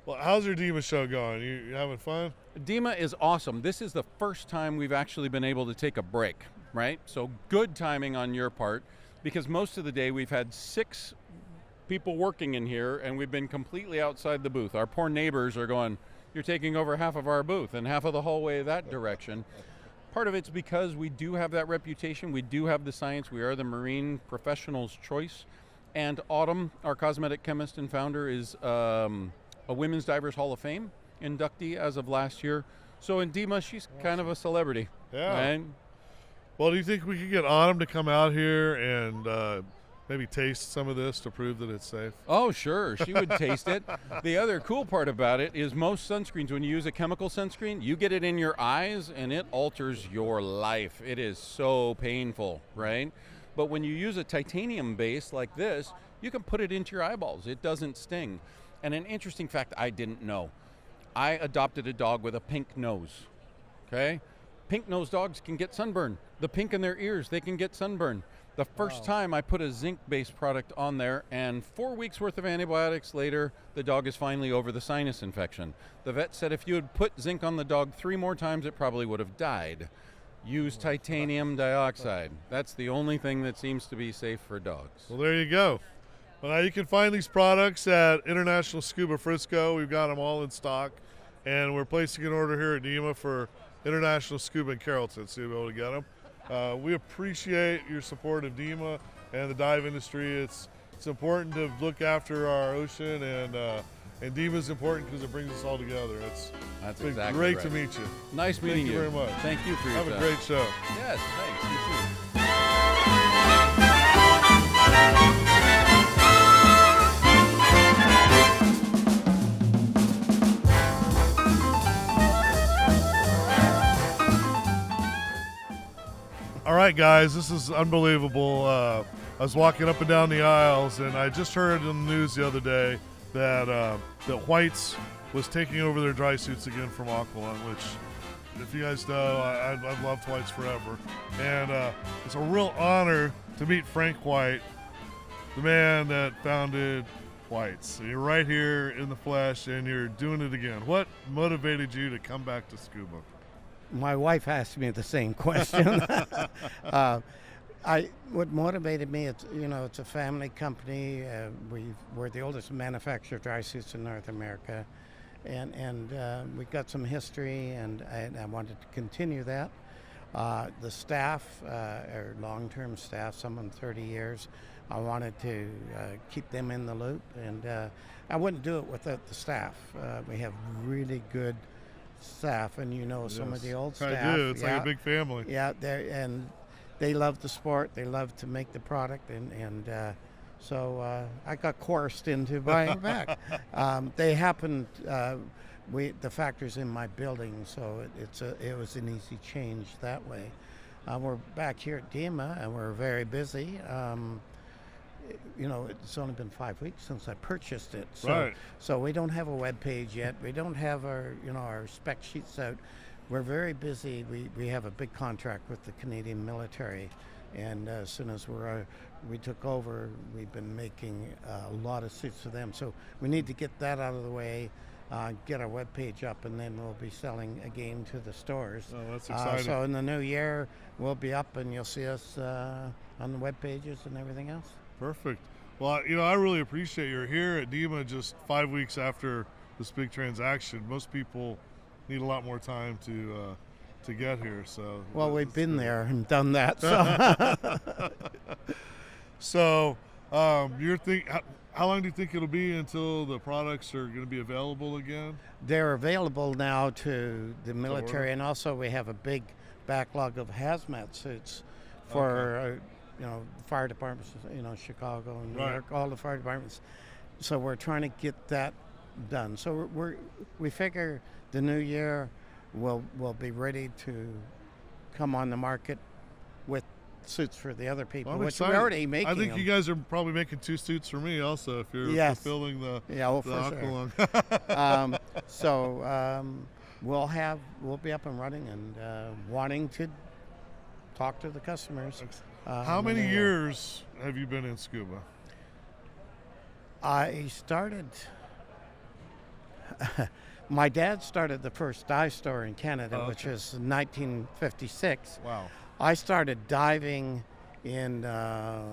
Well, how's your Dema show going? You having fun? Dema is awesome. This is the first time we've actually been able to take a break, right? So good timing on your part, because most of the day we've had 6 people working in here and we've been completely outside the booth. Our poor neighbors are going, you're taking over half of our booth and half of the hallway that direction. Part of it's because we do have that reputation. We do have the science. We are the marine professional's choice. And Autumn, our cosmetic chemist and founder, is a Women's Divers Hall of Fame inductee as of last year. So in Dema, she's kind of a celebrity. Yeah. Right? Well, do you think we could get Autumn to come out here and maybe taste some of this to prove that it's safe? Oh, sure. She would taste it. The other cool part about it is most sunscreens, when you use a chemical sunscreen, you get it in your eyes and it alters your life. It is so painful, right? But when you use a titanium base like this, you can put it into your eyeballs. It doesn't sting. And an interesting fact I didn't know. I adopted a dog with a pink nose, okay? Pink-nosed dogs can get sunburn. The pink in their ears, they can get sunburn. The first time I put a zinc-based product on there, and 4 weeks worth of antibiotics later, the dog is finally over the sinus infection. The vet said if you had put zinc on the dog 3 more times, it probably would have died. Use titanium dioxide. That's the only thing that seems to be safe for dogs. Well, there you go. Well, now you can find these products at International Scuba Frisco. We've got them all in stock, and we're placing an order here at Dema for International Scuba in Carrollton, so you'll be able to get them. We appreciate your support of Dema and the dive industry. It's important to look after our ocean, and Dema is important because it brings us all together. That's been exactly great right. to meet you. Nice meeting you. Thank you very much. Thank you for your Have time. a great show. Yes, thanks. You too. right, guys, this is unbelievable. I was walking up and down the aisles, and I just heard on the news the other day that that White's was taking over their dry suits again from Aqualung, which, if you guys know, I've loved White's forever. And it's a real honor to meet Frank White, the man that founded White's. You're right here in the flesh, and you're doing it again. What motivated you to come back to Scuba? My wife asked me the same question. What motivated me, it's a family company. We're the oldest manufacturer of dry suits in North America, and we've got some history, and I wanted to continue that. The staff are long-term staff, some of them 30 years. I wanted to keep them in the loop, and I wouldn't do it without the staff. We have really good staff, and some of the old staff. I do. It's like a big family. Yeah, and they love the sport. They love to make the product, and so I got coerced into buying back. They happened. The factory's in my building, so it was an easy change that way. We're back here at Dema, and we're very busy. It's only been 5 weeks since I purchased it, so we don't have a web page yet. We don't have our spec sheets out. We're very busy. We have a big contract with the Canadian military, and as soon as we took over, we've been making a lot of suits for them. So we need to get that out of the way, get our web page up, and then we'll be selling again to the stores. Oh, that's exciting. So in the new year, we'll be up, and you'll see us on the web pages and everything else. Perfect. Well, I really appreciate you're here at Dema just 5 weeks after this big transaction. Most people need a lot more time to get here. So we've been there and done that. So, so how long do you think it'll be until the products are going to be available again? They're available now to the military, and also we have a big backlog of hazmat suits for fire departments, Chicago and New York, all the fire departments. So we're trying to get that done. So we figure the new year we'll be ready to come on the market with suits for the other people, Well, which we're already making. I think them. you guys are probably making 2 suits for me also if you're fulfilling the Aqualung. Sure. We'll be up and running and wanting to talk to the customers. How many years have you been in Scuba? I started. My dad started the first dive store in Canada, which was 1956. Wow. I started diving in. I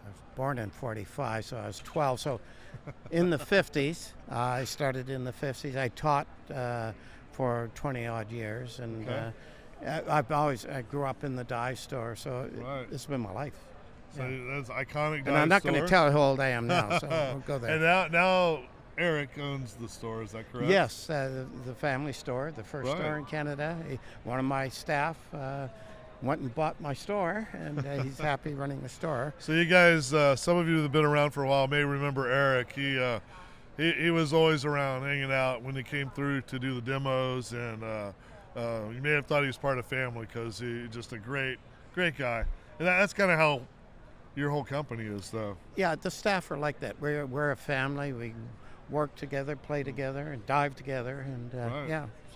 was born in 45, so I was 12. So in the 50s, I started in the 50s. I taught for 20 odd years, and I grew up in the dive store, so it's been my life. So that's iconic. And I'm not going to tell how old I am now, so we'll go there. And now Eric owns the store. Is that correct? Yes, the family store, the first store in Canada. One of my staff went and bought my store, and he's happy running the store. So you guys, some of you that have been around for a while may remember Eric. He was always around hanging out when he came through to do the demos, and you may have thought he was part of family because he's just a great guy. And that's kind of how your whole company is, though. Yeah, the staff are like that. We're a family. We work together, play together, and dive together, and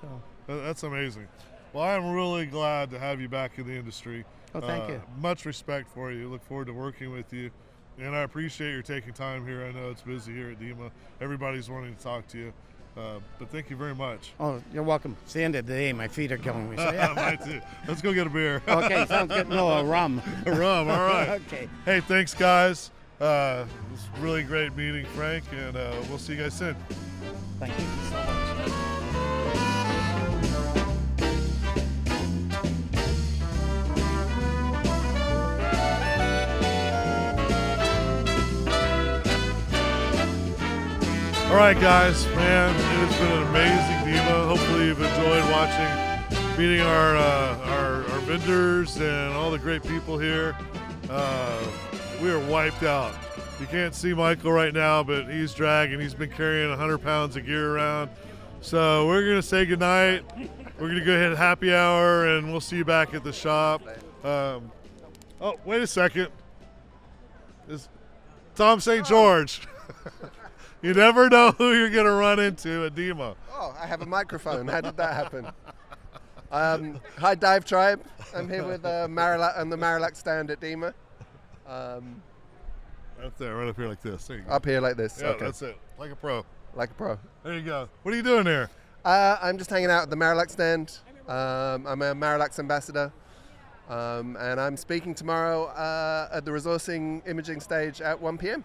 so that's amazing. Well, I'm really glad to have you back in the industry. Oh, thank you. Much respect for you. Look forward to working with you, and I appreciate your taking time here. I know it's busy here at Dema. Everybody's wanting to talk to you, but thank you very much. Oh, you're welcome. It's the end of the day. My feet are killing me. So Mine too. Let's go get a beer. Okay, sounds good. No, a rum. A rum. All right. Okay. Hey, thanks, guys. It was really great meeting Frank, and we'll see you guys soon. Thank you so much. All right, guys, man, it has been an amazing Dema. Hopefully you've enjoyed watching, meeting our vendors and all the great people here. We are wiped out. You can't see Michael right now, but he's dragging. He's been carrying 100 pounds of gear around. So we're going to say goodnight. We're going to go hit happy hour, and we'll see you back at the shop. Oh, wait a second. It's Tom St. George. You never know who you're going to run into at Dema. Oh, I have a microphone. How did that happen? Hi, Dive Tribe. I'm here with Marillac on the Marillac stand at Dema. Right there, right up here like this. There you go. Up here like this. Yeah, okay. that's it. Like a pro. Like a pro. There you go. What are you doing here? I'm just hanging out at the Marillac stand. I'm a Marillac ambassador. And I'm speaking tomorrow at the Resourcing Imaging stage at 1 p.m.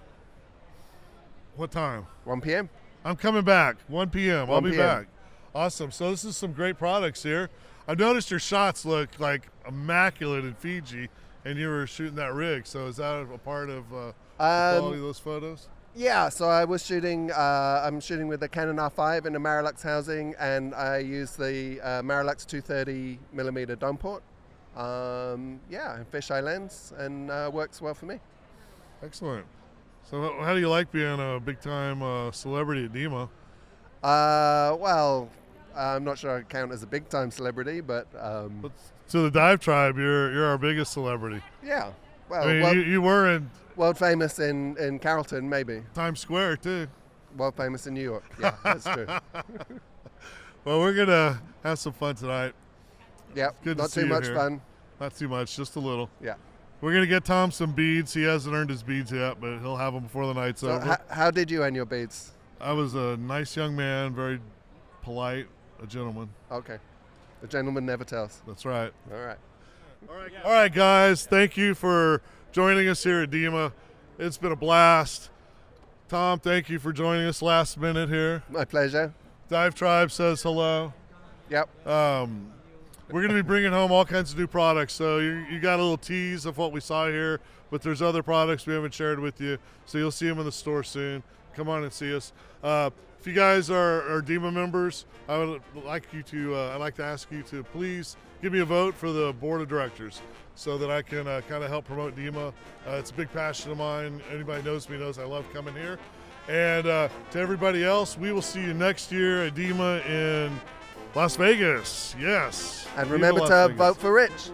What time? 1 p.m. I'm coming back. 1 p.m. I'll 1 be p.m. back. Awesome. So this is some great products here. I've noticed your shots look like immaculate in Fiji, and you were shooting that rig. So is that a part of the quality of those photos? Yeah, so I was shooting, I'm shooting with the Canon R5 in a Marillac housing, and I use the Marillac 230mm dome port. Yeah, fisheye lens, and works well for me. Excellent. So how do you like being a big-time celebrity at Dema? Well, I'm not sure I count as a big-time celebrity, but to the Dive Tribe, you're our biggest celebrity. yeah. Well, I mean, you were in world famous in Carrollton, maybe. Times Square too. World famous in New York. Yeah, that's true. Well, we're gonna have some fun tonight. Yep. Good Not to see too you much here. fun. Not too much, just a little. Yeah. We're gonna get Tom some beads. He hasn't earned his beads yet, but he'll have them before the night's So over. how did you earn your beads? I was a nice young man, very polite, a gentleman. Okay. The gentleman never tells. That's right. All right. All right, guys. Thank you for joining us here at Dema. It's been a blast. Tom, thank you for joining us last minute here. My pleasure. Dive Tribe says hello. Yep. We're going to be bringing home all kinds of new products. So you got a little tease of what we saw here, but there's other products we haven't shared with you. So you'll see them in the store soon. Come on and see us. If you guys are Dema members, I'd like to ask you to please give me a vote for the board of directors so that I can kind of help promote Dema. It's a big passion of mine. Anybody knows me knows I love coming here. And to everybody else, we will see you next year at Dema in Las Vegas. Yes. And Viva remember Las to Vegas. vote for Rich.